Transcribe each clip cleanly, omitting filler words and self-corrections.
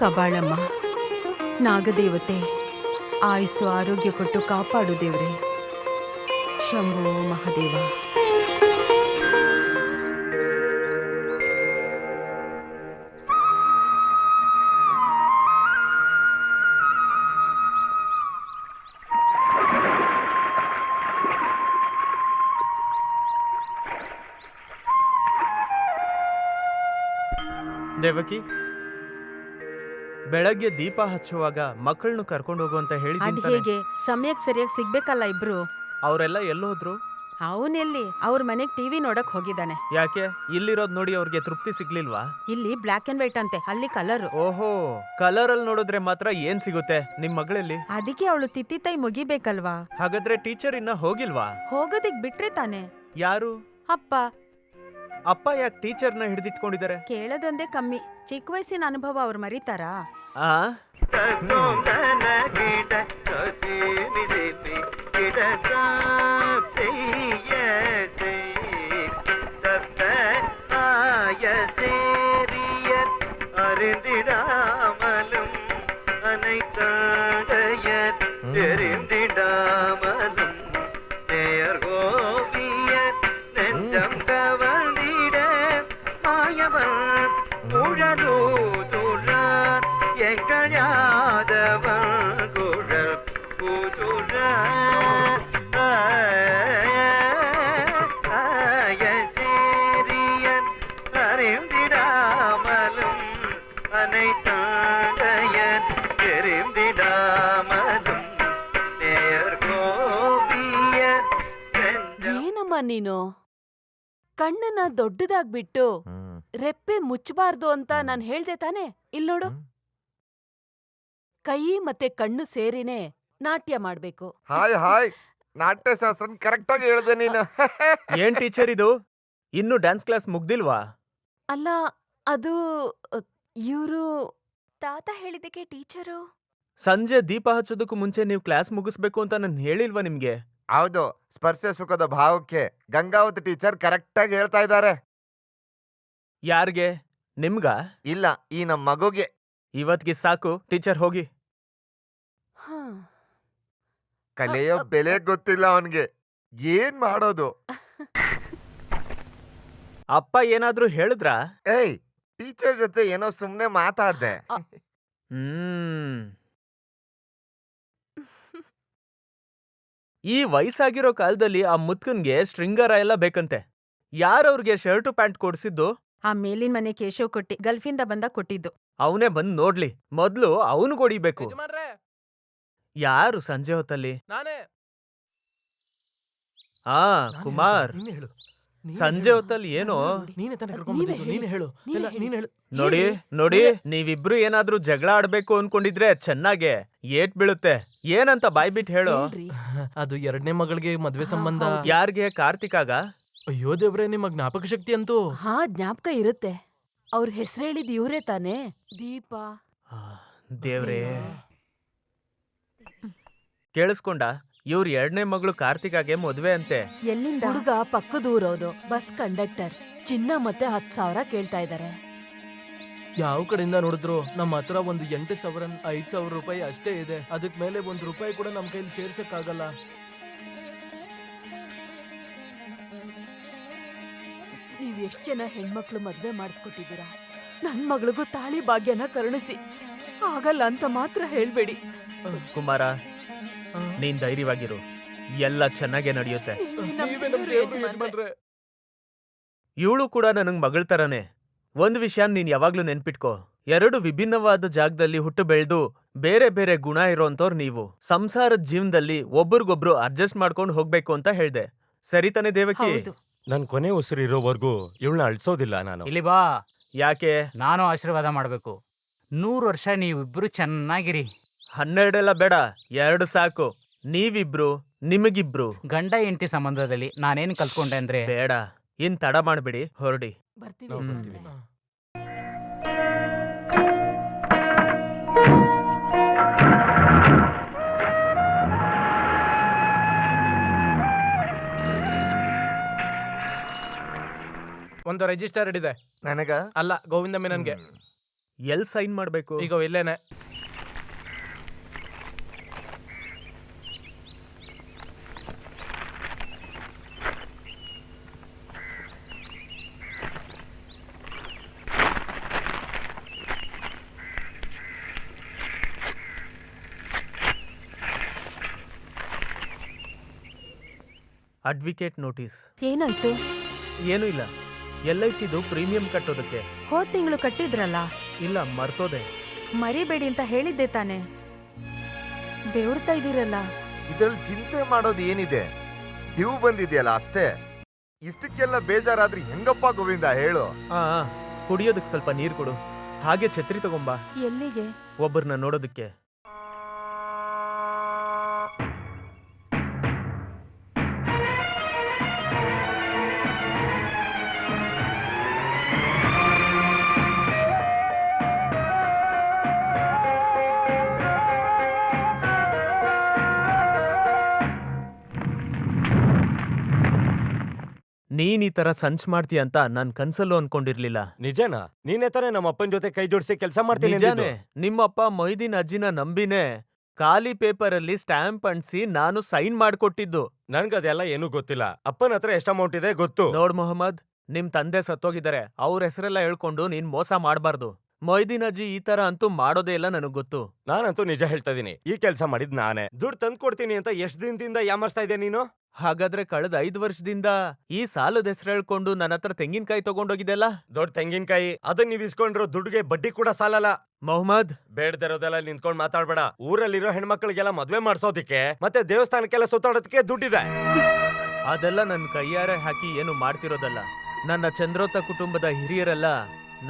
ಕಬಾಳಮ್ಮ, ನಾಗದೇವತೆ ಆಯುಸ್ಸು ಆರೋಗ್ಯ ಕೊಟ್ಟು ಕಾಪಾಡು ದೇವ್ರೆ. ಶಂಭೋ ಮಹಾದೇವ. ದೇವಕಿ, ಬೆಳಗ್ಗೆ ದೀಪ ಹಚ್ಚುವಾಗ ಮಕ್ಕಳನ್ನು ಕರ್ಕೊಂಡು ಹೋಗು ಅಂತ ಅದ್ ಹೇಳಿದ್ದೀನಿ. ಹೇಗೆ? ಸಮಯಕ್ಕೆ ಸರಿಯಾಗಿ ಸಿಗ್ಬೇಕಲ್ಲ ಇಬ್ರು. ಅವರೆಲ್ಲ ಎಲ್ಲೋದ್ರು? ಅವನೆಲ್ಲಿ ಅವ್ರ ಮನೆಗ್ ಟಿವಿ ನೋಡಕ್ ಹೋಗಿದ್ದಾನೆ. ಯಾಕೆ? ಇಲ್ಲಿರೋದ್ ನೋಡಿ ಅವ್ರಿಗೆ ತೃಪ್ತಿ ಸಿಗ್ಲಿಲ್ವಾ? ಇಲ್ಲಿ ಬ್ಲಾಕ್ ಅಂಡ್ ವೈಟ್ ಅಂತೆ, ಅಲ್ಲಿ ಕಲರ್. ಓಹೋ, ಕಲರ್ ಅಲ್ಲಿ ನೋಡಿದ್ರೆ ಮಾತ್ರ ಏನ್ ಸಿಗುತ್ತೆ? ನಿಮ್ ಮಗಳಲ್ಲಿ? ಅದಕ್ಕೆ ಅವಳು ತಿತ್ತಿ ತೈ ಮುಗಿಬೇಕಲ್ವಾ? ಹಾಗಾದ್ರೆ ಟೀಚರ್ ಇನ್ನ ಹೋಗಿಲ್ವಾ? ಹೋಗೋದಿಕ್ ಬಿಟ್ರೆ ತಾನೆ. ಯಾರು? ಅಪ್ಪ. ಅಪ್ಪ ಯಾಕೆ ಟೀಚರ್ನ ಹಿಡಿದಿಟ್ಕೊಂಡಿದ್ದಾರೆ? ಕೇಳೋದೊಂದೇ ಕಮ್ಮಿ. ಚಿಕ್ಕ ವಯಸ್ಸಿನ ಅನುಭವ ಅವ್ರು ಮರೀತಾರಾ? ಆ ಏನಮ್ಮ ನೀನು ಕಣ್ಣನ್ನ ದೊಡ್ಡದಾಗ್ಬಿಟ್ಟು ರೆಪ್ಪೆ ಮುಚ್ಚಬಾರ್ದು ಅಂತ ನಾನ್ ಹೇಳ್ದೆ ತಾನೆ? ಇಲ್ ನೋಡು, ಕೈ ಮತ್ತೆ ಕಣ್ಣು ಸೇರಿನೇ ನಾಟ್ಯ ಮಾಡ್ಬೇಕು. ಹಾಯ್ ಹಾಯ್, ನಾಟ್ಯಶಾಸ್ತ್ರ ಕರೆಕ್ಟ್ ಆಗಿ ಹೇಳ್ದೆ ನೀನು. ಏನ್ ಟೀಚರ್ ಇದು? ಇನ್ನು ಡ್ಯಾನ್ಸ್ ಕ್ಲಾಸ್ ಮುಗ್ದಿಲ್ವಾ? ಅಲ್ಲ, ಅದು ಇವ್ರು ತಾತ ಹೇಳಿದಕ್ಕೆ ಟೀಚರು. ಸಂಜೆ ದೀಪ ಹಚ್ಚೋದಕ್ಕೂ ಮುಂಚೆ ನೀವು ಕ್ಲಾಸ್ ಮುಗಿಸ್ಬೇಕು ಅಂತ ನಾನು ಹೇಳಿಲ್ವಾ ನಿಮ್ಗೆ? ಹೌದು, ಸ್ಪರ್ಶ ಸುಖದ ಭಾವಕ್ಕೆ ಗಂಗಾವತಿ ಟೀಚರ್ ಕರೆಕ್ಟ್ ಆಗಿ ಹೇಳ್ತಾ ಇದ್ದಾರೆ. ಯಾರ್ಗೆ? ನಿಮ್ಗ? ಇಲ್ಲ, ಈ ನಮ್ ಮಗುಗೆ. ಇವತ್ಗೆ ಸಾಕು, ಟೀಚರ್ ಹೋಗಿ. ಹ ಕಲೆಯೋ ಬೆಲೆ ಗೊತ್ತಿಲ್ಲ ಅವನ್ಗೆ, ಏನ್ ಮಾಡೋದು? ಅಪ್ಪ ಏನಾದ್ರೂ ಹೇಳಿದ್ರಾ? ಏಯ್, ಟೀಚರ್ ಜೊತೆ ಏನೋ ಸುಮ್ನೆ ಮಾತಾಡ್ದೆ. ಈ ವಯಸ್ಸಾಗಿರೋ ಕಾಲದಲ್ಲಿ ಆ ಮುತ್ಕನ್ಗೆ ಶೃಂಗಾರ ಎಲ್ಲ ಬೇಕಂತೆ. ಯಾರವ್ರಿಗೆ ಶರ್ಟು ಪ್ಯಾಂಟ್ ಕೊಡ್ಸಿದ್ದು? ಆ ಮೇಲಿನ ಮನೆ ಕೇಶವ್ ಕೊಟ್ಟಿ, ಗಲ್ಫಿಂದ ಬಂದ ಕೊಟ್ಟಿದ್ದು. ಅವನೇ ಬಂದ್ ನೋಡ್ಲಿ. ಮೊದ್ಲು ಅವನು ಹೊಡಿಬೇಕು. ಯಾರು ಸಂಜೆ ಹೊತ್ತಲ್ಲಿ? ಆ ಕುಮಾರ್, ಸಂಜೆ ಹೊತ್ತಲ್ಲಿ ಏನೋ? ನೋಡಿ ನೋಡಿ, ನೀವಿಬ್ರು ಏನಾದ್ರೂ ಜಗಳ ಆಡ್ಬೇಕು ಅನ್ಕೊಂಡಿದ್ರೆ ಚೆನ್ನಾಗೆ ಏಟ್ ಬೀಳುತ್ತೆ. ಏನಂತ ಬಾಯ್ಬಿಟ್ ಹೇಳು. ಅದು ಎರಡನೇ ಮಗಳಿಗೆ ಮದ್ವೆ ಸಂಬಂಧ. ಯಾರ್ಗೆ? ಕಾರ್ತಿಕಾಗ? ಅಯ್ಯೋ ದೇವ್ರೆ, ನಿಮ್ಮ ಜ್ಞಾಪಕ ಶಕ್ತಿ ಅಂತೂ. ಹಾ, ಜ್ಞಾಪಕ ಇರುತ್ತೆ. ಅವ್ರ ಹೆಸರು ಹೇಳಿದ್ ಇವ್ರೇ ತಾನೆ? ದೀಪ. ದೇವ್ರೇ, ಕೇಳಿಸ್ಕೊಂಡ? ಇವ್ರ ಎರಡನೇ ಮಗಳು ಕಾರ್ತಿಕಾಗೆ ಮದ್ವೆ ಅಂತೆ. ಎಲ್ಲಿಂದ? ಹುಡುಗ ಪಕ್ಕದೂರವನು, ಬಸ್ ಕಂಡಕ್ಟರ್. ಚಿನ್ನ ಮತ್ತೆ 10,000 ಕೇಳ್ತಾ ಇದಾರೆ. ಯಾವ ಕಡೆಯಿಂದ ನೋಡಿದ್ರು ನಮ್ಮ ಹತ್ರ ಒಂದು 8,000 5,000 ರೂಪಾಯಿ ಅಷ್ಟೇ ಇದೆ. ಅದಕ್ ಮೇಲೆ ₹1 ಕೂಡ ನಮ್ ಕೈಲಿ ಸೇರ್ಸಕ್ಕಾಗಲ್ಲ. ನೀವ್ ಎಷ್ಟ್ ಜನ ಹೆಣ್ಮಕ್ಳು ಮದ್ವೆ ಮಾಡಿಸ್ಕೊಟ್ಟಿದ್ದೀರಾ? ನನ್ ಮಗಳಿಗೂ ತಾಳಿ ಭಾಗ್ಯನ ಕರುಣಿಸಿ. ಆಗಲ್ಲ ಅಂತ ಮಾತ್ರ ಹೇಳ್ಬೇಡಿ. ಕುಮಾರ, ನೀನ್ ಧೈರ್ಯವಾಗಿರು, ಎಲ್ಲ ಚೆನ್ನಾಗೇ ನಡೆಯುತ್ತೆ. ಇವಳು ಕೂಡ ನನಗ್ ಮಗಳ ತರನೇ. ಒಂದ್ ವಿಷಯ ನೀನ್ ಯಾವಾಗ್ಲೂ ನೆನ್ಪಿಟ್ಕೋ, ಎರಡು ವಿಭಿನ್ನವಾದ ಜಾಗದಲ್ಲಿ ಹುಟ್ಟು ಬೆಳೆದು ಬೇರೆ ಬೇರೆ ಗುಣ ಇರೋಂತವ್ರು ನೀವು. ಸಂಸಾರದ ಜೀವನದಲ್ಲಿ ಒಬ್ರಿಗೊಬ್ರು ಅಡ್ಜಸ್ಟ್ ಮಾಡ್ಕೊಂಡು ಹೋಗ್ಬೇಕು ಅಂತ ಹೇಳ್ದೆ. ಸರಿ ತಾನೆ ದೇವಕಿ? ನನ್ ಕೊನೆ ಉಸಿರು ಇರೋವರೆಗೂ ಇವಳನ್ನ ಅಳ್ಸೋದಿಲ್ಲ ನಾನು. ಇಲ್ಲಿ ಬಾ. ಯಾಕೆ? ನಾನು ಆಶೀರ್ವಾದ ಮಾಡ್ಬೇಕು. 100 ವರ್ಷ ನೀವಿಬ್ರು ಚೆನ್ನಾಗಿರಿ. 12 ಎಲ್ಲ ಬೇಡ, 2 ಸಾಕು. ನೀವಿಬ್ರು, ನಿಮಗಿಬ್ರು. ಗಂಡ ಹೆಂಡತಿ ಸಂಬಂಧದಲ್ಲಿ ನಾನೇನ್ ಕಲ್ತ್ಕೊಂಡೆ ಅಂದ್ರೆ? ಬೇಡ, ಇನ್ ತಡ ಮಾಡ್ಬಿಡಿ, ಹೊರಡಿ. ಬರ್ತೀವಿ. ಒಂದು ರಿಜಿಸ್ಟರ್ ಹಿಡಿದೆ. ನನಗ ಅಲ್ಲ, ಗೋವಿಂದ ಮೆನನ್ಗೆ. ಎಲ್ ಸೈನ್ ಮಾಡ್ಬೇಕು? ಈಗ ಇಲ್ಲೇನೆ. ಅಡ್ವಿಕೇಟ್ ನೋಟಿಸ್. ಏನಾಯ್ತು? ಏನೂ ಇಲ್ಲ, LICದು ಪ್ರೀಮಿಯಂ ಕಟ್ಟೋದಕ್ಕೆ. ಹೋದ್ ತಿಂಗಳು ಕಟ್ಟಿದ್ರಲ್ಲ, ಇಲ್ಲ, ಮರ್ತೋದೆ. ಮರಿಬೇಡಿ ಅಂತ ಹೇಳಿದ್ದೆ ತಾನೆ. ಬೆವರ್ತಾ ಇದೀರಲ್ಲ. ಇದ್ರಲ್ಲಿ ಚಿಂತೆ ಮಾಡೋದು ಏನಿದೆ? ಡ್ಯೂ ಬಂದಿದೆಯಲ್ಲ ಅಷ್ಟೇ. ಇಷ್ಟಕ್ಕೆಲ್ಲ ಬೇಜಾರಾದ್ರೆ ಹೆಂಗಪ್ಪ ಗೋವಿಂದ ಹೇಳು? ಆ ಕುಡಿಯೋದಕ್ಕೆ ಸ್ವಲ್ಪ ನೀರು ಕೊಡು. ಹಾಗೆ ಛತ್ರಿ ತಗೊಂಬಾ, ಎಲ್ಲಿಗೆ? ಒಬ್ಬರನ್ನ ನೋಡೋದಕ್ಕೆ. ನೀನ್ ಈ ತರ ಸಂಚ್ ಮಾಡ್ತೀಯ ಅಂತ ನಾನ್ ಕನ್ಸಲ್ಲೂ ಅನ್ಕೊಂಡಿರ್ಲಿಲ್ಲ. ನಿಜನಾ? ನೀನೇ ತಾನೇ ನಮ್ಮ ಅಪ್ಪನ ಜೊತೆ ಕೈ ಜೋಡಿಸಿ ಕೆಲಸ ಮಾಡ್ತೀನಿ ನಿಜಾನೇ. ನಿಮ್ಮಪ್ಪ ಮೊಯ್ದೀನ್ ಅಜ್ಜಿನ ನಂಬಿನೇ ಖಾಲಿ ಪೇಪರ್ ಅಲ್ಲಿ ಸ್ಟ್ಯಾಂಪ್ ಅಂಟಿಸಿ ನಾನು ಸೈನ್ ಮಾಡ್ಕೊಟ್ಟಿದ್ದು. ನನ್ಗದೆಲ್ಲ ಏನೂ ಗೊತ್ತಿಲ್ಲ. ಅಪ್ಪನ ಹತ್ರ ಎಷ್ಟು ಅಮೌಂಟ್ ಇದೆ ಗೊತ್ತು. ನೋಡ್ ಮೊಹಮ್ಮದ್, ನಿಮ್ ತಂದೆ ಸತ್ತೋಗಿದ್ದಾರೆ. ಅವ್ರ ಹೆಸರೆಲ್ಲ ಹೇಳ್ಕೊಂಡು ನೀನ್ ಮೋಸ ಮಾಡ್ಬಾರ್ದು. ಮೊಯ್ದೀನ್ ಅಜ್ಜಿ ಈ ತರ ಅಂತೂ ಮಾಡೋದೇ ಇಲ್ಲ, ನನಗ್ ಗೊತ್ತು. ನಾನಂತೂ ನಿಜ ಹೇಳ್ತಾ ಇದೀನಿ, ಈ ಕೆಲಸ ಮಾಡಿದ್ ನಾನೇ. ದುಡ್ಡು ತಂದು ಕೊಡ್ತೀನಿ ಅಂತ ಎಷ್ಟ್ ದಿನದಿಂದ ಯಾಮರ್ಸ್ತಾ ಇದ್ದೆ ನೀನು? ಹಾಗಾದ್ರೆ ಕಳೆದ 5 ವರ್ಷದಿಂದ ಈ ಸಾಲದ ಹೆಸರು ಹೇಳ್ಕೊಂಡು ನನ್ನ ಹತ್ರ ತೆಂಗಿನಕಾಯಿ ತಗೊಂಡೋಗಿದ್ದೆಲ್ಲ? ದೊಡ್ಡ ತೆಂಗಿನಕಾಯಿ, ಅದನ್ನ ನೀವ್ ಇಸ್ಕೊಂಡ್ರು ದುಡ್ಡುಗೆ ಬಡ್ಡಿ ಕೂಡ ಸಾಲಲ್ಲ. ಮೊಹಮ್ಮದ್, ಬೇಡದಿರೋದೆಲ್ಲ ನಿಂತ್ಕೊಂಡ್ ಮಾತಾಡ್ಬೇಡ. ಊರಲ್ಲಿರೋ ಹೆಣ್ಮಕ್ಳಿಗೆಲ್ಲ ಮದ್ವೆ ಮಾಡ್ಸೋದಿಕ್ಕೆ ಮತ್ತೆ ದೇವಸ್ಥಾನಕ್ಕೆಲ್ಲ ಸುತ್ತಾಡೋದಕ್ಕೆ ದುಡ್ಡಿದೆ. ಅದೆಲ್ಲ ನನ್ನ ಕೈಯಾರೆ ಹಾಕಿ ಏನು ಮಾಡ್ತಿರೋದಲ್ಲ. ನನ್ನ ಚಂದ್ರೋತ ಕುಟುಂಬದ ಹಿರಿಯರೆಲ್ಲ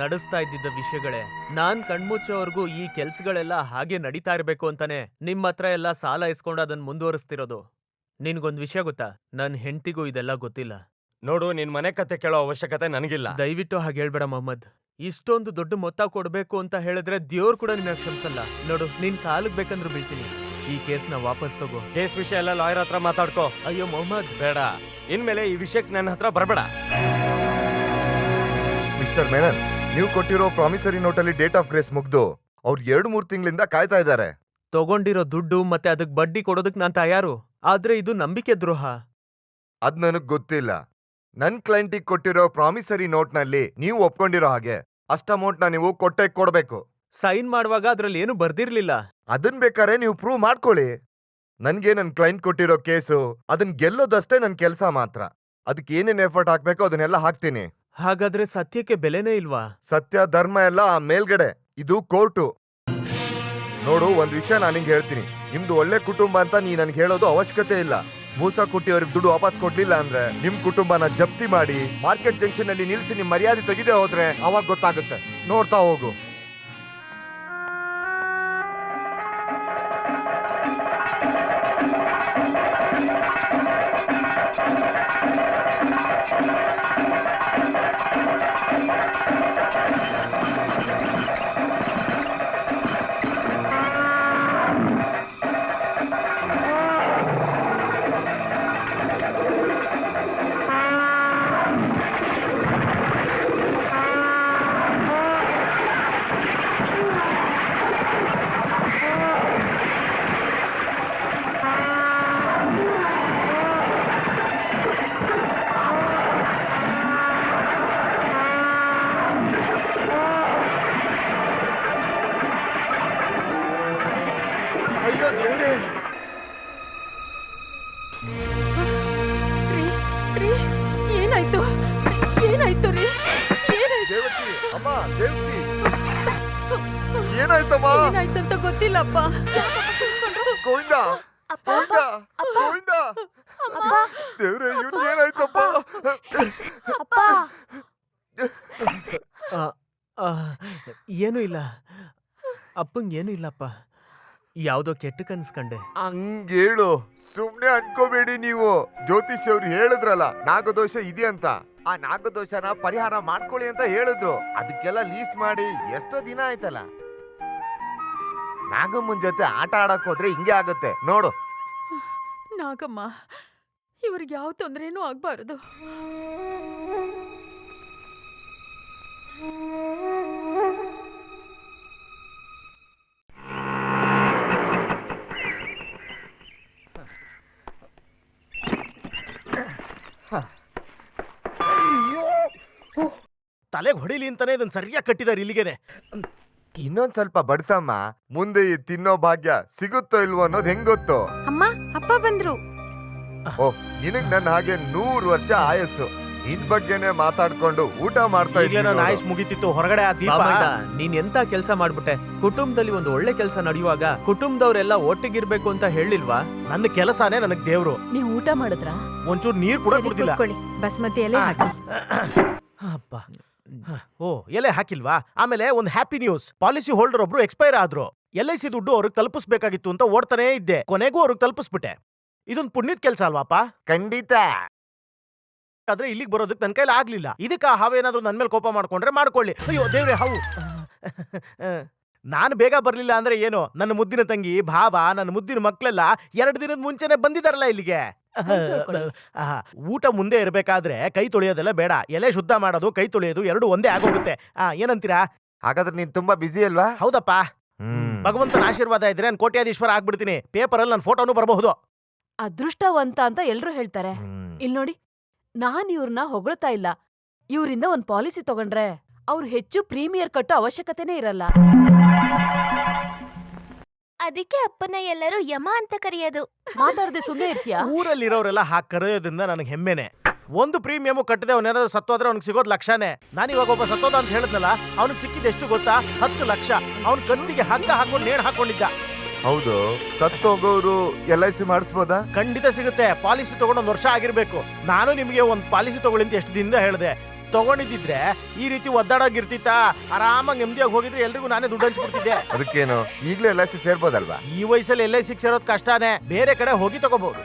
ನಡೆಸ್ತಾ ಇದ್ದಿದ್ದ ವಿಷಯಗಳೇ. ನಾನ್ ಕಣ್ಮುಚ್ಚೋವರ್ಗೂ ಈ ಕೆಲ್ಸಗಳೆಲ್ಲ ಹಾಗೆ ನಡೀತಾ ಇರ್ಬೇಕು ಅಂತಾನೆ ನಿಮ್ಮ ಹತ್ರ ಎಲ್ಲ ಸಾಲ ಇಸ್ಕೊಂಡು ಅದನ್ನ ಮುಂದುವರಿಸ್ತಿರೋದು. ನಿನ್ಗೊಂದ್ ವಿಷಯ ಗೊತ್ತಾ? ನನ್ ಹೆಂಡ್ತಿಗೂ ಇದೆಲ್ಲ ಗೊತ್ತಿಲ್ಲ. ನೋಡು, ನಿನ್ ಮನೆ ಕತೆ ಕೇಳೋ ಅವಶ್ಯಕತೆ ನನಗಿಲ್ಲ. ದಯವಿಟ್ಟು ಹಾಗೆ ಹೇಳ್ಬೇಡ ಮೊಹಮ್ಮದ್. ಇಷ್ಟೊಂದು ದೊಡ್ಡ ಮೊತ್ತ ಕೊಡ್ಬೇಕು ಅಂತ ಹೇಳಿದ್ರೆ ದೇವ್ರು ಕೂಡ ನಿನ್ನ ಕ್ಷಮಿಸಲ್ಲ. ನೋಡು, ನಿನ್ ಕಾಲಿಗೆ ಬೇಕಂದ್ರೂ ಬೀಳ್ತೀನಿ. ಈ ಕೇಸ್ನ ವಾಪಸ್ ತಗೋ. ಕೇಸ್ ವಿಷಯ ಎಲ್ಲ ಲಾಯರ್ ಹತ್ರ ಮಾತಾಡ್ಕೋ. ಅಯ್ಯೋ ಮೊಹಮ್ಮದ್, ಬೇಡ. ಇನ್ಮೇಲೆ ಈ ವಿಷಯಕ್ಕೆ ನನ್ನ ಹತ್ರ ಬರಬೇಡ. ಮಿಸ್ಟರ್ ಮೆನನ್, ನೀವು ಕೊಟ್ಟಿರೋ ಪ್ರಾಮಿಸರಿ ನೋಟಲ್ಲಿ ಡೇಟ್ ಆಫ್ ಗ್ರೇಸ್ ಮುಗ್ದು ಅವ್ರು 2-3 ತಿಂಗಳಿಂದ ಕಾಯ್ತಾ ಇದ್ದಾರೆ. ತಗೊಂಡಿರೋ ದುಡ್ಡು ಮತ್ತೆ ಅದಕ್ ಬಡ್ಡಿ ಕೊಡೋದಕ್ ನಾನ್ ತಯಾರು. ಆದ್ರೆ ಇದು ನಂಬಿಕೆ ದ್ರೋಹ. ಅದ್ ನನಗ್ ಗೊತ್ತಿಲ್ಲ. ನನ್ ಕ್ಲೈಂಟಿಗೆ ಕೊಟ್ಟಿರೋ ಪ್ರಾಮಿಸರಿ ನೋಟ್ನಲ್ಲಿ ನೀವು ಒಪ್ಕೊಂಡಿರೋ ಹಾಗೆ ಅಷ್ಟ ಅಮೌಂಟ್ನ ನೀವು ಕೊಡ್ಬೇಕು. ಸೈನ್ ಮಾಡುವಾಗ ಅದ್ರಲ್ಲಿ ಏನು ಬರ್ದಿರ್ಲಿಲ್ಲ. ಅದನ್ ಬೇಕಾದ್ರೆ ನೀವು ಪ್ರೂವ್ ಮಾಡ್ಕೊಳ್ಳಿ. ನನ್ಗೆ ನನ್ ಕ್ಲೈಂಟ್ ಕೊಟ್ಟಿರೋ ಕೇಸು ಅದನ್ ಗೆಲ್ಲೋದಷ್ಟೇ ನನ್ ಕೆಲ್ಸ ಮಾತ್ರ. ಅದಕ್ಕೆ ಏನೇನ್ ಎಫರ್ಟ್ ಹಾಕ್ಬೇಕು ಅದನ್ನೆಲ್ಲ ಹಾಕ್ತೀನಿ. ಹಾಗಾದ್ರೆ ಸತ್ಯಕ್ಕೆ ಬೆಲೆನೇ ಇಲ್ವಾ? ಸತ್ಯ ಧರ್ಮ ಎಲ್ಲ ಆ ಮೇಲ್ಗಡೆ, ಇದು ಕೋರ್ಟು. ನೋಡು, ಒಂದ್ ವಿಷಯ ನಾನಿಂಗ್ ಹೇಳ್ತೀನಿ. ನಿಮ್ದು ಒಳ್ಳೆ ಕುಟುಂಬ ಅಂತ ನೀ ನನ್ಗೆ ಹೇಳೋದು ಅವಶ್ಯಕತೆ ಇಲ್ಲ. ಮೂಸ ಕುಟ್ಟಿ ಅವ್ರಿಗೆ ದುಡ್ಡು ವಾಪಸ್ ಕೊಡ್ಲಿಲ್ಲ ಅಂದ್ರೆ ನಿಮ್ ಕುಟುಂಬನ ಜಪ್ತಿ ಮಾಡಿ ಮಾರ್ಕೆಟ್ ಜಂಕ್ಷನ್ ಅಲ್ಲಿ ನಿಲ್ಸಿ ನಿಮ್ ಮರ್ಯಾದೆ ತೆಗೆದೇ ಹೋದ್ರೆ ಅವಾಗ ಗೊತ್ತಾಗುತ್ತೆ. ನೋಡ್ತಾ ಹೋಗು. ಅಯ್ಯೋ ದೇವ್ರೇ! ರೀ, ಏನಾಯ್ತು? ಏನಾಯ್ತು ರೀ? ಏನಾಯ್ತು? ದೇವಕಿ, ಅಮ್ಮ, ದೇವಕಿ, ಏನಾಯ್ತಮ್ಮ? ಏನಾಯ್ತಂತ ಗೊತ್ತಿಲ್ಲಪ್ಪ. ಗೋವಿಂದ, ಗೋವಿಂದ, ಗೋವಿಂದ, ದೇವ್ರೆ, ಇವ್ನು ಏನಾಯ್ತಪ್ಪ? ಆ, ಆ, ಏನೂ ಇಲ್ಲ. ಅಪ್ಪಂಗೇನು ಇಲ್ಲಪ್ಪ. ಯಾವ್ದೋ ಕೆಟ್ಟ ಕನ್ಸ್ಕಂಡೆ. ಹಂಗೇಳು, ಸುಮ್ನೆ ಅನ್ಕೋಬೇಡಿ ನೀವು. ಜ್ಯೋತಿಷ್ ಅವ್ರು ಹೇಳಿದ್ರಲ್ಲ ನಾಗದೋಷ ಇದೆ ಅಂತ. ಆ ನಾಗದೋಷನ ಪರಿಹಾರ ಮಾಡ್ಕೊಳ್ಳಿ ಅಂತ ಹೇಳಿದ್ರು. ಅದಕ್ಕೆಲ್ಲ ಲೀಸ್ಟ್ ಮಾಡಿ ಎಷ್ಟೋ ದಿನ ಆಯ್ತಲ್ಲ. ನಾಗಮ್ಮನ್ ಜೊತೆ ಆಟ ಆಡಕ್ ಹೋದ್ರೆ ಹಿಂಗೆ ಆಗತ್ತೆ ನೋಡು. ನಾಗಮ್ಮ, ಇವ್ರಿಗೆ ಯಾವ ತೊಂದ್ರೆನೂ ಆಗ್ಬಾರ್ದು. ತಲೆಗೆ ಹೊಡಿಲಿ ಅಂತಾನೆ ಇದನ್ನ ಸರಿಯಾಗಿ ಕಟ್ಟಿದಾರೆ ಇಲ್ಲಿಗೆನೆ. ಇನ್ನೊಂದ್ ಸ್ವಲ್ಪ ಬಡ್ಸಮ್ಮ, ಮುಂದೆ ಈ ತಿನ್ನೋ ಭಾಗ್ಯ ಸಿಗುತ್ತೋ ಇಲ್ವೋ ಅನ್ನೋದು ಹೆಂಗ್ ಗೊತ್ತು? ಅಮ್ಮ ಅಪ್ಪ ಬಂದ್ರು. ಓ, ನಿನಗ್ ನನ್ನ ಹಾಗೆ 100 ವರ್ಷ ಆಯಸ್ಸು. ಇದ್ ಬಗ್ಗೆನೆ ಮಾತಾಡ್ಕೊಂಡು ಊಟ ಮಾಡ್ತಾ ಈಗಲೇ ಇದ್ದೀನಿ ನನ್ನ ನೋಡು. ಆಯುಸ್ ಮುಗಿತಿತ್ತು. ಹೊರಗಡೆ ಆ ದೀಪ ಬಾಮೈದ, ನೀನ್ ಎಂತ ಕೆಲ್ಸ ಮಾಡ್ಬಿಟ್ಟೆ? ಕುಟುಂಬದಲ್ಲಿ ಒಂದು ಒಳ್ಳೆ ಕೆಲಸ ನಡೆಯುವಾಗ ಕುಟುಂಬದವರೆಲ್ಲ ಒಟ್ಟಿಗಿರ್ಬೇಕು ಅಂತ ಹೇಳಿಲ್ವಾ? ನನ್ನ ಕೆಲಸನೇ ನನಗ್ ದೇವ್ರು. ನೀವ್ ಊಟ ಮಾಡಿದ್ರಾ? ಒಂಚೂರು ನೀರ್ ಕೂಡ ಸರಿ, ಕುಡ್ದಿಲ್ಲ. ಕೂತ್ಕೊಳ್ಳಿ. ಬಸ್ಮತಿ ಎಲೆ ಹಾಕಿ. ಅಪ್ಪ. ಓ, ಎಲೆ ಹಾಕಿಲ್ವಾ? ಆಮೇಲೆ ಒಂದು ಹ್ಯಾಪಿ ನ್ಯೂಸ್. ಪಾಲಿಸಿ ಹೋಲ್ಡರ್ ಒಬ್ರು ಎಕ್ಸ್ಪೈರ್ ಆದ್ರು. LIC ದುಡ್ಡು ಅವ್ರಿಗೆ ತಲುಪಿಸ್ಬೇಕಾಗಿತ್ತು ಅಂತ ಓಡ್ತಾನೇ ಇದ್ದೆ. ಕೊನೆಗೂ ಅವ್ರಿಗೆ ತಲುಪಿಸ್ಬಿಟ್ಟೆ. ಇದೊಂದು ಪುಣ್ಯದ ಕೆಲಸ ಅಲ್ವಾಪ? ಖಂಡಿತ. ಆದ್ರೆ ಇಲ್ಲಿಗೆ ಬರೋದಕ್ಕೆ ನನ್ನ ಕೈಲಿ ಆಗ್ಲಿಲ್ಲ. ಇದಕ್ಕೆ ಆ ಹಾವೇನಾದ್ರೂ ನನ್ ಮೇಲೆ ಕೋಪ ಮಾಡ್ಕೊಂಡ್ರೆ ಮಾಡ್ಕೊಳ್ಳಿ. ಅಯ್ಯೋ ದೇವ್ರೆ, ಹಾವು. ನಾನು ಬೇಗ ಬರ್ಲಿಲ್ಲ ಅಂದ್ರೆ ಏನು, ನನ್ನ ಮುದ್ದಿನ ತಂಗಿ, ಭಾವ, ನನ್ನ ಮುದ್ದಿನ ಮಕ್ಳೆಲ್ಲ 2 ದಿನದ ಮುಂಚೆನೆ ಬಂದಿದಾರಲ್ಲ ಇಲ್ಲಿಗೆ. ಊಟ ಮುಂದೆ ಇರ್ಬೇಕಾದ್ರೆ ಕೈ ತೊಳೆಯೋದೆಲ್ಲ ಬೇಡ. ಎಲೆ ಶುದ್ಧ ಮಾಡೋದು, ಕೈ ತೊಳೆಯೋದು 2 ಒಂದೇ ಆಗೋಗುತ್ತೆ. ಏನಂತೀರಾ? ಹಾಗಾದ್ರೆ ನೀನ್ ತುಂಬಾ ಬಿಸಿ ಅಲ್ವಾ? ಹೌದಪ್ಪ. ಭಗವಂತನ ಆಶೀರ್ವಾದ ಇದ್ರೆ ನಾನು ಕೋಟ್ಯಾಧೀಶ್ವರ ಆಗ್ಬಿಡ್ತೀನಿ. ಪೇಪರಲ್ಲಿ ನನ್ನ ಫೋಟೋನು ಬರಬಹುದು. ಅದೃಷ್ಟವಂತ ಅಂತ ಎಲ್ರು ಹೇಳ್ತಾರೆ. ಇಲ್ ನೋಡಿ, ನಾನ್ ಇವ್ರನ್ನ ಹೊಗಳ್ತಾ ಇಲ್ಲ. ಇವ್ರಿಂದ ಒಂದ್ ಪಾಲಿಸಿ ತಗೊಂಡ್ರೆ ಅವ್ರು ಹೆಚ್ಚು ಪ್ರೀಮಿಯರ್ ಕಟ್ಟೋ ಅವಶ್ಯಕತೆನೇ ಇರಲ್ಲ. ಅದಕ್ಕೆ ಅಪ್ಪನ ಎಲ್ಲರೂ ಯಮ ಅಂತ ಕರೆಯೋದು. ಮಾತಾಡದೆ ಸುಮ್ಮನೆ ಇರ್ತೀಯಾ? ಊರಲ್ಲಿರೋರೆಲ್ಲ ಹಾಕಿ ಕರೆಯೋದ್ರಿಂದ ನನಗೆ ಹೆಮ್ಮೆನೆ. ಒಂದು ಪ್ರೀಮಿಯಮು ಕಟ್ಟದೆ ಅವನೇನಾದ್ರೂ ಸತ್ತೋದ್ರೆ ಅವ್ನಿಗೆ ಸಿಗೋದು ಲಕ್ಷನೇ. ನಾನು ಇವಾಗ ಒಬ್ಬ ಸತ್ತೋದ ಅಂತ ಹೇಳಿದ್ನಲ್ಲ, ಅವ್ನಿಗೆ ಸಿಕ್ಕಿದ ಎಷ್ಟು ಗೊತ್ತಾ? 10 ಲಕ್ಷ. ಅವ್ನ ಕತ್ತಿಗೆ ಹಗ್ಗ ಹಾಕೊಂಡು ನೇಣು ಹಾಕೊಂಡಿದ್ದ. ಹೌದು, ಸತ್ತೋಗೋರು LIC ಮಾಡಿಸ್ಬೋದಾ? ಖಂಡಿತ ಸಿಗುತ್ತೆ. ಪಾಲಿಸಿ ತಗೊಂಡು 1 ವರ್ಷ ಆಗಿರ್ಬೇಕು. ನಾನು ನಿಮಗೆ ಒಂದು ಪಾಲಿಸಿ ತಗೊಳ್ಳಿ ಅಂತ ಎಷ್ಟು ದಿನದಿಂದ ಹೇಳಿದೆ. ತಗೊಂಡಿದ್ದಿದ್ರೆ ಈ ರೀತಿ ಒದ್ದಾಡೋಗಿರ್ತಿತ್ತ? ಆರಾಮಾಗಿ ನೆಮ್ಮದಿಯಾಗಿ ಹೋಗಿದ್ರೆ ಎಲ್ರಿಗೂ ನಾನೇ ದುಡ್ಡು ಹಂಚ್ಬಿಡ್ತಿದ್ದೆ. ಅದಕ್ಕೇನು, ಈಗ್ಲೇ LIC ಸೇರ್ಬೋದಲ್ವಾ? ಈ ವಯಸ್ಸಲ್ಲಿ LIC ಸೇರೋದು ಕಷ್ಟನೇ. ಬೇರೆ ಕಡೆ ಹೋಗಿ ತಗೋಬಹುದು.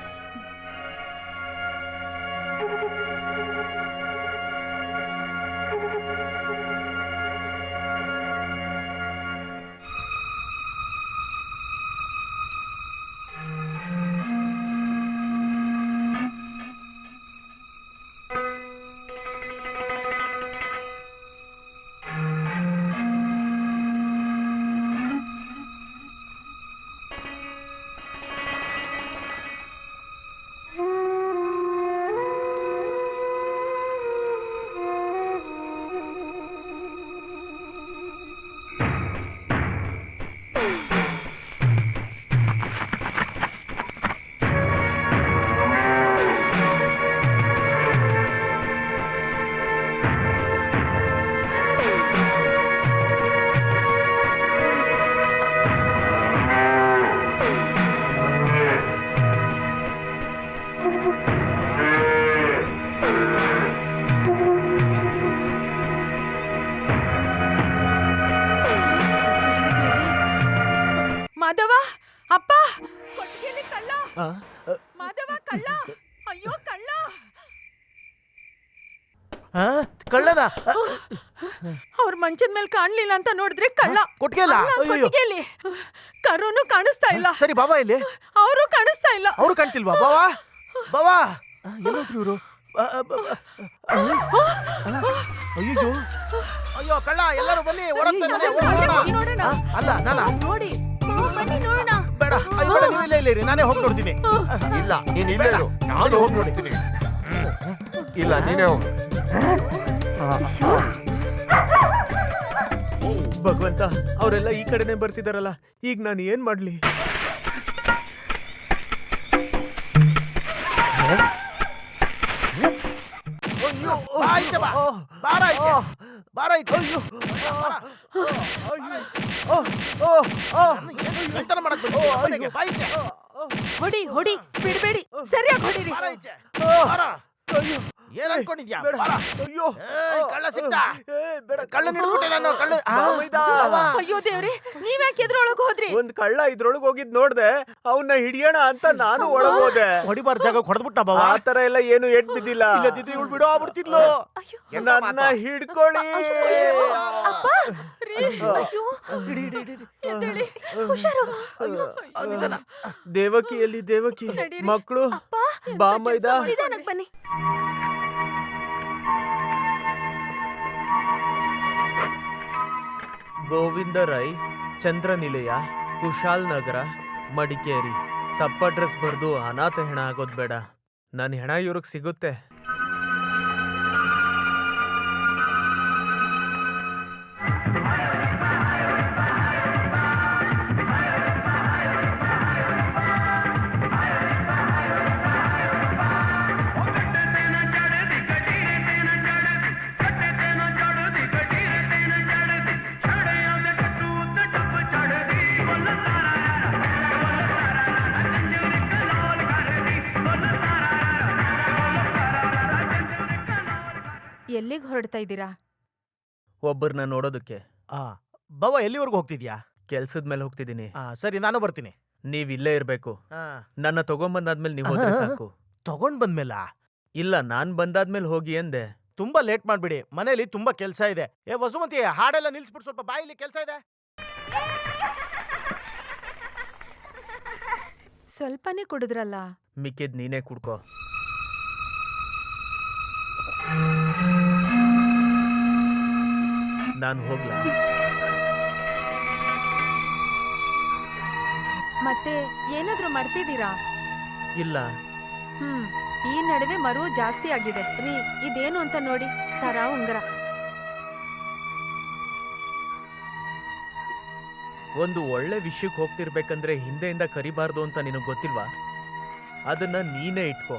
ಮಾಧವ, ಅಪ್ಪ, ಕೊಟ್ಟಿಗೆಯಲ್ಲಿ ಕಳ್ಳ. ಮಾಧವ, ಕಳ್ಳ. ಅಯ್ಯೋ, ಕಳ್ಳ. ಕಳ್ಳನ? ಅವ್ರ ಮಂಚದ ಮೇಲೆ ಕಾಣ್ಲಿಲ್ಲ ಅಂತ ನೋಡಿದ್ರೆ ಕಳ್ಳ. ಕೊಟ್ಟಿಗೆಲ್ಲ? ಅಲ್ಲ, ಅಯ್ಯೋ. ಕೊಟ್ಟಿಗೆಯಲ್ಲಿ. ಕರುನು ಕಾಣಿಸ್ತಾ ಇಲ್ಲ. ಸರಿ, ಬಾಬಾ ಇಲ್ಲಿ. ಅವರು ಕಾಣಿಸ್ತಾ ಇಲ್ಲ. ಅವ್ರು ಕಾಣ್ತಿಲ್ವಾ? ಬಾವಾ, ಬಾವಾ, ಎಲ್ಲೋದ್ರು ಇವ್ರು? ಅಯ್ಯೋ, ಅಯ್ಯೋ, ಕಳ್ಳ! ಎಲ್ಲರೂ ಬನ್ನಿ, ನೋಡೋಣ. ಅಲ್ಲ, ನಾನಾ? ನೋಡಿ, ಬನ್ನಿ ನೋಡೋಣ. ಬೇಡ, ಅಯ್ಯೋ, ಬೇಡ, ನೀವು ಇಲ್ಲೇ ಇರಿ, ನಾನೇ ಹೋಗಿ ನೋಡ್ತೀನಿ. ಇಲ್ಲ, ನೀನ್ ಇಲ್ಲೇ ಇರು. ನಾನು ಹೋಗಿ ನೋಡ್ತೀನಿ. ಇಲ್ಲ, ನೀನೇ ಹೋಗು. ಭಗವಂತ, ಅವರೆಲ್ಲ ಈ ಕಡೆನೆ ಬರ್ತಿದಾರಲ್ಲ, ಈಗ ನಾನು ಏನ್ ಮಾಡ್ಲಿ? ಹೊಡಿ ಹೊಡಿ, ಬಿಡ್ಬೇಡಿ, ಸರಿಯಾಗಿ ಹೊಡಿರಿ. ಏನ್ ಅನ್ಕೊಂಡಿದ್ಯಾ? ಅಯ್ಯೋ, ಕಳ್ಳ ಸಿಕ್ತ. ಕಳ್ಳ ಹಿಡ್ಬಿಟ್ಟೆ ನಾನು. ಕಳ್ಳ. ಅಯ್ಯೋ ದೇವ್ರೆ, ನೀವ್ಯಾಕೆ ಎದ್ರೊಳಗ್ ಹೋದ್ರಿ? ಒಂದ್ ಕಳ್ಳ ಇದ್ರೊಳಗ್ ಹೋಗಿದ್ ನೋಡ್ದೆ, ಅವನ್ನ ಹಿಡಿಯೋಣ ಅಂತ ನಾನು ಒಳಗೋದೆ. ಹೊಡಿಬಾರ ಜಾಗ ಹೊಡೆದ್ಬಿಟ್ಟ ಬಾವ. ಆ ತರ ಎಲ್ಲ ಏನು ಏಟ್ ಬಿದ್ದಿಲ್ಲ. ಇಲ್ಲದಿದ್ರೆ ಇವಳು ಬಿಡೋ ಆಗ್ಬಿಡ್ತಿದ್ಲು. ನನ್ನ ಹಿಡ್ಕೊಳ್ಳಿ. ಹುಷಾರು. ದೇವಕಿಯಲ್ಲಿ ದೇವಕಿ ನಡೀರಿ. ಮಕ್ಕಳು ಬಾಮೈದ. ನಿಧಾನಕ್ಕೆ ಬನ್ನಿ. ಗೋವಿಂದ ರೈ, ಚಂದ್ರನಿಲಯ, ಕುಶಾಲ್ ನಗರ, ಮಡಿಕೇರಿ. ತಪ್ಪ ಅಡ್ರೆಸ್ ಬರ್ದು ಅನಾಥ ಹೆಣ ಆಗೋದ್ ಬೇಡ. ನನ್ನ ಹೆಣ ಇವ್ರಿಗೆ ಸಿಗುತ್ತೆ. ಎಲ್ಲಿಗೆ ಹೊರಡ್ತಾ ಇದ್ದೀರಾ? ಒಬ್ಬರನ್ನ ನೋಡೋದಕ್ಕೆ. ಆ ಬಾವ ಎಲ್ಲಿವರೆಗೂ ಹೋಗ್ತಿದ್ಯಾ? ಕೆಲ್ಸದ ಮೇಲೆ ಹೋಗ್ತಿದ್ದೀನಿ. ಸರಿ ನಾನು ಬರ್ತೀನಿ. ನೀವ್ ಇಲ್ಲೇ ಇರ್ಬೇಕು. ಆ, ನನ್ನ ತಗೊಂಬಂದಾದ್ಮೇಲೆ ನೀವು ಹೋದ್ರೆ ಸಾಕು. ತಗೊಂಡ್ ಬಂದ್ಮೇಲ ಇಲ್ಲ, ನಾನ್ ಬಂದಾದ್ಮೇಲೆ ಹೋಗಿ ಎಂದೆ. ತುಂಬಾ ಲೇಟ್ ಮಾಡ್ಬಿಡಿ, ಮನೇಲಿ ತುಂಬಾ ಕೆಲ್ಸ ಇದೆ. ಏ ವಸುಮತಿ, ಹಾಡೆಲ್ಲ ನಿಲ್ಸ್ಬಿಟ್ಟು ಸ್ವಲ್ಪ ಬಾಯಿಲಿ ಕೆಲ್ಸ ಇದೆ. ಸ್ವಲ್ಪನೇ ಕುಡಿದ್ರಲ್ಲ. ಮಿಕ್ಕಿದ್ ನೀನೇ ಕುಡ್ಕೋ. ನಾನು ಹೋಗ್ಲಾ? ಮತ್ತೆ ಏನಾದ್ರೂ ಮರ್ತಿದ್ದೀರಾ? ಇಲ್ಲ. ಈ ನಡುವೆ ಮರು ಜಾಸ್ತಿ ಆಗಿದೆ ರೀ. ಇದೇನು ಅಂತ ನೋಡಿ. ಸರ ಉಂಗರ. ಒಂದು ಒಳ್ಳೆ ವಿಷಯಕ್ಕೆ ಹೋಗ್ತಿರ್ಬೇಕಂದ್ರೆ ಹಿಂದೆಯಿಂದ ಕರಿಬಾರ್ದು ಅಂತ ನಿನಗ್ ಗೊತ್ತಿಲ್ವಾ? ಅದನ್ನ ನೀನೇ ಇಟ್ಕೋ.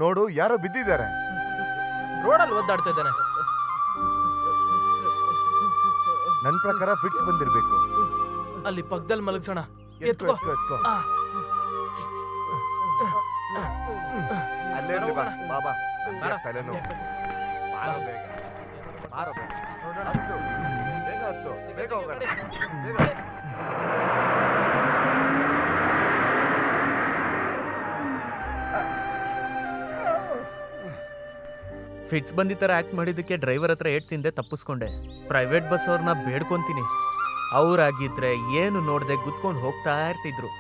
ನೋಡು, ಯಾರೋ ಬಿದ್ದಿದ್ದಾರೆ. ರೋಡಲ್ಲಿ ಒದ್ದಾಡ್ತಾ ಇದ್ದಾನೆ. ನನ್ ಪ್ರಕಾರ ಫಿಟ್ಸ್ ಬಂದಿರ್ಬೇಕು. ಅಲ್ಲಿ ಪಕ್ಕದಲ್ಲಿ ಮಲಗ್ಸೋಣ. ಎತ್ಕೋ, ಎತ್ಕೋ. ಆ. ಅಲ್ಲೇ ಇರ್ಲಿ, ಬಾ ಬಾ ಬಾ. ಬಾರ. ತಲೆನೋವು. ಬಾರೋ ಬೇಗ, ಬಾರೋ ಬೇಗ. ನೋಡೋಣ. ಹತ್ತು, ಬೇಗ ಹತ್ತು, ಬೇಗ ಹೋಗೋಣ, ಬೇಗ. ಫಿಟ್ಸ್ ಬಂದಿತರ ಆಕ್ಟ್ ಮಾಡಿದ್ದಕ್ಕೆ ಡ್ರೈವರ್ ಹತ್ರ ಏಟ್ ತಿಂದೆ ತಪ್ಪಿಸ್ಕೊಂಡೆ. ಪ್ರೈವೇಟ್ ಬಸ್ ಅವ್ರನ್ನ ಬೇಡ್ಕೊಂತೀನಿ. ಅವ್ರಾಗಿದ್ರೆ ಏನು ನೋಡ್ದೆ ಗುದ್ಕೊಂಡು ಹೋಗ್ತಾ ಇರ್ತಿದ್ರು.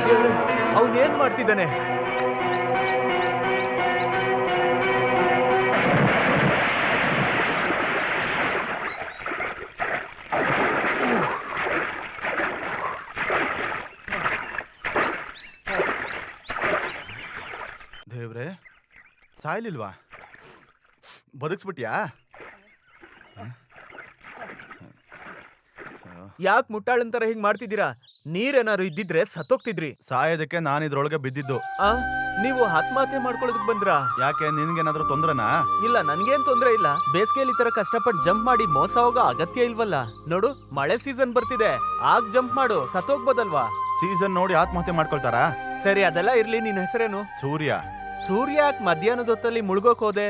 ದೇವ್ರೆ, ಅವನೇನ್ ಮಾಡ್ತಿದ್ದಾನೆ? ದೇವ್ರೆ, ಸಾಯ್ಲಿಲ್ವಾ? ಬದುಕ್ಸ್ಬಿಟ್ಯಾ? ಯಾಕೆ ಮುಟ್ಟಾಳಂತರ ಹಿಂಗ್ ಮಾಡ್ತಿದ್ದೀರಾ? ನೀರೇನಾದ್ರು ಇದ್ದಿದ್ರೆ ಸತ್ತೋಗ್ತಿದ್ರಿ. ಸಾಯೋದಕ್ಕೆ ನಾನು ಇದ್ರೊಳಗೆ ಬಿದ್ದಿದ್ದು. ಆ ನೀವು ಆತ್ಮಹತ್ಯೆ ಮಾಡ್ಕೊಳ್ಳೋದಕ್ ಬಂದ್ರಾ? ಯಾಕೆ, ನಿನ್ಗೇನಾದ್ರೂ ತೊಂದ್ರೆನಾ? ಇಲ್ಲ, ನನ್ಗೇನ್ ತೊಂದ್ರೆ ಇಲ್ಲ. ಬೇಸಿಗೆಯಲ್ಲಿ ಈ ತರ ಕಷ್ಟಪಟ್ಟು ಜಂಪ್ ಮಾಡಿ ಮೋಸ ಹೋಗೋ ಅಗತ್ಯ ಇಲ್ವಲ್ಲ. ನೋಡು, ಮಳೆ ಸೀಸನ್ ಬರ್ತಿದೆ. ಆಗ ಜಂಪ್ ಮಾಡು, ಸತ್ತೋಗ್ಬೋದಲ್ವಾ? ಸೀಸನ್ ನೋಡಿ ಆತ್ಮಹತ್ಯೆ ಮಾಡ್ಕೊಳ್ತಾರಾ? ಸರಿ, ಅದೆಲ್ಲ ಇರ್ಲಿ. ನಿನ್ ಹೆಸರೇನು? ಸೂರ್ಯ. ಸೂರ್ಯ ಯಾಕೆ ಮಧ್ಯಾಹ್ನದ ಹೊತ್ತಲ್ಲಿ ಮುಳುಗೋಕ್ ಹೋದೆ?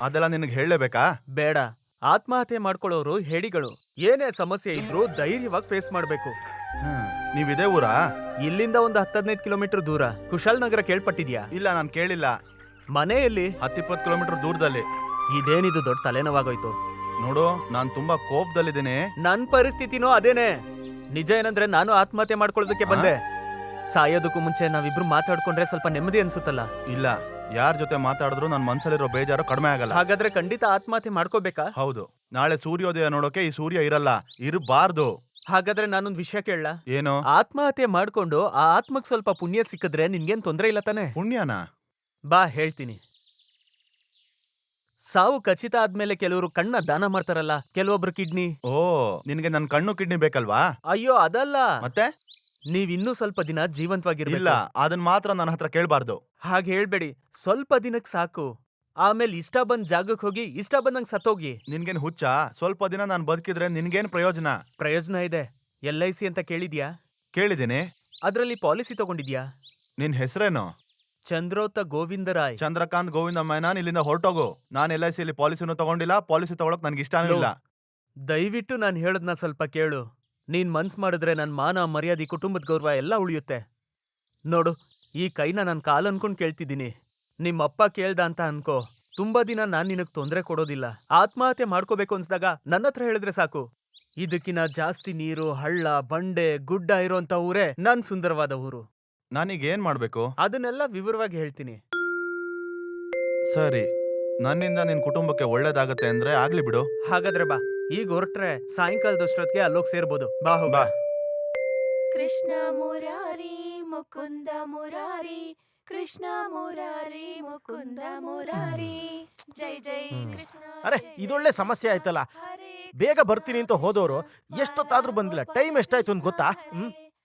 ಅದೆಲ್ಲ ನಿನಗೆ ಹೇಳಲೇಬೇಕಾ? ಬೇಡ. ಆತ್ಮಹತ್ಯೆ ಮಾಡ್ಕೊಳ್ಳೋರು ಹೇಡಿಗಳು. ಏನೇ ಸಮಸ್ಯೆ ಇದ್ರೂ ಧೈರ್ಯವಾಗಿ ಫೇಸ್ ಮಾಡ್ಬೇಕು. ನೀವಿದೇ ಊರಾ? ಇಲ್ಲಿಂದ ಒಂದು 10-15 ಕಿಲೋಮೀಟರ್ ದೂರ. ಕುಶಾಲ್ ನಗರ ಕೇಳ್ಪಟ್ಟಿದ್ಯಾ? ಇಲ್ಲ, ನಾನು ಕೇಳಿಲ್ಲ. ಮನೆಯಲ್ಲಿ 10-20 ಕಿಲೋಮೀಟರ್ ದೂರದಲ್ಲಿ. ಇದೇನಿದು ದೊಡ್ಡ ತಲೆನೋವಾಗೋಯ್ತು. ನೋಡು, ನಾನು ತುಂಬಾ ಕೋಪದಲ್ಲಿದ್ದೀನಿ. ನನ್ ಪರಿಸ್ಥಿತಿನೂ ಅದೇನೆ. ನಿಜ ಏನಂದ್ರೆ ನಾನು ಆತ್ಮಹತ್ಯೆ ಮಾಡ್ಕೊಳ್ಳೋದಕ್ಕೆ ಬಂದೆ. ಸಾಯೋದಕ್ಕೂ ಮುಂಚೆ ನಾವಿಬ್ರು ಮಾತಾಡ್ಕೊಂಡ್ರೆ ಸ್ವಲ್ಪ ನೆಮ್ಮದಿ ಅನ್ಸುತ್ತಲ್ಲ. ಇಲ್ಲ, ಯಾರ ಜೊತೆ ಮಾತಾಡಿದ್ರು ನನ್ನ ಮನ್ಸಲ್ಲಿರೋ ಬೇಜಾರು ಕಡಿಮೆ ಆಗಲ್ಲ. ಹಾಗಾದ್ರೆ ಖಂಡಿತ ಆತ್ಮಹತ್ಯೆ ಮಾಡ್ಕೋಬೇಕಾ? ಹೌದು. ನಾಳೆ ಸೂರ್ಯೋದಯ ನೋಡೋಕೆ ಈ ಸೂರ್ಯ ಇರಲ್ಲ, ಇರಬಾರ್ದು. ಹಾಗಾದ್ರೆ ನಾನೊಂದ್ ವಿಷಯ ಕೇಳಲ್ಲ? ಏನು? ಆತ್ಮಹತ್ಯೆ ಮಾಡ್ಕೊಂಡು ಆ ಆತ್ಮಕ್ ಸ್ವಲ್ಪ ಪುಣ್ಯ ಸಿಕ್ಕಿದ್ರೆ ನಿನ್ಗೇನ್ ತೊಂದ್ರೆ ಇಲ್ಲ ತಾನೆ? ಪುಣ್ಯನಾ? ಬಾ ಹೇಳ್ತೀನಿ. ಸಾವು ಖಚಿತ ಆದ್ಮೇಲೆ ಕೆಲವರು ಕಣ್ಣ ದಾನ ಮಾಡ್ತಾರಲ್ಲ, ಕೆಲವೊಬ್ರು ಕಿಡ್ನಿ. ಓ, ನಿನ್ಗೆ ನನ್ ಕಣ್ಣು ಕಿಡ್ನಿ ಬೇಕಲ್ವಾ? ಅಯ್ಯೋ, ಅದಲ್ಲ. ಮತ್ತೆ ನೀವಿನ್ನೂ ಸ್ವಲ್ಪ ದಿನ ಜೀವಂತವಾಗಿರ್ಲಿಲ್ಲ. ಇಲ್ಲ, ಅದನ್ ಮಾತ್ರ ನನ್ನ ಹತ್ರ ಕೇಳ್ಬಾರ್ದು. ಹಾಗೆ ಹೇಳ್ಬೇಡಿ. ಸ್ವಲ್ಪ ದಿನಕ್ ಸಾಕು. ಆಮೇಲೆ ಇಷ್ಟ ಬಂದ್ ಜಾಗಕ್ಕೆ ಹೋಗಿ ಇಷ್ಟ ಬಂದಂಗ್ ಸತ್ತೋಗಿ. ನಿನ್ಗೇನ್ ಹುಚ್ಚ? ಸ್ವಲ್ಪ ದಿನ ನಾನು ಬದುಕಿದ್ರೆ ನಿನ್ಗೇನ್ ಪ್ರಯೋಜನ? ಪ್ರಯೋಜನ ಇದೆ. LIC ಅಂತ ಕೇಳಿದ್ಯಾ? ಕೇಳಿದ್ದೀನಿ. ಅದ್ರಲ್ಲಿ ಪಾಲಿಸಿ ತಗೊಂಡಿದ್ಯಾ? ನಿನ್ ಹೆಸರೇನು? ಚಂದ್ರೋತ ಗೋವಿಂದರಾಯ್. ಚಂದ್ರಕಾಂತ್ ಗೋವಿಂದ ಮೇನನ್. ಇಲ್ಲಿಂದ ಹೊರಟೋಗು. ನಾನು LIC ಪಾಲಿಸಿನೂ ತಗೊಂಡಿಲ್ಲ. ಪಾಲಿಸಿ ತಗೊಳಕ್ ನನ್ಗೆ ಇಷ್ಟನೂ ಇಲ್ಲ. ದಯವಿಟ್ಟು ನಾನು ಹೇಳದ್ನ ಸ್ವಲ್ಪ ಕೇಳು. ನೀನ್ ಮನ್ಸ್ ಮಾಡಿದ್ರೆ ನನ್ ಮಾನ ಮರ್ಯಾದೆ ಕುಟುಂಬದ ಗೌರವ ಎಲ್ಲ ಉಳಿಯುತ್ತೆ. ನೋಡು, ಈ ಕೈನ ನನ್ ಕಾಲ್ ಅನ್ಕೊಂಡ್ ಕೇಳ್ತಿದ್ದೀನಿ. ನಿಮ್ಮಪ್ಪ ಕೇಳ್ದ ಅಂತ ಅನ್ಕೋ, ತುಂಬಾ ದಿನ ನಾನ್ ನಿನಗ್ ತೊಂದ್ರೆ ಕೊಡೋದಿಲ್ಲ. ಆತ್ಮಹತ್ಯೆ ಮಾಡ್ಕೋಬೇಕು ಅನ್ಸ್ದಾಗ ನನ್ನ ಹತ್ರ ಹೇಳಿದ್ರೆ ಸಾಕು. ಇದಕ್ಕಿನ ಜಾಸ್ತಿ ನೀರು, ಹಳ್ಳ, ಬಂಡೆ, ಗುಡ್ಡ ಇರೋಂತ ಊರೇ ನನ್ ಸುಂದರವಾದ ಊರು. ನಾನೀಗ ಏನ್ ಮಾಡ್ಬೇಕು? ಅದನ್ನೆಲ್ಲ ವಿವರವಾಗಿ ಹೇಳ್ತೀನಿ. ಸರಿ, ನನ್ನಿಂದ ನಿನ್ ಕುಟುಂಬಕ್ಕೆ ಒಳ್ಳೇದಾಗತ್ತೆ ಅಂದ್ರೆ ಆಗ್ಲಿ ಬಿಡು. ಹಾಗಾದ್ರೆ ಬಾ, ಈಗ ಹೊರಟ್ರೆ ಸಾಯಂಕಾಲದಷ್ಟೊತ್ತಿಗೆ ಅಲ್ಲೋಗ್ ಸೇರ್ಬೋದು. ಬಾ ಹೋಗ. ಬಾ. ಕೃಷ್ಣ ಮುರಾರಿ ಮುಕುಂದ ಮುರಾರಿ, ಕೃಷ್ಣ ಮುರಾರಿ ಮುಕುಂದ ಮುರಾರಿ, ಜೈ ಜೈ ಕೃಷ್ಣ. ಅರೆ, ಜೈ ಇದೊಳ್ಳೆ ಜೈ ಸಮಸ್ಯೆ ಆಯ್ತಲ್ಲ. ಹರೇ ಬೇಗ ಬರ್ತೀನಿ ಅಂತ ಹೋದವರು ಎಷ್ಟೊತ್ತಾದ್ರೂ ಬಂದಿಲ್ಲ. ಟೈಮ್ ಎಷ್ಟಾಯ್ತು ಅಂತ ಗೊತ್ತಾ?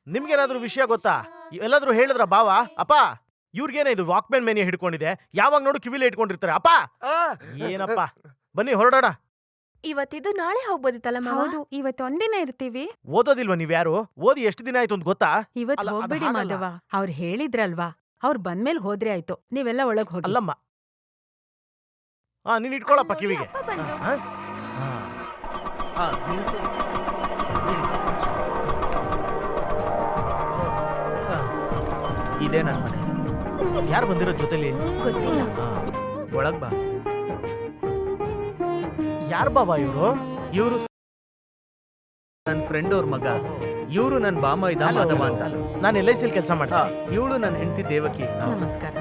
ನಿಮ್ಗೇನಾದ್ರೂ ವಿಷಯ ಗೊತ್ತಾ? ಎಲ್ಲಾದ್ರೂ ಹೇಳಿದ್ರ ಬಾವ? ಅಪ್ಪ, ಇವ್ರಿಗೇನ ಇದು ವಾಕ್ಮ್ಯಾನ್ ಮೇನಿ ಹಿಡ್ಕೊಂಡಿದೆ, ಯಾವಾಗ ನೋಡು ಕಿವಿಲೇ ಇಟ್ಕೊಂಡಿರ್ತಾರೆ. ಅಪ್ಪ ಏನಪ್ಪ, ಬನ್ನಿ ಹೊರಡೋಣ. ಇವತ್ತಿದ್ದು ನಾಳೆ ಹೋಗ್ಬೋದಿತ್ತಲ್ಲ ಮಾವ? ಹೌದು, ಇವತ್ತೊಂದಿನ ಇರ್ತೀವಿ. ಓದೋದಿಲ್ವಾ ನೀವ್ಯಾರು? ಓದಿ ಎಷ್ಟು ದಿನ ಆಯ್ತು ಅಂತ ಗೊತ್ತಾ? ಇವತ್ ಅಲ್ಲ, ಅದು ಹೋಗ್ಬಿಡಿ ಹಾಗಲ್ಲ. ಮಾಧವ. ಅವ್ರು ಹೇಳಿದ್ರಲ್ವಾ, ಅವ್ರು ಬಂದ್ಮೇಲೆ ಹೋದ್ರೆ ಆಯ್ತು. ನೀವೆಲ್ಲ ಒಳಗ್ ಹೋಗಿ. ಅಲ್ಲಮ್ಮ, ನೀನ್ ಇಟ್ಕೊಳಪ್ಪ ಕಿವಿಗೆ. ಅಪ್ಪ ಬಂದ್ರು. ಆ? ಹಾ, ನಿಲ್ಸು. ಬಿಡಿ. ಆ, ಇದೇ ನನ್ ಮನೆ. ಯಾರು ಬಂದಿರೋ ಜೊತೆಲಿ? ಗೊತ್ತಿಲ್ಲ. ಒಳಗ್ ಬಾ. ಯಾರು ಬಾವ ಇವರು? ಇವ್ರು ನನ್ ಫ್ರೆಂಡ್ ಅವ್ರ ಮಗ. ಇವ್ರು ನನ್ ಬಾಮ ಇದ್ದ ಮಾಧವ ಅಂತ. ನಾನು LIC ಕೆಲಸ ಮಾಡ್ತೀನಿ. ಇವಳು ನನ್ ಹೆಂಡತಿ ದೇವಕಿ. ನಮಸ್ಕಾರ.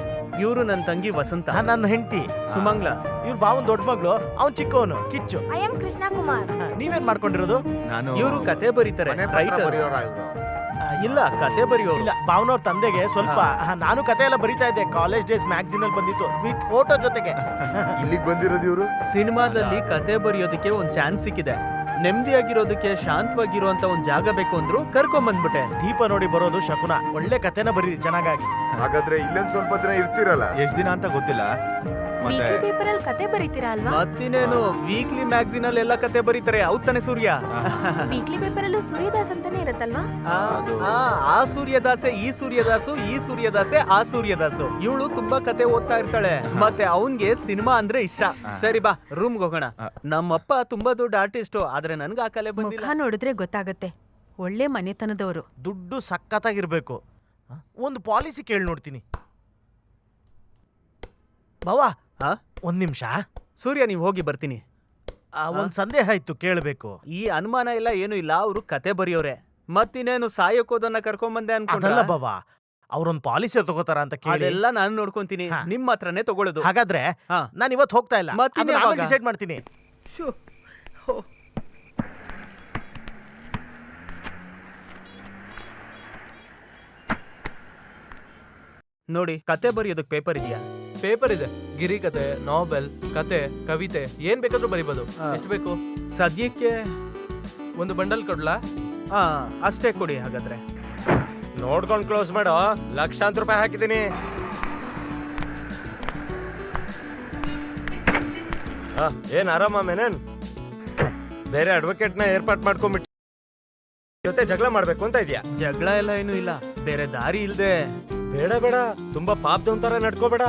ಇವ್ರು ನನ್ ತಂಗಿ ವಸಂತ. ನನ್ನ ಹೆಂಡತಿ ಸುಮಂಗ್ಲ. ಇವ್ರ ಬಾವನ್ ದೊಡ್ಡ ಮಗಳು, ಅವ್ನ್ ಚಿಕ್ಕವನು ಕಿಚ್ಚು. I am Krishna Kumar. ನೀವೇನ್ ಮಾಡ್ಕೊಂಡಿರೋದು? ನಾನು ಇವ್ರು ಕತೆ ಬರೀತಾರೆ. ಮನೆ ಪತ್ರ ರೈಟರ್. ಬರೆಯೋರಾ ಇವ್ರು? ಇಲ್ಲ, ಕತೆ ಬರೆಯೋರು. ಇಲ್ಲ, ಬಾವನವ್ರ ತಂದೆಗೆ ಸ್ವಲ್ಪ ನಾನು ಕತೆ ಎಲ್ಲ ಬರಿತಾ ಇದ್ದೆ. ಕಾಲೇಜ್ ಡೇಸ್ ಮ್ಯಾಗಝೀನ್ ಅಲ್ಲಿ ಬಂದಿತ್ತು, ವಿತ್ ಫೋಟೋ ಜೊತೆಗೆ. ಇಲ್ಲಿಗ್ ಬಂದಿರೋದು ಇವ್ರು? ಸಿನಿಮಾದಲ್ಲಿ ಕತೆ ಬರೆಯೋದಕ್ಕೆ ಒಂದ್ ಚಾನ್ಸ್ ಸಿಕ್ಕಿದೆ. ನೆಮ್ಮದಿಯಾಗಿರೋದಕ್ಕೆ, ಶಾಂತವಾಗಿರುವಂತ ಒಂದ್ ಜಾಗ ಬೇಕು ಅಂದ್ರು ಕರ್ಕೊಂಡ್ ಬಂದ್ಬಿಟ್ಟೆ. ದೀಪ ನೋಡಿ ಬರೋದು ಶಕುನ. ಒಳ್ಳೆ ಕತೆನ ಬರೀರಿ ಚೆನ್ನಾಗಾಗಿ. ಹಾಗಾದ್ರೆ ಇಲ್ಲೇನ್ ಸ್ವಲ್ಪ ದಿನ ಇರ್ತೀರಲ್ಲ? ಎಷ್ಟ್ ದಿನ ಅಂತ ಗೊತ್ತಿಲ್ಲ. ಮತ್ತೆ ವೀಕ್ಲಿ ಪೇಪರ್ ಅಲ್ಲಿ ಕತೆ ಬರೀತೀರಾ ಅಲ್ವಾ? ಮತ್ತಿನೇನು, ವೀಕ್ಲಿ ಮ್ಯಾಗಝೀನ್ ಅಲ್ಲಿ ಎಲ್ಲ ಕತೆ ಬರೀತಾರೆ. ಹೌದ್ ತಾನೆ ಸೂರ್ಯ? ವೀಕ್ಲಿ ಪೇಪರ್ ಅಲ್ಲೂ ಸೂರ್ಯದಾಸ್ ಅಂತಾನೆ ಇರತ್ತಲ್ವಾ? ಆ ಸೂರ್ಯದಾಸೆ ಈ ಸೂರ್ಯದಾಸು, ಈ ಸೂರ್ಯದಾಸೆ ಆ ಸೂರ್ಯದಾಸು. ಇವಳು ತುಂಬಾ ಕತೆ ಓದ್ತಾ ಇರ್ತಾಳೆ. ಮತ್ತೆ ಅವನ್ಗೆ ಸಿನಿಮಾ ಅಂದ್ರೆ ಇಷ್ಟ. ಸರಿ ಬಾ, ರೂಮ್ಗೆ ಹೋಗೋಣ. ನಮ್ಮಪ್ಪ ತುಂಬಾ ದೊಡ್ಡ ಆರ್ಟಿಸ್ಟ್, ಆದ್ರೆ ನನ್ಗ ಆ ಕಲೆ ಬಂದಿಲ್ಲ. ಮುಖ ನೋಡಿದ್ರೆ ಗೊತ್ತಾಗತ್ತೆ. ಒಳ್ಳೆ ಮನೆತನದವರು. ದುಡ್ಡು ಸಖತ್ತಾಗಿರ್ಬೇಕು. ಒಂದು ಪಾಲಿಸಿ ಕೇಳಿ ನೋಡ್ತೀನಿ. ಬಾವಾ, ಒಂದ್ ನಿಮಿಷ. ಸೂರ್ಯ, ನೀವ್ ಹೋಗಿ, ಬರ್ತೀನಿ. ಒಂದ್ ಸಂದೇಹ ಇತ್ತು, ಕೇಳಬೇಕು. ಈ ಅನುಮಾನ ಎಲ್ಲ ಏನು ಇಲ್ಲ, ಅವ್ರು ಕತೆ ಬರೆಯೋರೆ. ಮತ್ತಿನೇನು ಸಾಯೋಕೋದನ್ನ ಕರ್ಕೊಂಬಂದೆ ಅದಲ್ಲ ಅನ್ಕೊಂಡಲ್ಲ. ಬಾವಾ, ಅವ್ರೊಂದ್ ಪಾಲಿಸಿ ತಗೋತಾರ ಅಂತ ಕೇಳಿ. ಅದೆಲ್ಲ ನಾನು ನೋಡ್ಕೊಂತೀನಿ. ಹಾ. ನಿಮ್ ಹತ್ರನೇ ತಗೊಳ್ಳೋದು. ಹಾಗಾದ್ರೆ ಹಾ. ನಾನು ಇವತ್ತು ಹೋಗ್ತಾ ಇಲ್ಲ, ಮತ್ತಿನ್ಯಾವಾಗ? ಅದನ್ನ ಆಮೇಲೆ ಡಿಸೈಡ್ ಮಾಡ್ತೀನಿ. ನೋಡಿ, ಕತೆ ಬರೆಯೋದಕ್ ಪೇಪರ್ ಇದೆಯಾ? ಪೇಪರ್ ಇದೆ. ಗಿರಿ ಕತೆ, ನಾವೆಲ್, ಕತೆ, ಕವಿತೆ ಏನ್ ಬೇಕಾದ್ರೂ ಬರಿಬೋದು. ಎಷ್ಟು ಬೇಕು? ಸದ್ಯಕ್ಕೆ ಒಂದು ಬಂಡಲ್ ಕೊಡ್ಲಾ? ಅಷ್ಟೇ ಕೊಡಿ ಹಾಗಾದ್ರೆ. ನೋಡ್ಕೊಂಡ್ ಕ್ಲೋಸ್ ಮಾಡೋ. ಲಕ್ಷಾಂತರ ರೂಪಾಯಿ ಹಾಕಿದ್ದೀನಿ. ಏನ್ ಆರಾಮ ಮೇನನ್? ಬೇರೆ ಅಡ್ವೊಕೇಟ್ನ ಏರ್ಪಾಟ್ ಮಾಡ್ಕೊಂಡ್ಬಿಟ್ಟು ಜೊತೆ ಜಗಳ ಮಾಡ್ಬೇಕು ಅಂತ ಇದೆಯಾ? ಜಗಳ ಎಲ್ಲ ಏನು ಇಲ್ಲ, ಬೇರೆ ದಾರಿ ಇಲ್ದೆ. ಬೇಡ ಬೇಡ, ತುಂಬಾ ಪಾಪದವಂತರ ನಡ್ಕೋಬೇಡ.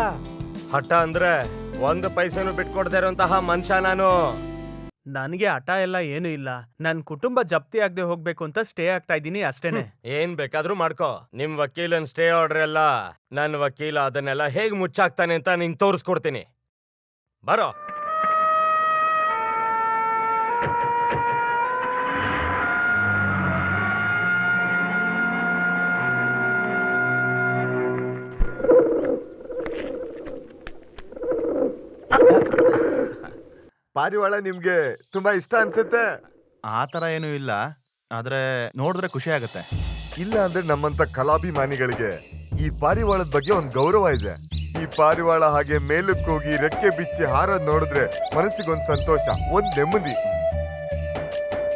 ಹಠ ಅಂದ್ರೆ ಒಂದು ಪೈಸೆನೂ ಬಿಟ್ಕೊಡ್ದೇ ಇರೋಂತಹ ಮನುಷ್ಯ ನಾನು. ನನಗೆ ಹಠ ಎಲ್ಲ ಏನು ಇಲ್ಲ. ನನ್ ಕುಟುಂಬ ಜಪ್ತಿ ಆಗದೆ ಹೋಗ್ಬೇಕು ಅಂತ ಸ್ಟೇ ಆಗ್ತಾ ಇದ್ದೀನಿ ಅಷ್ಟೇನೆ. ಏನ್ ಬೇಕಾದ್ರೂ ಮಾಡ್ಕೋ. ನಿಮ್ ವಕೀಲನ್ ಸ್ಟೇ ಆರ್ಡರ್ ಎಲ್ಲ ನನ್ನ ವಕೀಲ ಅದನ್ನೆಲ್ಲ ಹೇಗ್ ಮುಚ್ಚಾಕ್ತಾನೆ ಅಂತ ನಿಂಗೆ ತೋರಿಸ್ಕೊಡ್ತೀನಿ. ಬರೋ. ಪಾರಿವಾಳ ನಿಮ್ಗೆ ತುಂಬಾ ಇಷ್ಟ ಅನ್ಸುತ್ತೆ? ಆ ತರ ಏನೂ ಇಲ್ಲ, ಆದ್ರೆ ನೋಡಿದ್ರೆ ಖುಷಿ ಆಗತ್ತೆ. ಇಲ್ಲ ಅಂದ್ರೆ ನಮ್ಮಂತ ಕಲಾಭಿಮಾನಿಗಳಿಗೆ ಈ ಪಾರಿವಾಳದ ಬಗ್ಗೆ ಒಂದ್ ಗೌರವ ಇದೆ. ಈ ಪಾರಿವಾಳ ಹಾಗೆ ಮೇಲಕ್ಕೆ ಹೋಗಿ ರೆಕ್ಕೆ ಬಿಚ್ಚಿ ಹಾರೋದ್ ನೋಡಿದ್ರೆ ಮನಸ್ಸಿಗೊಂದ್ ಸಂತೋಷ, ಒಂದ್ ನೆಮ್ಮದಿ.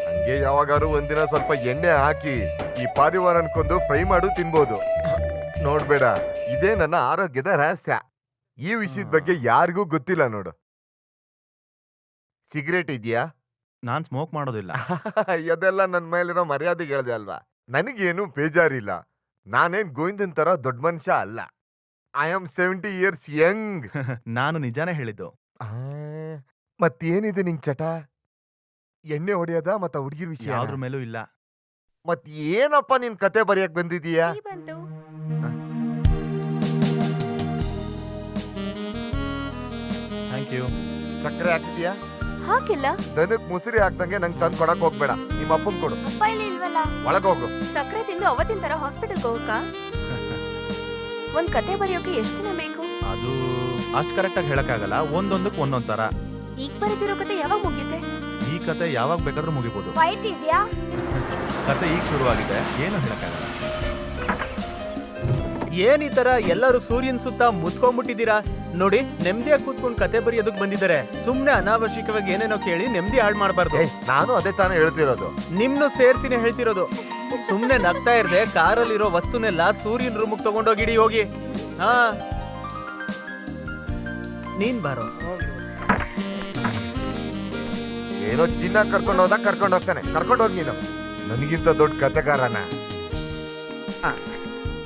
ಹಂಗೆ ಯಾವಾಗಾರು ಒಂದಿನ ಸ್ವಲ್ಪ ಎಣ್ಣೆ ಹಾಕಿ ಈ ಪಾರಿವಾಳ ಅನ್ಕೊಂಡು ಫ್ರೈ ಮಾಡು ತಿನ್ಬೋದು. ನೋಡ್ಬೇಡ, ಇದೇ ನನ್ನ ಆರೋಗ್ಯದ ರಹಸ್ಯ. ಈ ವಿಷಯದ ಬಗ್ಗೆ ಯಾರಿಗೂ ಗೊತ್ತಿಲ್ಲ ನೋಡು. ಸಿಗರೇಟ್ ಇದೆಯಾ? ನಾನ್ ಸ್ಮೋಕ್ ಮಾಡೋದಿಲ್ಲ. ಅದೆಲ್ಲ ನನ್ ಮೇಲಿರೋ ಮರ್ಯಾದೆಗೆ ಹೇಳ್ದೆ ಅಲ್ವಾ. ನನಗೇನು ಬೇಜಾರಿಲ್ಲ. ನಾನೇನ್ ಗೋವಿಂದನ್ ತರ ದೊಡ್ಡ ಮನುಷ್ಯ ಅಲ್ಲ. I am 70 years Young. ನಾನು ನಿಜಾನೇ ಹೇಳಿದ್ದು. ಮತ್ತೇನಿದೆ ನಿಂಗ್ ಚಟ? ಎಣ್ಣೆ ಹೊಡೆಯೋದ ಮತ್ತ ಹುಡುಗಿರ್ ವಿಷಯ? ಯಾವ್ದ್ರ ಮೇಲೂ ಇಲ್ಲ. ಮತ್ ಏನಪ್ಪ ನಿನ್ ಕತೆ ಬರೆಯಕ್ ಬಂದಿದೀಯಾ? ಟೀ ಬಂತು. Thank you. ಸಕ್ಕರೆ ಹಾಕಿದ್ಯಾ? ಹಾಕಿಲ್ಲ. ದನಕ್ ಮುಸುರಿ ಹಾಕ್ದಂಗೆ ನಂಗೆ ತಂದ್ ಕೊಡಕ್ ಹೋಗ್ಬೇಡ. ನಿಮ್ಮ ಅಪ್ಪನ್ ಕೊಡು. ಅಪ್ಪ ಇಲ್ಲಿ ಇಲ್ವಲ್ಲ. ಒಳಗೋಗು. ಸಕ್ಕರೆ ತಿಂದು ಅವತ್ತಿನ ತರ ಹಾಸ್ಪಿಟಲ್ಗೆ ಹೋಗಕ್ಕ? ಒಂದ್ ಕತೆ ಬರೆಯೋಕೆ ಎಷ್ಟು ದಿನ ಬೇಕು? ಅದು ಅಷ್ಟು ಕರೆಕ್ಟಾಗಿ ಹೇಳಕ್ಕಾಗಲ್ಲ. ಒಂದೊಂದಕ್ಕೆ ಒಂದೊಂದ್ ತರ. ಈಗ ಬರೆದಿರೋ ಕತೆ ಯಾವಾಗ ಮುಗಿಯುತ್ತೆ? ಈ ಕತೆ ಯಾವಾಗ ಬೇಕಾದ್ರೂ ಮುಗಿಬೋದು. ಫೈಟ್ ಇದೆಯಾ? ಕತೆ ಈಗ ಶುರುವಾಗಿದೆ, ಏನು ಹೇಳಕ್ಕಾಗಲ್ಲ. ಏನ್ ಈ ತರ ಎಲ್ಲರೂ ಸೂರ್ಯನ್ ಸುತ್ತ ಮುತ್ಕೊಂಡ್ಬಿಟ್ಟಿದ್ದೀರಾ? ನೋಡಿ, ನೆಮ್ಮದಿಯಾಗಿ ಕೂತ್ಕೊಂಡು ಕತೆ ಬರೆಯೋದಕ್ ಬಂದಿದ್ದಾರೆ. ಸುಮ್ನೆ ಅನಾವಶ್ಯಕವಾಗಿ ಏನೇನೋ ಕೇಳಿ ನೆಮ್ಮದಿ ಹಾಳು ಮಾಡಬಾರ್ದು. ನಾನು ಅದೇ ತಾನೇ ಹೇಳ್ತಿರೋದು. ನಿಮ್ನು ಸೇರ್ಸಿನೇ ಹೇಳ್ತಿರೋದು. ಸುಮ್ನೆ ನಗ್ತಾ ಇರ್ದೆ ಕಾರಲ್ಲಿರೋ ವಸ್ತುನೆಲ್ಲ ಸೂರ್ಯನ್ ರೂಮಿಗೆ ತಗೊಂಡೋಗಿಡಿ ಹೋಗಿ. ಹಾ, ನೀನ್ ಬಾರೋ. ಏನೋ ಚಿನ್ನ ಕರ್ಕೊಂಡು ಹೋಗ್ತಾನೆ. ಕರ್ಕೊಂಡು ಹೋಗಿ ನೀನು. ನನಗಿಂತ ದೊಡ್ಡ ಕತೆಗಾರನ.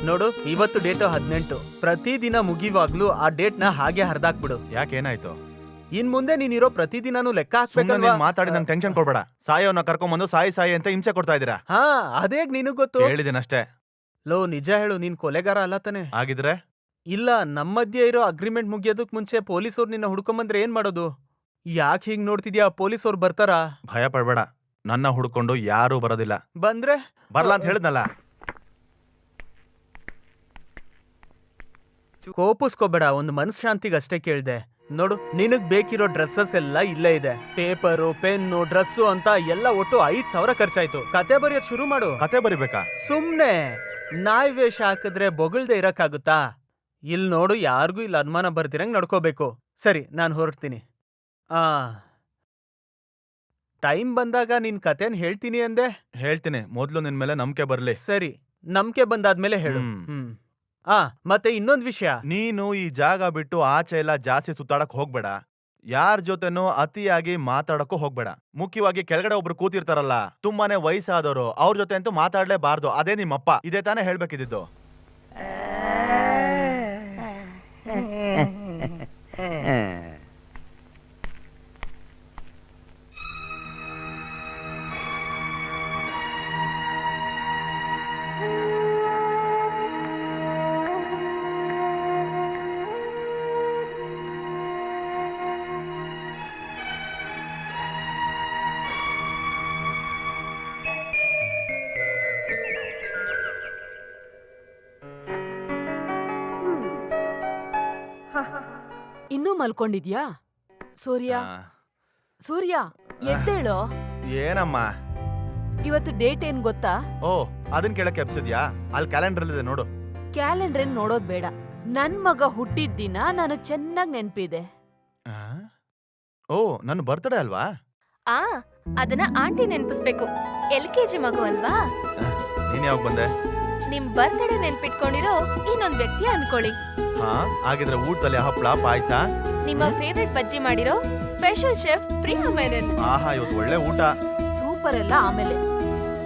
ನೋಡು, ಇವತ್ತು ಡೇಟು 18. ಪ್ರತಿದಿನ ಮುಗಿವಾಗ್ಲೂ ಆ ಡೇಟ್ ನ ಹಾಗೆ ಹರಿದಾಕ್ಬಿಡು. ಯಾಕೆ ಏನಾಯ್ತು? ಇನ್ ಮುಂದೆ ನೀನಿರೋ ಪ್ರತಿದಿನಾನು ಲೆಕ್ಕ ಸುಮ್ಮನೆ ಹಾಕ್ಬೇಕಲ್ವಾ? ಮಾತಾಡಿ ನಂಗೆ ಟೆನ್ಷನ್ ಕೊಡ್ಬೇಡ. ಸಾಯೋನ ಕರ್ಕೊಂಬಂದು ಸಾಯಿ ಅಂತ ಹಿಂಸೆ ಕೊಡ್ತಾ ಇದೀರಾ. ಹಾ, ಅದೇಗ್ ನಿನಗ್ ಗೊತ್ತು? ಹೇಳಿದೇನಷ್ಟೇ. ಲೋ, ನಿಜ ಹೇಳು, ನೀನ್ ಕೊಲೆಗಾರ ಅಲ್ಲ ತಾನೆ? ಆಗಿದ್ರೆ ಇಲ್ಲ, ನಮ್ಮ ಮಧ್ಯೆ ಇರೋ ಅಗ್ರಿಮೆಂಟ್ ಮುಗಿಯೋದಕ್ ಮುಂಚೆ ಪೊಲೀಸವ್ರು ನಿನ್ನ ಹುಡ್ಕೊಂಬಂದ್ರೆ ಏನ್ ಮಾಡೋದು? ಯಾಕೆ ಹೀಗ್ ನೋಡ್ತಿದ್ಯಾ? ಪೊಲೀಸವ್ರು ಬರ್ತಾರಾ? ಭಯ ಪಡ್ಬೇಡ, ನನ್ನ ಹುಡ್ಕೊಂಡು ಯಾರೂ ಬರೋದಿಲ್ಲ. ಬಂದ್ರೆ ಬರ್ಲಾ ಅಂತ ಹೇಳಿದ್ನಲ್ಲ. ಕೋಪಿಸ್ಕೋಬೇಡ, ಒಂದು ಮನಃಶಾಂತಿಗೆ ಅಷ್ಟೇ ಕೇಳ್ದೆ. ನೋಡು, ನಿನಗ್ ಬೇಕಿರೋ ಡ್ರೆಸ್ಸಸ್ ಎಲ್ಲ ಇಲ್ಲೇ ಇದೆ. ಪೇಪರು, ಪೆನ್ನು, ಡ್ರೆಸ್ಸು ಅಂತ ಎಲ್ಲ ಒಟ್ಟು 5,000 ಖರ್ಚಾಯ್ತು. ಕತೆ ಬರೆಯೋದ್ ಶುರು ಮಾಡು. ಕತೆ ಬರಿಬೇಕಾ? ಸುಮ್ನೆ ನಾಯಿ ವೇಷ ಹಾಕಿದ್ರೆ ಬೊಗಳ್ದೆ ಇರಕ್ಕಾಗುತ್ತಾ? ಇಲ್ ನೋಡು, ಯಾರಿಗೂ ಇಲ್ಲ ಅನುಮಾನ ಬರ್ದಿರಂಗ್ ನಡ್ಕೋಬೇಕು. ಸರಿ, ನಾನು ಹೊರಡ್ತೀನಿ. ಟೈಮ್ ಬಂದಾಗ ನಿನ್ ಕತೆನ್ ಹೇಳ್ತೀನಿ ಅಂದೆ. ಹೇಳ್ತೀನಿ, ಮೊದ್ಲು ನಿನ್ ಮೇಲೆ ನಂಬಿಕೆ ಬರ್ಲಿ. ಸರಿ, ನಂಬಿಕೆ ಬಂದಾದ್ಮೇಲೆ ಹೇಳು. ಮತ್ತೆ ಇನ್ನೊಂದ್ ವಿಷಯ, ನೀನು ಈ ಜಾಗ ಬಿಟ್ಟು ಆಚೆ ಎಲ್ಲ ಜಾಸ್ತಿ ಸುತ್ತಾಡಕ್ ಹೋಗ್ಬೇಡ. ಯಾರ್ ಜೊತೆನೂ ಅತಿಯಾಗಿ ಮಾತಾಡಕ್ಕೂ ಹೋಗ್ಬೇಡ. ಮುಖ್ಯವಾಗಿ ಕೆಳಗಡೆ ಒಬ್ರು ಕೂತಿರ್ತಾರಲ್ಲ, ತುಂಬಾನೇ ವಯಸ್ಸಾದವರು, ಅವ್ರ ಜೊತೆ ಅಂತೂ ಮಾತಾಡ್ಲೇಬಾರ್ದು. ಅದೇ ನಿಮ್ಮಪ್ಪ. ಇದೇ ತಾನೇ ಹೇಳ್ಬೇಕಿದ್ದು. ಇನ್ನೂ ಮಲ್ಕೊಂಡಿದ್ಯಾ? ಸೂರ್ಯ, ಸೂರ್ಯ, ಎದ್ದೇಳೋ. ಏನಮ್ಮ? ಇವತ್ತು ಡೇಟ್ ಏನ್ ಗೊತ್ತಾ? ಓ, ಅದನ್ ಕೇಳಕ್ಕೆ ಎಬ್ಸಿದ್ಯಾ? ಅಲ್ಲಿ ಕ್ಯಾಲೆಂಡರ್ ಇದೆ ನೋಡು. ಕ್ಯಾಲೆಂಡರ್ ಏನ್ ನೋಡೋದ್ ಬೇಡ. ನನ್ ಮಗ ಹುಟ್ಟಿದ ದಿನ ನನಗ್ ಚೆನ್ನಾಗ್ ನೆನ್ಪಿದೆ. ಓ, ನನ್ನ ಬರ್ತ್ಡೇ ಅಲ್ವಾ? ಅದನ್ನ ಆಂಟಿ ನೆನ್ಪಿಸ್ಬೇಕು. LKG ಮಗು ಅಲ್ವಾ? ನೀನ್ ಯಾವಾಗ ಬಂದೆ? ನಿಮ್ ಬರ್ತ್ಡೇ ನೆನ್ಪಿಟ್ಕೊಂಡಿರೋ ಇನ್ನೊಂದ್ ವ್ಯಕ್ತಿ ಅನ್ಕೊಳ್ಳಿ. ಹಾ, ಹಾಗಿದ್ರೆ ಊಟದಲ್ಲಿ ಹಪ್ಪಳ, ಪಾಯಸ, ನಿಮ್ಮ ಫೇವ್ರೆಟ್ ಬಜ್ಜಿ ಮಾಡಿರೋ ಸ್ಪೆಷಲ್ ಶೆಫ್ ಪ್ರಿಯಾ ಮೆನನ್. ಆಹಾ, ಇವತ್ತು ಒಳ್ಳೆ ಊಟ. ಸೂಪರ್ ಎಲ್ಲ ಆಮೇಲೆ.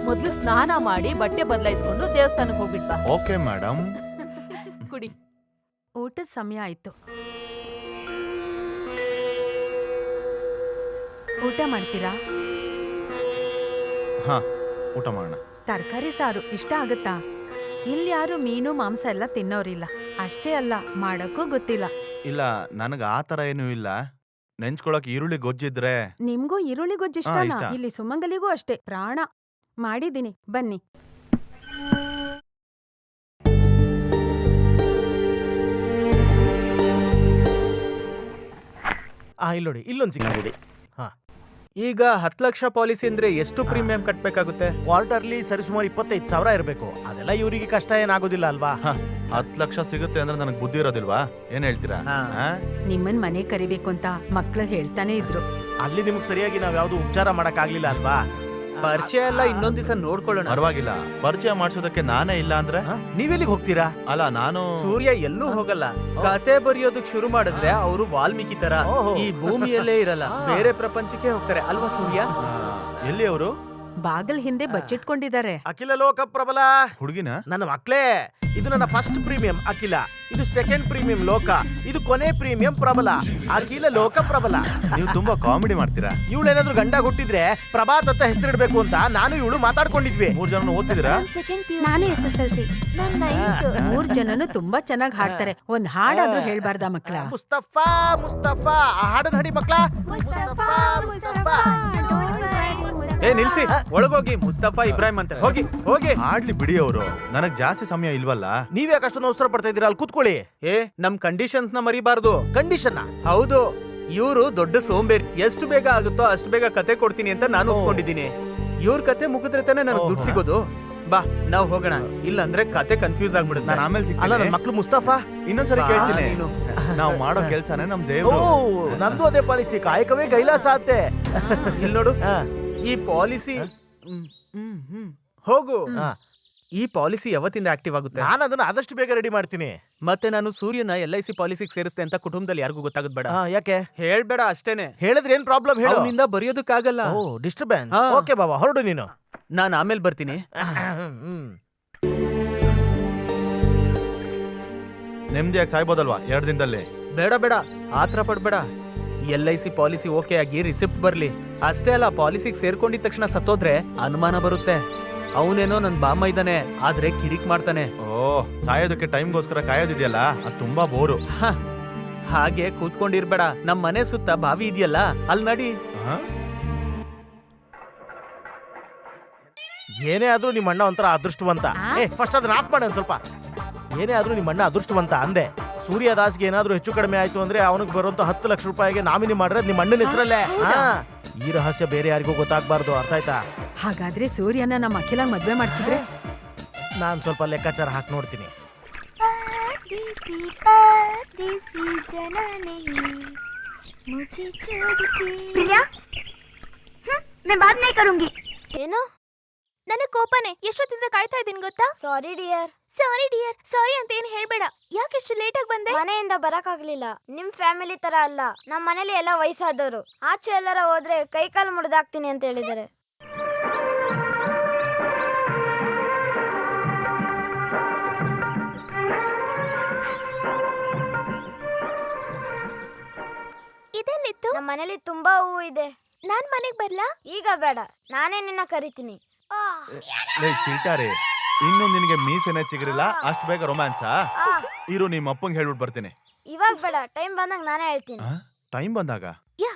ಮೊದ್ಲು ಸ್ನಾನ ಮಾಡಿ ಬಟ್ಟೆ ಬದಲಾಯಿಸ್ಕೊಂಡು ದೇವಸ್ಥಾನಕ್ಕೆ ಹೋಗ್ಬಿಟ್ಬಾ. Okay madam. ಕುಡಿ. ಊಟದ ಸಮಯ ಆಯ್ತು. ಊಟ ಮಾಡ್ತೀರಾ? ಹಾ, ಊಟ ಮಾಡೋಣ. ತರಕಾರಿ ಸಾರು ಇಷ್ಟ ಆಗುತ್ತಾ? ಇಲ್ಲಿ ಯಾರು ಮೀನು ಮಾಂಸ ಎಲ್ಲ ತಿನ್ನೋರಿಲ್ಲ. ಅಷ್ಟೇ ಅಲ್ಲ, ಮಾಡಕ್ಕೂ ಗೊತ್ತಿಲ್ಲ. ಇಲ್ಲ, ನನಗ ಆ ತರ ಏನೂ ಇಲ್ಲ. ನೆಂಚ್ಕೊಳಕ್ ಈರುಳ್ಳಿ ಗೊಜ್ಜಿದ್ರೆ. ನಿಮ್ಗೂ ಈರುಳ್ಳಿ ಗೊಜ್ಜು ಇಷ್ಟನಾ? ಇಷ್ಟ. ಇಲ್ಲಿ ಸುಮಂಗಲಿಗೂ ಅಷ್ಟೇ, ಪ್ರಾಣ. ಮಾಡಿದ್ದೀನಿ, ಬನ್ನಿ. ಇಲ್ಲೋಡಿ, ಇಲ್ಲೊಂದು ಸಿಕ್ಕಿದೆ. ಈಗ 10 ಲಕ್ಷ ಪಾಲಿಸಿ ಅಂದ್ರೆ ಎಷ್ಟು ಪ್ರೀಮಿಯಂ ಕಟ್ಬೇಕಾಗುತ್ತೆ? ಕ್ವಾರ್ಟರ್ಲಿ ಸರಿಸುಮಾರು 25,000 ಇರಬೇಕು. ಅದೆಲ್ಲ ಇವರಿಗೆ ಕಷ್ಟ ಏನಾಗೋದಿಲ್ಲ ಅಲ್ವಾ? 10 ಲಕ್ಷ ಸಿಗುತ್ತೆ ಅಂದ್ರೆ ನನಗೆ ಬುದ್ಧಿ ಇರೋದಿಲ್ವಾ? ಏನ್ ಹೇಳ್ತೀರಾ? ನಿಮ್ಮನ್ ಮನೆ ಕರಿಬೇಕು ಅಂತ ಮಕ್ಳು ಹೇಳ್ತಾನೆ ಇದ್ರು. ಅಲ್ಲಿ ನಿಮ್ಗೆ ಸರಿಯಾಗಿ ನಾವ್ ಯಾವ್ದು ಉಪಚಾರ ಮಾಡಕ್ ಆಗ್ಲಿಲ್ಲ ಅಲ್ವಾ? ಪರಿಚಯ ಎಲ್ಲ ಇನ್ನೊಂದ್ ದಿವಸ ನೋಡ್ಕೊಳ್ಳೋಣ. ಪರವಾಗಿಲ್ಲ, ಪರಿಚಯ ಮಾಡಿಸೋದಕ್ಕೆ ನಾನೇ ಇಲ್ಲ ಅಂದ್ರೆ ನೀವೆಲ್ಲಿಗೆ ಹೋಗ್ತೀರಾ? ಅಲ್ಲ, ನಾನು ಸೂರ್ಯ ಎಲ್ಲೂ ಹೋಗಲ್ಲ. ಕತೆ ಬರೆಯೋದಕ್ ಶುರು ಮಾಡಿದ್ರೆ ಅವರು ವಾಲ್ಮೀಕಿ ತರ ಈ ಭೂಮಿಯಲ್ಲೇ ಇರಲ್ಲ, ಬೇರೆ ಪ್ರಪಂಚಕ್ಕೆ ಹೋಗ್ತಾರೆ ಅಲ್ವಾ ಸೂರ್ಯ? ಎಲ್ಲಿ ಅವರು? ಬಾಗಲ್ ಹಿಂದೆ ಬಚ್ಚಿಟ್ಕೊಂಡಿದ್ದಾರೆ. ಅಖಿಲ ಲೋಕ ಪ್ರಬಲ ಹುಡುಗಿನ ನನ್ನ ಮಕ್ಳೇ, ಇದು ನನ್ನ ಫಸ್ಟ್ ಪ್ರೀಮಿಯಂ ಅಖಿಲ, ಇದು ಸೆಕೆಂಡ್ ಪ್ರೀಮಿಯಂ ಲೋಕ, ಇದು ಕೊನೆ ಪ್ರೀಮಿಯಂ ಪ್ರಬಲ. ಅಖಿಲ ಲೋಕ ಪ್ರಬಲ. ನೀವು ತುಂಬಾ ಕಾಮಿಡಿ ಮಾಡ್ತೀರಾ. ಇವಳೇನಾದ್ರೂ ಗಂಡ ಹುಟ್ಟಿದ್ರೆ ಪ್ರಭಾತ್ ಅಂತ ಹೆಸರಿಡ್ಬೇಕು ಅಂತ ನಾನು ಇವಳು ಮಾತಾಡ್ಕೊಂಡಿದ್ವಿ. 3 ಜನ ಓದ್ತಿದ್ದೀರಾ? ನಾನು SSLC. ನಾನ್ 9th. 3 ಜನನು ತುಂಬಾ ಚೆನ್ನಾಗಿ ಹಾಡ್ತಾರೆ. ಒಂದ್ ಹಾಡಾದ್ರೂ ಹೇಳ್ಬಾರ್ದಾ ಮಕ್ಳ? ಮುಸ್ತಫಾ ಮುಸ್ತಫಾ ಆ ಹಾಡನ್ ಹಡಿ ಮಕ್ಳ. ಮುಸ್ತಫಾ ಮುಸ್ತಫಾ. ಏ ನಿಲ್ಸಿ, ಒಳಗೋಗಿ. ಮುಸ್ತಫಾ ಇಬ್ರಾಹಿಂ ಅಂತ ಹೋಗಿ ಹೋಗಿ. ಆಡ್ಲಿ ಬಿಡಿ ಅವರು, ನನಗ್ ಜಾಸ್ತಿ ಸಮಯ ಇಲ್ವಲ್ಲ. ನೀವ್ಯಾಕೆ ಅಷ್ಟೊಂದು ಅವಸರ ಪಡ್ತಾ ಇದೀರಾ? ಅಲ್ಲಿ ಕೂತ್ಕೊಳ್ಳಿ. ಏ ನಮ್ ಕಂಡೀಷನ್ಸ್ ನ ಮರಿಬಾರ್ದು. ಕಂಡೀಷನ್ ಹೌದು, ಇವ್ರು ದೊಡ್ಡ ಸೋಂಬೇರಿ. ಎಷ್ಟು ಬೇಗ ಆಗುತ್ತೋ ಅಷ್ಟು ಬೇಗ ಕತೆ ಕೊಡ್ತೀನಿ ಅಂತ ನಾನು ಒಪ್ಕೊಂಡಿದ್ದೀನಿ. ಇವ್ರ ಕತೆ ಮುಗಿದ್ರೆ ತಾನೇ ನನಗೆ ದುಡ್ಡು ಸಿಗೋದು. ಬಾ ನಾವ್ ಹೋಗೋಣ, ಇಲ್ಲ ಅಂದ್ರೆ ಕತೆ ಕನ್ಫ್ಯೂಸ್ ಆಗ್ಬಿಡುತ್ತೆ. ನಾನು ಆಮೇಲೆ ಅಲ್ಲ ನನ್ನ ಸಿಗ್ತೀನಿ. ಮಕ್ಳು ಮುಸ್ತಫಾ. ಇನ್ನೊಂದ್ಸರಿ ಬಾ ಕೇಳ್ತೀನಿ. ನೀನು. ನಾವು ಮಾಡೋ ಕೆಲ್ಸನೇ ನಮ್ ಓ ದೇವ್ರು. ನಂದು ಅದೇ ಪಾಲಿಸಿ, ಕಾಯಕವೇ ಕೈಲಾಸ ಅಂತೆ. ಇಲ್ಲಿ ನೋಡು, ಹಾ. ಈ ಪಾಲಿಸಿ ಹೋಗು. ಹಾ. ಈ ಪಾಲಿಸಿ ಯಾವತ್ತಿಂದ ಆಕ್ಟಿವ್ ಆಗುತ್ತೆ? ನಾನು ಅದನ್ನ ಆದಷ್ಟು ಬೇಗ ರೆಡಿ ಮಾಡ್ತೀನಿ. ಮತ್ತೆ ನಾನು ಸೂರ್ಯನ LIC ಪಾಲಿಸಿಗೆ ಸೇರಿಸ್ತೆ ಅಂತ ಕುಟುಂಬದಲ್ಲಿ ಯಾರಿಗೂ ಗೊತ್ತಾಗದ್ ಬೇಡ. ಯಾಕೆ ಹೇಳ್ಬೇಡ ಅಷ್ಟೇನೆ. ಹೇಳಿದ್ರೆ ಏನ್ ಪ್ರಾಬ್ಲಮ್ ಹೇಳು. ಅವನಿಂದ ಬರೆಯೋದಕ್ಕಾಗಲ್ಲ. ಓ ಡಿಸ್ಟರ್ಬೆನ್ಸ್. ಹಾ. ಓಕೆ ಬಾಬಾ ಹೊರಡು ನೀನು. ನಾನ್ ಆಮೇಲೆ ಬರ್ತೀನಿ. ನೆಮ್ಮದಿಯಾಗಿ ಸಾಯ್ಬೋದಲ್ವಾ 2 ದಿನದಲ್ಲಿ? ಬೇಡ ಬೇಡ, ಆತರ ಪಡ್ಬೇಡ. LIC ಪಾಲಿಸಿ ಓಕೆ ಆಗಿ ರಿಸಿಪ್ಟ್ ಬರ್ಲಿ ಅಷ್ಟೇ. ಅಲ್ಲ, ಪಾಲಿಸಿಗೆ ಸೇರ್ಕೊಂಡಿದ ತಕ್ಷಣ ಸತ್ತೋದ್ರೆ ಅನುಮಾನ ಬರುತ್ತೆ. ಅವನೇನೋ ನನ್ ಬಾಮ ಇದ್ದಾನೆ, ಆದ್ರೆ ಕಿರಿಕ್ ಮಾಡ್ತಾನೆ. ಓ, ಸಾಯೋದಕ್ಕೆ ಟೈಮ್ಗೋಸ್ಕರ ಕಾಯೋದಿದೆಯಲ್ಲ, ಅದು ತುಂಬಾ ಬೋರು. ಹಾಗೆ ಕೂತ್ಕೊಂಡಿರ್ಬೇಡ. ನಮ್ ಮನೆ ಸುತ್ತ ಬಾವಿ ಇದೆಯಲ್ಲ, ಅಲ್ಲಿ ನಡಿ. ಏನೇ ಆದ್ರೂ ನಿಮ್ಮ ಅಣ್ಣ ಒಂಥರ ಅದೃಷ್ಟವಂತ. ಫಸ್ಟ್ ಅದನ್ನ ಆಫ್ ಮಾಡಿ ಒಂದ್ ಸ್ವಲ್ಪ. ಏನೇ ಆದ್ರೂ ನಿಮ್ಮ ಅಣ್ಣ ಅದೃಷ್ಟವಂತ ಅಂದೆ. ಸೂರ್ಯದಾಸ್ಗೆ ಏನಾದ್ರೂ ಹೆಚ್ಚು ಕಡಿಮೆ ಆಯ್ತು ಅಂದ್ರೆ ಅವನಿಗೆ ಬರುವಂತ 10 ಲಕ್ಷ ರೂಪಾಯಿಗೆ ನಾಮಿನಿ ಮಾಡ್ರೆ ನಿಮ್ಮ ಅಣ್ಣನ ಹೆಸರಲ್ಲೇ. ಈ ರಹಸ್ಯ ಬೇರೆ ಯಾರಿಗೂ ಗೊತ್ತಾಗ್ಬಾರ್ದು, ಅರ್ಥ ಆಯ್ತಾ? ಹಾಗಾದ್ರೆ ಸೂರ್ಯನ ನಮ್ಮ ಅಖಿಲ ಮದ್ವೆ ಮಾಡ್ಸಿದ್ರೆ? ನಾನ್ ಸ್ವಲ್ಪ ಲೆಕ್ಕಾಚಾರ ಹಾಕಿ ನೋಡ್ತೀನಿ. ಏನು? ನನಗ್ ಕೋಪನೆ. ಎಷ್ಟೊತ್ತಿಂದ ಕಾಯ್ತಾ ಇದ್ದೀನಿ ಗೊತ್ತಾ? Sorry dear. Sorry dear. ಸಾರಿ ಅಂತ ಏನ್ ಹೇಳ್ಬೇಡ. ಯಾಕೆಷ್ಟು ಲೇಟ್ ಆಗಿ ಬಂದೆ? ಮನೆಯಿಂದ ಬರಕಾಗ್ಲಿಲ್ಲ. ನಿಮ್ ಫ್ಯಾಮಿಲಿ ತರ ಅಲ್ಲ. ನಮ್ಮ ಮನೇಲಿ ಎಲ್ಲ ವಯಸ್ಸಾದವರು. ಆಚೆ ಎಲ್ಲರ ಹೋದ್ರೆ ಕೈ ಕಾಲು ಮುರಿದಾಕ್ತೀನಿ ಅಂತ ಹೇಳಿದ್ದಾರೆ. ಇದೆಲ್ಲಿತ್ತು? ನಮ್ಮ ಮನೇಲಿ ತುಂಬಾ ಹೂವು ಇದೆ. ನಾನ್ ಮನೆಗ್ ಬರ್ಲಾ? ಈಗ ಬೇಡ, ನಾನೇ ನಿನ್ನ ಕರಿತೀನಿ. ಲೇ ಚೀಟಾರೆ, ಇನ್ನು ನಿನಗೆ ಮೀಸೆನೆ ಚಿಗುರಿಲ್ಲ, ಅಷ್ಟು ಬೇಗ ರೊಮ್ಯಾನ್ಸಾ? ಇರು, ನಿಮ್ಮ ಅಪ್ಪಂಗೆ ಹೇಳ್ಬಿಟ್ಟು ಬರ್ತೀನಿ. ಇವಾಗ ಬೇಡ, ಟೈಮ್ ಬಂದಾಗ ನಾನೇ ಹೇಳ್ತೀನಿ. ಟೈಮ್ ಬಂದಾಗ? ಯಾ,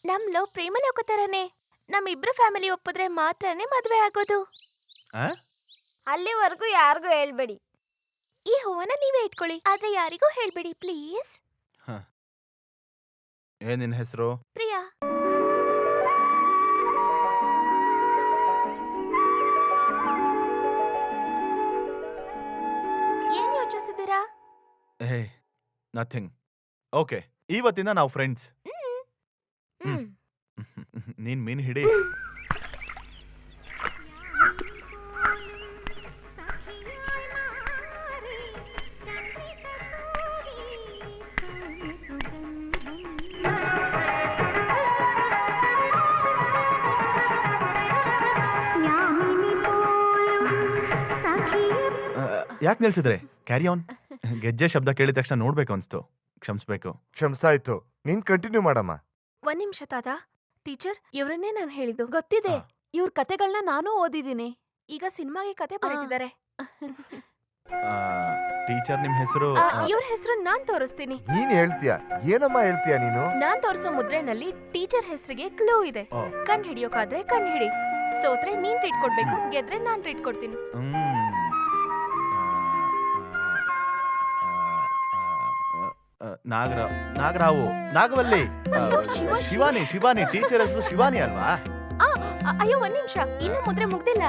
ನಮ್ ಲವ್ ಪ್ರೇಮ ಲೋಕ ತರನೇ. ನಮ್ ಇಬ್ರು ಫ್ಯಾಮಿಲಿ ಒಪ್ಪಿದ್ರೆ ಮಾತ್ರನೇ ಮದ್ವೆ ಆಗೋದು. ಅಲ್ಲಿವರೆಗೂ ಯಾರಿಗೂ ಹೇಳ್ಬೇಡಿ. ಈ ಹೂವನ್ನ ನೀವೇ ಇಟ್ಕೊಳ್ಳಿ, ಆದ್ರೆ ಯಾರಿಗೂ ಹೇಳ್ಬೇಡಿ ಪ್ಲೀಸ್. ಏನ್ ನಿನ್ ಹೆಸರು? ಪ್ರಿಯಾ. ಏನ್ ಯೋಚಿಸ್ತಿದ್ದೀರಾ? ಹೇ, ನಥಿಂಗ್. ಓಕೆ, ಇವತ್ತಿಂದ ನಾವು ಫ್ರೆಂಡ್ಸ್. ನೀನ್ ಮೀನ್ ಹಿಡಿ. ಯಾಕೆ ನಿಲ್ಸಿದ್ರೆ? Carry on. ಗೆಜ್ಜೆ ಶಬ್ದ ಕೇಳಿದ ತಕ್ಷಣ ನೋಡ್ಬೇಕು ಅನ್ಸ್ತು. ಕ್ಷಮಿಸ್ಬೇಕು. ಕ್ಷಮಿಸಾಯ್ತು. ನೀನ್ ಕಂಟಿನ್ಯೂ ಮಾಡಮ್ಮ. 1 ನಿಮಿಷ ತಾತ. ಟೀಚರ್, ಇವರನ್ನೇ ನಾನು ಹೇಳಿದ್ದು. ಗೊತ್ತಿದೆ. ಇವ್ರ ಕತೆಗಳನ್ನ ನಾನು ಓದಿದ್ದೀನಿ. ಈಗ ಸಿನಿಮಾಗೆ ಕತೆ ಬರೀತಿದ್ದಾರೆ. ಟೀಚರ್, ನಿಮ್ ಹೆಸರು? ಇವ್ರ ಹೆಸರು ನಾನ್ ತೋರಿಸ್ತೀನಿ. ನೀನ್ ಹೇಳ್ತೀಯ? ಏನಮ್ಮ ಹೇಳ್ತೀಯ ನೀನು? ನಾನ್ ತೋರಿಸೋ ಮುದ್ರೆನಲ್ಲಿ ಟೀಚರ್ ಹೆಸರಿಗೆ ಕ್ಲೂ ಇದೆ. ಕಣ್ ಹಿಡಿಯೋಕಾದ್ರೆ ಕಣ್ ಹಿಡಿ. ಸೋತ್ರೆ ನೀನ್ ಟ್ರೀಟ್ ಕೊಡ್ಬೇಕು, ಗೆದ್ರೆ ನಾನ್ ಟ್ರೀಟ್ ಕೊಡ್ತೀನಿ. ನಾಗರಾವು, ನಾಗವಲ್ಲಿ, ಶಿವಾನಿ. ಟೀಚರ್ ಹೆಸರು ಶಿವಾನಿ ಅಲ್ವಾ? ಅಯ್ಯೋ, 1 ನಿಮಿಷ, ಇನ್ನು ಮುದ್ರೆ ಮುಗ್ದಿಲ್ಲ.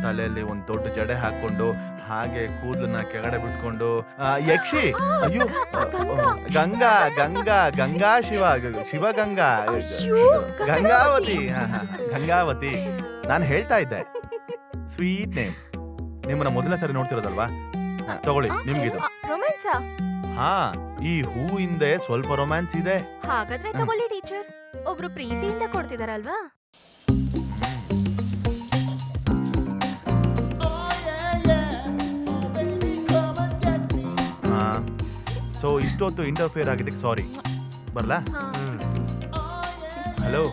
ತಲೆಯಲ್ಲಿ ಒಂದ್ ದೊಡ್ಡ ಜಡೆ ಹಾಕೊಂಡು, ಹಾಗೆ ಕೂದಲನ್ನ ಕೆಳಗಡೆ ಬಿಟ್ಕೊಂಡು, ಯಕ್ಷಿ. ಅಯ್ಯೋ, ಗಂಗಾ ಶಿವಗಂಗಾ, ಗಂಗಾವತಿ. ಗಂಗಾವತಿ. ನಾನು ಹೇಳ್ತಾ ಇದ್ದೆ, ಸ್ವೀಟ್ ನೇಮ್. ನಿಮ್ಮನ್ನ ಮೊದಲನೇ ಸರಿ ನೋಡ್ತಿರೋದಲ್ವಾ? ತಗೊಳ್ಳಿ, ನಿಮ್ಗಿದು. ರೊಮ್ಯಾನ್ಸಾ? ಹಾ, ಈ ಹೂ ಹಿಂದೆ ಸ್ವಲ್ಪ ರೊಮ್ಯಾನ್ಸ್ ಇದೆ. ಹಾಗಾದ್ರೆ ತಗೊಳ್ಳಿ ಟೀಚರ್. ಒಬ್ರು ಪ್ರೀತಿಯಿಂದ ಕೊಡ್ತಿದಾರಲ್ವಾ? ಸೊ ಇಷ್ಟೊತ್ತು ಇಂಟರ್ಫಿಯರ್ ಆಗಿದ್ದಕ್ಕೆ ಸಾರಿ. ಬರ್ಲಾ? ಹಲೋ,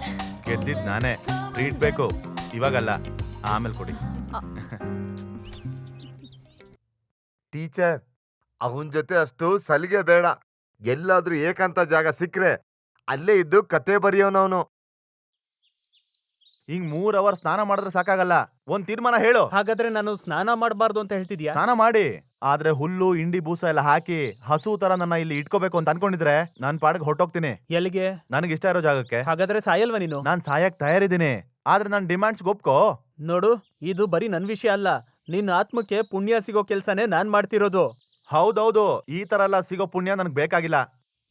ಗೆದ್ದಿದ್ ನಾನೇ. ಟ್ರೀಟ್ ಬೇಕು, ಇವಾಗಲ್ಲ, ಆಮೇಲೆ ಕೊಡಿ. ಟೀಚರ್, ಅವನ್ ಜೊತೆ ಅಷ್ಟು ಸಲಿಗೆ ಬೇಡ. ಎಲ್ಲಾದ್ರೂ ಏಕಾಂತ ಜಾಗ ಸಿಕ್ಕ್ರೆ ಅಲ್ಲೇ ಇದ್ದು ಕತೆ ಬರೆಯೋನವನು. ಹಿಂಗ್ 3 ಅವರ್ ಸ್ನಾನ ಮಾಡಿದ್ರೆ ಸಾಕಾಗಲ್ಲ. ಒಂದ್ ತೀರ್ಮಾನ ಹೇಳು. ಹಾಗಾದ್ರೆ ನಾನು ಸ್ನಾನ ಮಾಡಬಾರ್ದು ಅಂತ ಹೇಳ್ತಿದ್ಯಾ? ಸ್ನಾನ ಮಾಡಿ, ಆದ್ರೆ ಹುಲ್ಲು ಇಂಡಿ ಬೂಸ ಎಲ್ಲ ಹಾಕಿ ಹಸು ತರ ನನ್ನ ಇಲ್ಲಿ ಇಟ್ಕೋಬೇಕು ಅಂತ ಅನ್ಕೊಂಡಿದ್ರೆ ನಾನ್ ಪಾಡಿಗೆ ಹೊಟ್ಟೋಗ್ತೀನಿ. ಎಲ್ಲಿಗೆ? ನನಗೆ ಇಷ್ಟ ಇರೋ ಜಾಗಕ್ಕೆ. ಹಾಗಾದ್ರೆ ಸಾಯಲ್ವಾ ನೀನು? ನಾನ್ ಸಾಯಕ್ ತಯಾರಿದ್ದೀನಿ, ಆದ್ರೆ ನನ್ ಡಿಮ್ಯಾಂಡ್ಸ್ ಒಪ್ಕೋ. ನೋಡು, ಇದು ಬರೀ ನನ್ ವಿಷಯ ಅಲ್ಲ, ನಿನ್ನ ಆತ್ಮಕ್ಕೆ ಪುಣ್ಯ ಸಿಗೋ ಕೆಲ್ಸನೇ ನಾನ್ ಮಾಡ್ತಿರೋದು. ಹೌದೌದು, ಈ ತರ ಎಲ್ಲ ಸಿಗೋ ಪುಣ್ಯ ನನಗ್ ಬೇಕಾಗಿಲ್ಲ.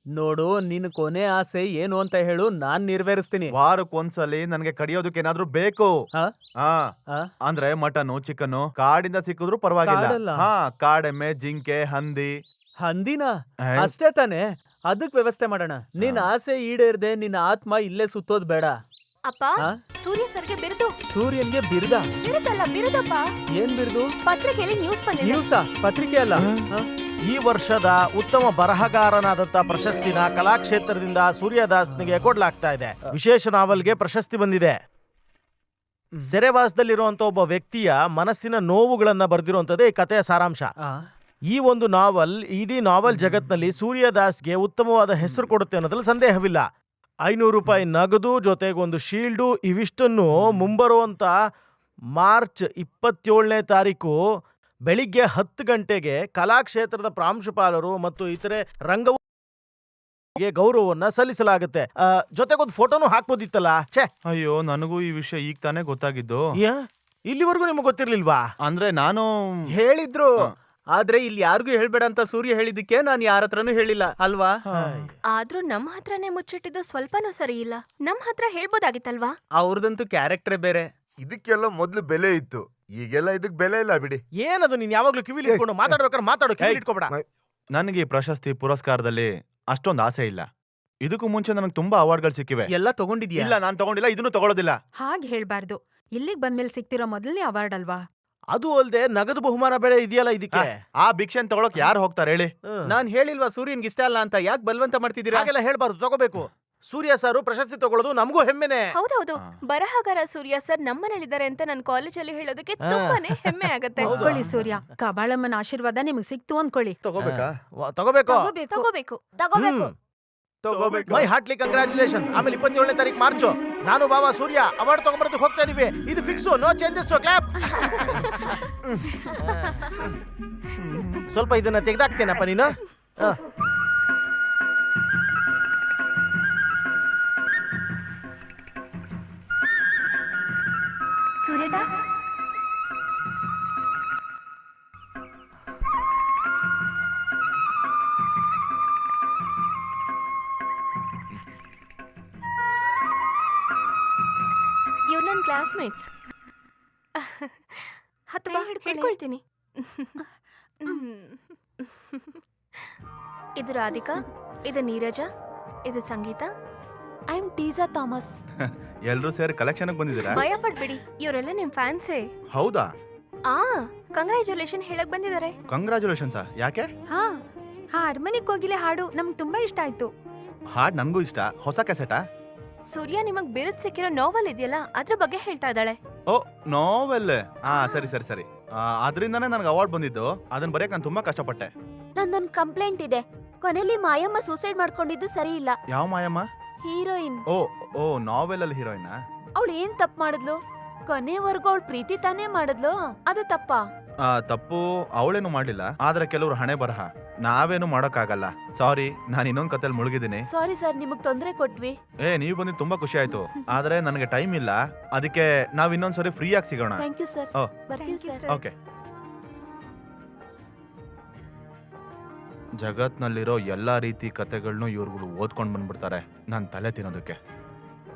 ನೋಡು, ನಿನ್ ಕೊನೆ ಆಸೆ ಏನು ಅಂತ ಹೇಳು, ನಾನ್ ನೆರವೇರಿಸ್ತೀನಿ. ವಾರಕ್ಕೊಂದ್ಸಲಿ ನನ್ಗೆ ಕಡಿಯೋದಕ್ಕೆ ಏನಾದ್ರೂ ಬೇಕು. ಹಾ? ಹಾ, ಆ? ಅಂದ್ರೆ ಮಟನು ಚಿಕನ್ ಕಾಡಿಂದ ಸಿಕ್ಕಿದ್ರು ಪರವಾಗಿಲ್ಲ. ಕಾಡಲ್ಲ? ಹಾ, ಕಾಡೆಮ್ಮೆ, ಜಿಂಕೆ, ಹಂದಿ. ಹಂದಿನ? ಏ? ಅಷ್ಟೇ ತಾನೆ, ಅದಕ್ ವ್ಯವಸ್ಥೆ ಮಾಡೋಣ. ನಿನ್ ಆಸೆ ಈಡೇರ್ದೆ ನಿನ್ನ ಆತ್ಮ ಇಲ್ಲೇ ಸುತ್ತೋದ್ ಬೇಡ. ಅಪ್ಪ, ಆ? ಸೂರ್ಯ ಸರ್ಗೆ ಬಿರುದು. ಸೂರ್ಯನ್ಗೆ ಬಿರ್ದ? ಬಿರುದಲ್ಲ, ಬಿರುದಪ್ಪ. ಏನ್ ಬಿರ್ದು? ಪತ್ರಿಕೆಯಲ್ಲಿ ನ್ಯೂಸ್ ಬಂದಿದೆ. ನ್ಯೂಸಾ? ಪತ್ರಿಕೆ ಅಲ್ಲ. ಹಾ? ಈ ವರ್ಷದ ಉತ್ತಮ ಬರಹಗಾರನಾದಂತ ಪ್ರಶಸ್ತಿನ ಕಲಾಕ್ಷೇತ್ರದಿಂದ ಸೂರ್ಯದಾಸ್ನಿಗೆ ಕೊಡ್ಲಾಗ್ತಾ ಇದೆ. ವಿಶೇಷ ನಾವಲ್ಗೆ ಪ್ರಶಸ್ತಿ ಬಂದಿದೆ. ಸೆರೆವಾಸದಲ್ಲಿರುವಂತ ಒಬ್ಬ ವ್ಯಕ್ತಿಯ ಮನಸ್ಸಿನ ನೋವುಗಳನ್ನ ಬರೆದಿರುವಂತದ್ದೇ ಈ ಕಥೆಯ ಸಾರಾಂಶ. ಆ? ಈ ಒಂದು ನಾವಲ್ ಇಡೀ ನಾವಲ್ ಜಗತ್ನಲ್ಲಿ ಸೂರ್ಯದಾಸ್ಗೆ ಉತ್ತಮವಾದ ಹೆಸರು ಕೊಡುತ್ತೆ ಅನ್ನೋದ್ರಲ್ಲಿ ಸಂದೇಹವಿಲ್ಲ. 500 ರೂಪಾಯಿ ನಗದು ಜೊತೆಗೆ ಒಂದು ಶೀಲ್ಡು, ಇವಿಷ್ಟನ್ನು ಮುಂಬರುವಂತ ಮಾರ್ಚ್ 27ನೇ ತಾರೀಕು ಬೆಳಿಗ್ಗೆ 10 ಗಂಟೆಗೆ ಕಲಾಕ್ಷೇತ್ರದ ಪ್ರಾಂಶುಪಾಲರು ಮತ್ತು ಇತರೆ ರಂಗಕ್ಕೆ ಗೌರವವನ್ನ ಸಲ್ಲಿಸಲಾಗುತ್ತೆ. ಜೊತೆಗೊಂದು ಫೋಟೋನು ಹಾಕ್ಬೋದಿತ್ತಲ್ಲ. ಛೇ, ಅಯ್ಯೋ, ನನಗೂ ಈ ವಿಷಯ ಈಗ ತಾನೇ ಗೊತ್ತಾಗಿದ್ದು. ಇಲ್ಲಿವರೆಗೂ ನಿಮ್ಗೆ ಗೊತ್ತಿರ್ಲಿಲ್ವಾ? ಅಂದ್ರೆ ನಾನು ಹೇಳಿದ್ರು, ಆದ್ರೆ ಇಲ್ಲಿ ಯಾರಿಗೂ ಹೇಳ್ಬೇಡ ಅಂತ ಸೂರ್ಯ ಹೇಳಿದಕ್ಕೆ ನಾನ್ ಯಾರ ಹತ್ರನೂ ಹೇಳಿಲ್ಲ ಅಲ್ವಾ? ಆದ್ರೂ ನಮ್ ಹತ್ರನೇ ಮುಚ್ಚಿಟ್ಟಿದ್ದು ಸ್ವಲ್ಪನೂ ಸರಿ ಇಲ್ಲ. ನಮ್ ಹತ್ರ ಹೇಳ್ಬೋದಾಗಿತ್ತಲ್ವಾ? ಅವ್ರದಂತೂ ಕ್ಯಾರೆಕ್ಟರ್ ಬೇರೆ. ಇದಕ್ಕೆಲ್ಲ ಮೊದ್ಲು ಬೆಲೆ ಇತ್ತು, ಈಗೆಲ್ಲ ಇದಕ್ ಬೆಲೆ ಇಲ್ಲ ಬಿಡಿ. ಏನದು ನೀನ್ ಯಾವಾಗ್ಲೂ ಕಿವಿಲಿ ಇಟ್ಕೊಂಡು ಮಾತಾಡ್ಬೇಕಾದ್ರೆ ಮಾತಾಡೋ, ಕಿವಿಲಿ ಇಟ್ಕೋಬೇಡ. ನನಗೆ ಈ ಪ್ರಶಸ್ತಿ ಪುರಸ್ಕಾರದಲ್ಲಿ ಅಷ್ಟೊಂದು ಆಸೆ ಇಲ್ಲ. ಇದಕ್ಕೂ ಮುಂಚೆ ನನಗೆ ತುಂಬಾ ಅವಾರ್ಡ್ಗಳು ಸಿಕ್ಕಿವೆ. ಎಲ್ಲ ತಗೊಂಡಿದ್ಯಾ? ಇಲ್ಲ, ನಾನ್ ತಗೊಂಡಿಲ್ಲ, ಇದನ್ನು ತಗೊಳ್ಳೋದಿಲ್ಲ. ಹಾಗೆ ಹೇಳ್ಬಾರ್ದು. ಇಲ್ಲಿಗ್ ಬಂದ್ಮೇಲೆ ಸಿಕ್ತಿರೋ ಮೊದಲನೇ ಅವಾರ್ಡ್ ಅಲ್ವಾ? ಅದು ಅಲ್ದೆ ನಗದು ಬಹುಮಾನ ಬೆಳೆ ಇದೆಯಲ್ಲ ಇದಕ್ಕೆ. ಆ ಭಿಕ್ಷೆನ್ ತಗೊಳಕ್ ಯಾರು ಹೋಗ್ತಾರೆ ಹೇಳಿ? ನಾನ್ ಹೇಳಿಲ್ವಾ ಸೂರ್ಯನ್ಗೆ ಇಷ್ಟ ಅಲ್ಲ ಅಂತ? ಯಾಕೆ ಬಲವಂತ ಮಾಡ್ತಿದ್ದೀರಾ? ಹಾಗೆಲ್ಲ ಹೇಳ್ಬಾರ್ದು, ತಗೋಬೇಕು. ಸೂರ್ಯ ಸಾರು ಪ್ರಶಸ್ತಿ ತಗೊಳ್ಳೋದು ನಮಗೂ ಹೆಮ್ಮೆನೆ. ಹೌದೌದು, ಬರಹಗಾರ ಸೂರ್ಯ ಸರ್ ನಮ್ಮನೇಲಿದ್ದಾರೆ ಅಂತ ನನ್ ಕಾಲೇಜಲ್ಲಿ ಹೇಳೋದಕ್ಕೆ ತುಂಬಾನೇ ಹೆಮ್ಮೆ ಆಗತ್ತೆ. ತಗೊಳ್ಳಿ ಸೂರ್ಯ, ಕಬಾಳಮ್ಮನ ಆಶೀರ್ವಾದ ನಿಮಗ್ ಸಿಕ್ತು ಅನ್ಕೊಳ್ಳಿ. ತಗೋಬೇಕಾ? ತಗೋಬೇಕು. ತಗೋಬೇಕು. ತಗೋಬೇಕು. ಮೈ ಹಾರ್ಟ್ಲಿ ಕಂಗ್ರಾಚುಲೇಷನ್ಸ್. ಆಮೇಲೆ 27ನೇ ತಾರೀಕು ಮಾರ್ಚು ನಾನು ಬಾಬಾ ಸೂರ್ಯ ಅವಾರ್ಡ್ ತಗೊಂಡ್ಬರೋದಕ್ಕೆ ಹೋಗ್ತಾ ಇದೀವಿ. ಇದು ಫಿಕ್ಸು, ನೋ ಚೇಂಜಸ್. ಕ್ಲಾಪ್. ಸ್ವಲ್ಪ ಇದನ್ನ ತೆಗ್ದಾಕ್ತೇನಪ್ಪ ನೀನು. ಇವ್ರು ನನ್ನ ಕ್ಲಾಸ್ಮೇಟ್ಸ್. ಹತ್ತು ಬಾ, ಹಿಡ್ಕೊಳ್ತೀನಿ. ಇದು ರಾಧಿಕಾ, ಇದು ನೀರಜ, ಇದು Sangeetha. I am Tessa Thomas. ಎಲ್ರೂ ಸೇರಿ ಕಲೆಕ್ಷನ್ ಬಂದಿದ್ದೀರಾ? ಭಯ ಪಡ್ಬೇಡಿ, ಇವರೆಲ್ಲ ನಿಮ್ ಫ್ಯಾನ್ಸೇ. ಹೌದಾ? ಕಂಗ್ರಾಚುಲೇಷನ್ ಹೇಳಕ್ ಬಂದಿದ್ದಾರೆ. ಕಂಗ್ರಾಚುಲೇಷನ್ಸ್. ಯಾಕೆ? ಹಾ, ಅರಮನೆ ಕೋಗಿಲೆ ಹಾಡು ನಮ್ಗೆ ತುಂಬಾ ಇಷ್ಟ ಆಯ್ತು. ಹಾಡ್ ನನ್ಗೂ ಇಷ್ಟ. ಹೊಸ ಕ್ಯಾಸೆಟಾ? ಸೂರ್ಯ ನಿಮಗ್ ಬಿರುದ್ ಸಿಕ್ಕಿರೋ ನೋವೆಲ್ ಇದೆಯಲ್ಲ, ಅದ್ರ ಬಗ್ಗೆ ಹೇಳ್ತಾ ಇದ್ದಾಳೆ. ಓ, ನೋವೆಲ್. ಸರಿ. ಅದರಿಂದಾನೇ ನನಗೆ ಅವಾರ್ಡ್ ಬಂದಿದ್ದು. ಅದನ್ನ ಬರೆಯಕ್ ನಾನು ತುಂಬಾ ಕಷ್ಟಪಟ್ಟೆ. ನಂದೊಂದ್ ಕಂಪ್ಲೇಂಟ್ ಇದೆ. ಕೊನೆಯಲ್ಲಿ ಮಾಯಮ್ಮ ಸೂಸೈಡ್ ಮಾಡ್ಕೊಂಡಿದ್ದು ಸರಿ ಇಲ್ಲ. ಯಾವ ಮಾಯಮ್ಮ? ಹೀರೋಯಿನ್. ಓ, ನಾವೆಲ್ ಅಲ್ಲಿ ಹೀರೋಯಿನ್. ಅವಳು ಏನ್ ತಪ್ಪು ಮಾಡಿದ್ಲು? ಕೊನೆವರೆಗೂ ಅವಳು ಪ್ರೀತಿ ತಾನೇ ಮಾಡಿದ್ಲು, ಅದು ತಪ್ಪಾ? ತಪ್ಪು ಅವಳೇನು ಮಾಡ್ಲಿಲ್ಲ, ಆದ್ರೆ ಕೆಲವರು ಹಣೆ ಬರಹ. ನಾವೇನು ಮಾಡೋಕ್ಕಾಗಲ್ಲ. ಸಾರಿ, ನಾನು ಇನ್ನೊಂದ್ ಕತೆಲ್ ಮುಳುಗಿದ್ದೀನಿ. ಸಾರಿ ಸರ್, ನಿಮಗ್ ತೊಂದರೆ ಕೊಟ್ವಿ. ನೀವು ಬಂದಿದ್ದು ತುಂಬಾ ಖುಷಿ ಆಯ್ತು, ಆದ್ರೆ ನನಗೆ ಟೈಮ್ ಇಲ್ಲ. ಅದಕ್ಕೆ ನಾವ್ ಇನ್ನೊಂದ್ಸರಿ ಫ್ರೀ ಆಗಿ ಸಿಗೋಣ. Thank you sir. ಬರ್ತೀವಿ ಸರ್. ಓಕೆ. ಜಗತ್ನಲ್ಲಿರೋ ಎಲ್ಲಾ ರೀತಿ ಕತೆಗಳನ್ನೂ ಇವ್ರುಗಳು ಓದ್ಕೊಂಡ್ ಬಂದ್ಬಿಡ್ತಾರೆ ನನ್ ತಲೆ ತಿನ್ನೋದಕ್ಕೆ.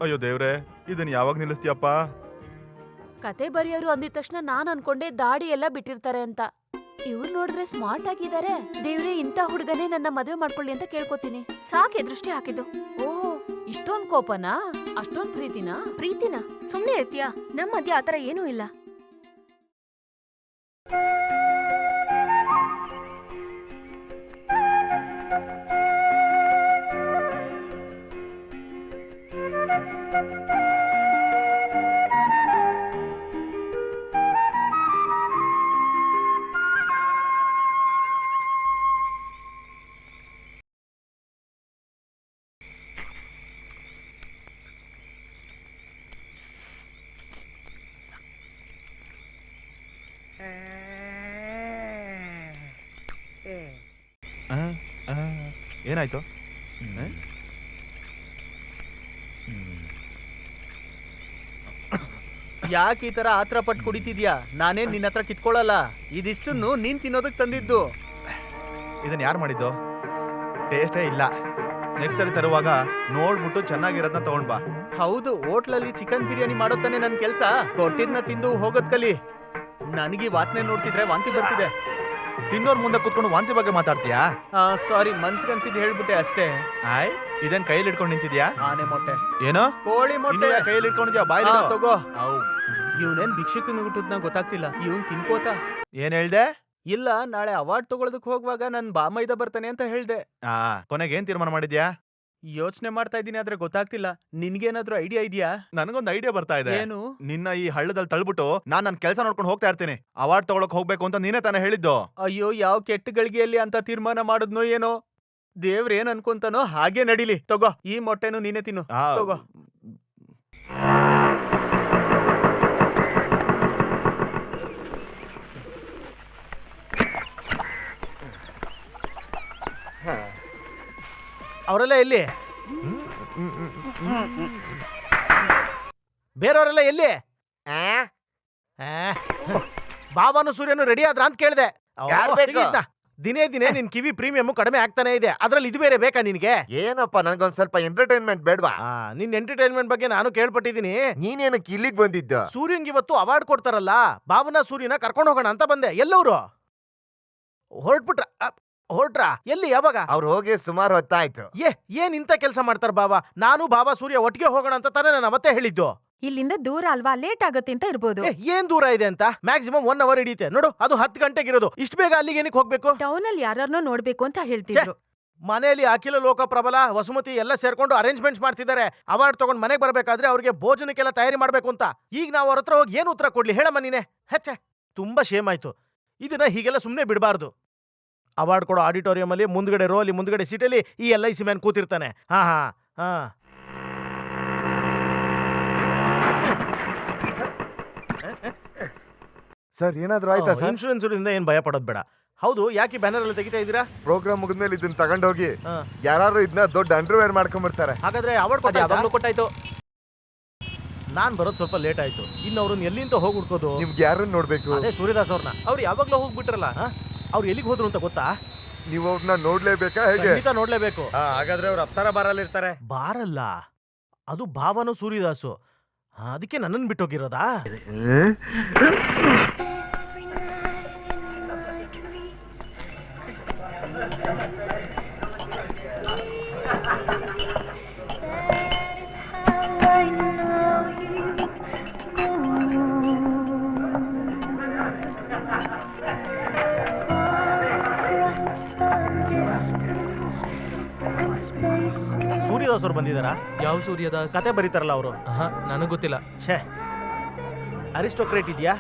ಅಯ್ಯೋ ದೇವ್ರೆ, ಇದನ್ನ ಯಾವಾಗ ನಿಲ್ಲಿಸ್ತೀಯಪ್ಪ? ಕತೆ ಬರೆಯೋರು ಅಂದಿದ ತಕ್ಷಣ ನಾನ್ ಅನ್ಕೊಂಡೆ ದಾಡಿ ಎಲ್ಲ ಬಿಟ್ಟಿರ್ತಾರೆ ಅಂತ. ಇವ್ರು ನೋಡಿದ್ರೆ ಸ್ಮಾರ್ಟ್ ಆಗಿದ್ದಾರೆ. ದೇವ್ರೆ, ಇಂಥ ಹುಡುಗನೇ ನನ್ನ ಮದುವೆ ಮಾಡ್ಕೊಳ್ಳಿ ಅಂತ ಕೇಳ್ಕೊತೀನಿ. ಸಾಕೆ ದೃಷ್ಟಿ ಹಾಕಿದ್ದು. ಓಹ್, ಇಷ್ಟೊಂದ್ ಕೋಪನಾ? ಅಷ್ಟೊಂದ್ ಪ್ರೀತಿನಾ? ಸುಮ್ನೆ ಇರ್ತೀಯಾ? ನಮ್ಮ ಮಧ್ಯ ಆತರ ಏನೂ ಇಲ್ಲ. ಆ, ಆ, ಏನಾಯ್ತು? ಯಾಕೆ ಈ ತರ ಆತ್ರ ಪಟ್ಟು ಕುಡಿತಿದ್ಯಾ? ನಾನೇನ್ ನಿನ್ನ ಹತ್ರ ಕಿತ್ಕೊಳ್ಳಲ್ಲ. ಇದಿಷ್ಟನ್ನು ನೀನ್ ತಿನ್ನೋದಕ್ ತಂದಿದ್ದು. ಇದನ್ನ ಯಾರು ಮಾಡಿದ್ದು? ಟೇಸ್ಟೇ ಇಲ್ಲ. ನೆಕ್ಸ್ಟ್ ಸರಿ ತರುವಾಗ ನೋಡ್ಬಿಟ್ಟು ಚೆನ್ನಾಗಿರೋದನ್ನ ತಗೊಂಡ್ ಬಾ. ಹೌದು, ಹೋಟ್ಲಲ್ಲಿ ಚಿಕನ್ ಬಿರಿಯಾನಿ ಮಾಡೋತಾನೆ ನನ್ ಕೆಲ್ಸ. ಕೊಟ್ಟಿದ್ನ ತಿಂದು ಹೋಗೋದ್ ಕಲಿ. ನನಗೆ ವಾಸನೆ ನೋಡ್ತಿದ್ರೆ ವಾಂತಿ ಬರ್ತಿದೆ. ತಿನ್ನೋರ್ ಮುಂದೆ ಕುತ್ಕೊಂಡು ವಾಂತಿ ಬಗ್ಗೆ ಮಾತಾಡ್ತೀಯಾ? ಸಾರಿ, ಮನ್ಸಿಗನ್ಸಿದ್ ಹೇಳ್ಬಿಟ್ಟೆ ಅಷ್ಟೇ. ಆಯ್, ಇದೇನ್ ಕೈಯಲ್ಲಿ ಇಟ್ಕೊಂಡು ನಿಂತಿದ್ಯಾ? ಆನೆ ಮೊಟ್ಟೆ, ಏನೋ ಕೋಳಿ ಮೊಟ್ಟೆ ಕೈಯಲ್ಲಿ ಇಟ್ಕೊಂಡಿದ್ಯಾ? ಬಾಯ್ ತಗೋ. ಇವನೇನ್ ಭಿಕ್ಷುಕನ ಹುಟ್ಟುದ್ನ ಗೊತ್ತಾಗ್ತಿಲ್ಲ. ಇವನ್ ತಿನ್ಕೋತಾ. ಏನ್ ಹೇಳ್ದೆ? ಇಲ್ಲ, ನಾಳೆ ಅವಾರ್ಡ್ ತಗೊಳದಕ್ ಹೋಗುವಾಗ ನನ್ ಬಾಮೈದ ಬರ್ತಾನೆ ಅಂತ ಹೇಳ್ದೆ. ಕೊನೆಗೆ ಏನ್ ತೀರ್ಮಾನ ಮಾಡಿದ್ಯಾ? ಯೋಚನೆ ಮಾಡ್ತಾ ಇದ್ದೀನಿ, ಆದ್ರೆ ಗೊತ್ತಾಗ್ತಿಲ್ಲ. ನಿನ್ಗೇನಾದ್ರೂ ಐಡಿಯಾ ಇದೆಯಾ? ನನಗೊಂದು ಐಡಿಯಾ ಬರ್ತಾ ಇದೆ. ಏನು? ನಿನ್ನ ಈ ಹಳ್ಳದಲ್ಲಿ ತಳ್ಬಿಟ್ಟು ನಾನ್ ನನ್ ಕೆಲಸ ನೋಡ್ಕೊಂಡು ಹೋಗ್ತಾ ಇರ್ತೀನಿ. ಅವಾರ್ಡ್ ತಗೊಳಕ್ ಹೋಗ್ಬೇಕು ಅಂತ ನೀನೇ ತಾನೇ ಹೇಳಿದ್ದು. ಅಯ್ಯೋ, ಯಾವ ಕೆಟ್ಟ ಗಳಿಗೆಯಲ್ಲಿ ಅಂತ ತೀರ್ಮಾನ ಮಾಡುದ್ನೋ ಏನೋ. ದೇವ್ರೇನ್ ಅನ್ಕೊಂತಾನೋ ಹಾಗೆ ನಡಿಲಿ. ತಗೋ, ಈ ಮೊಟ್ಟೆನು ನೀನೇ ತಿನ್ನು. ತಗೋ. ಅವರೆಲ್ಲ ಎಲ್ಲಿ? ಬೇರೆಯವರೆಲ್ಲ ಎಲ್ಲಿ? ಬಾಬಾನು ಸೂರ್ಯನು ರೆಡಿ ಆದ್ರ ಅಂತ ಕೇಳ್ದೆ. ದಿನೇ ದಿನೇ ನಿನ್ ಕಿವಿ ಪ್ರೀಮಿಯಂ ಕಡಿಮೆ ಆಗ್ತಾನೆ ಇದೆ. ಅದ್ರಲ್ಲಿ ಇದು ಬೇರೆ ಬೇಕಾ ನಿನ್ಗೆ? ಏನಪ್ಪ, ನನಗೊಂದ್ ಸ್ವಲ್ಪ ಎಂಟರ್ಟೈನ್ಮೆಂಟ್ ಬೇಡ್ವಾ? ನಿನ್ ಎಂಟರ್ಟೈನ್ಮೆಂಟ್ ಬಗ್ಗೆ ನಾನು ಕೇಳ್ಪಟ್ಟಿದೀನಿ. ನೀನೇನಕ್ಕೆ ಇಲ್ಲಿಗೆ ಬಂದಿದ್ದ? ಸೂರ್ಯಂಗ್ ಇವತ್ತು ಅವಾರ್ಡ್ ಕೊಡ್ತಾರಲ್ಲ, ಬಾಬನ ಸೂರ್ಯನ ಕರ್ಕೊಂಡು ಹೋಗೋಣ ಅಂತ ಬಂದೆ. ಎಲ್ಲವ್ರು ಹೊರಟ್ರ? ಎಲ್ಲಿ? ಯಾವಾಗ? ಅವ್ರು ಹೋಗಿ ಸುಮಾರು ಹೊತ್ತಾಯ್ತು. ಏನ್ ಇಂತ ಕೆಲಸ ಮಾಡ್ತಾರ ಬಾಬಾ? ನಾನು ಬಾಬಾ ಸೂರ್ಯ ಒಟ್ಟಿಗೆ ಹೋಗೋಣ ಅಂತ ತಾನೇ ನಾನು ಅವತ್ತೇ ಹೇಳಿದ್ದು. ಇಲ್ಲಿಂದ ದೂರ ಅಲ್ವಾ, ಲೇಟ್ ಆಗುತ್ತೆ ಅಂತ ಇರ್ಬೋದು. ಏನ್ ದೂರ ಇದೆ ಅಂತ? ಮ್ಯಾಕ್ಸಿಮಮ್ 1 ಅವರ್ ಹಿಡಿಯುತ್ತೆ ನೋಡು. ಅದು 10 ಗಂಟೆಗೆ ಇರೋದು. ಇಷ್ಟು ಬೇಗ ಅಲ್ಲಿಗೆ ಏನಕ್ಕೆ ಹೋಗ್ಬೇಕು? ಟೌನ್ ಅಲ್ಲಿ ಯಾರನ್ನೋ ನೋಡ್ಬೇಕು ಅಂತ ಹೇಳ್ತಿದ್ರು. ಮನೆಯಲ್ಲಿ ಅಖಿಲ ಲೋಕ ಪ್ರಬಲ ವಸುಮತಿ ಎಲ್ಲ ಸೇರ್ಕೊಂಡು ಅರೇಂಜ್ಮೆಂಟ್ಸ್ ಮಾಡ್ತಿದ್ದಾರೆ. ಅವಾರ್ಡ್ ತಗೊಂಡ್ ಮನೆಗೆ ಬರ್ಬೇಕಾದ್ರೆ ಅವ್ರಿಗೆ ಭೋಜನಕ್ಕೆಲ್ಲ ತಯಾರಿ ಮಾಡ್ಬೇಕು ಅಂತ. ಈಗ ನಾವು ಅವ್ರ ಹತ್ರ ಹೋಗಿ ಏನ್ ಉತ್ತರ ಕೊಡ್ಲಿ ಹೇಳಮ್ಮ ನೀನೆ? ಹೆಚ್ಚೆ ತುಂಬಾ ಶೇಮ್ ಆಯ್ತು. ಇದನ್ನ ಹೀಗೆಲ್ಲ ಸುಮ್ನೆ ಬಿಡಬಾರ್ದು. ಅವಾರ್ಡ್ ಕೊಡೋ ಆಡಿಟೋರಿಯಂ ಅಲ್ಲಿ ಮುಂದ್ಗಡೆ ರೋ ಅಲ್ಲಿ ಮುಂದ್ಗಡೆ ಸೀಟಲ್ಲಿ ಈ LIC ಮ್ಯಾನ್ ಕೂತಿರ್ತಾನೆ. ಸರ್, ಏನಾದ್ರೂ ಆಯ್ತಾ ಸರ್? ಇನ್ಶೂರೆನ್ಸ್ ಇಂದ ಏನ್ ಭಯ ಪಡೋದ್ ಬೇಡ. ಹೌದು, ಯಾಕೆ ಬ್ಯಾನರ್ ಎಲ್ಲ ತೆಗಿತಾ ಇದ್ದೀರಾ? ಪ್ರೋಗ್ರಾಮ್ ಮುಗಿದ್ಮೇಲೆ ಇದನ್ನ ತಗೊಂಡೋಗಿ ಯಾರು ಇದನ್ನ ದೊಡ್ಡ ಅಂಡರ್ವೇರ್ ಮಾಡ್ಕೊಂಡ್ಬಿಡ್ತಾರೆ. ಹಾಗಾದ್ರೆ ಅವಾರ್ಡ್ ಕೊಟ್ಟಾಯ್ತು. ನಾನ್ ಬರೋದು ಸ್ವಲ್ಪ ಲೇಟ್ ಆಯ್ತು. ಇನ್ನು ಅವ್ರನ್ನ ಎಲ್ಲಿಂದ ಹೋಗಿ ಹುಡ್ಕೋದು? ನಿಮ್ಗೆ ಯಾರನ್ನ ನೋಡ್ಬೇಕು? ಅದೇ ಸೂರ್ಯದಾಸ್ ಅವ್ರನ್ನ. ಅವ್ರು ಯಾವಾಗ್ಲೂ ಹೋಗ್ಬಿಟ್ರಲ್ಲ. ಅವ್ರು ಎಲ್ಲಿಗೆ ಹೋದ್ರು ಅಂತ ಗೊತ್ತಾ? ನೀವು ಅವ್ರನ್ನ ನೋಡ್ಲೇಬೇಕಾ ಹೇಗೆ? ಖಂಡಿತ ನೋಡ್ಲೇಬೇಕು. ಹಾಗಾದ್ರೆ ಅವ್ರು ಅಪ್ಸರ ಬಾರಲ್ಲಿ ಇರ್ತಾರೆ. ಬಾರಲ್ಲ, ಅದು ಭಾವನು ಸೂರ್ಯದಾಸು. ಅದಕ್ಕೆ ನನ್ನನ್ನು ಬಿಟ್ಟೋಗಿರೋದಾ? ಸೂರ್ಯದಾಸ್ ಅವ್ರು ಬಂದಿದಾರಾ? ಯಾವ ಸೂರ್ಯದಾಸ್? ಕತೆ ಬರೀತಾರಲ್ಲ ಅವರು. ನನಗ್ ಗೊತ್ತಿಲ್ಲ. ಛೇ, ಅರಿಸ್ಟೋಕ್ರೇಟ್ ಇದೆಯಾ?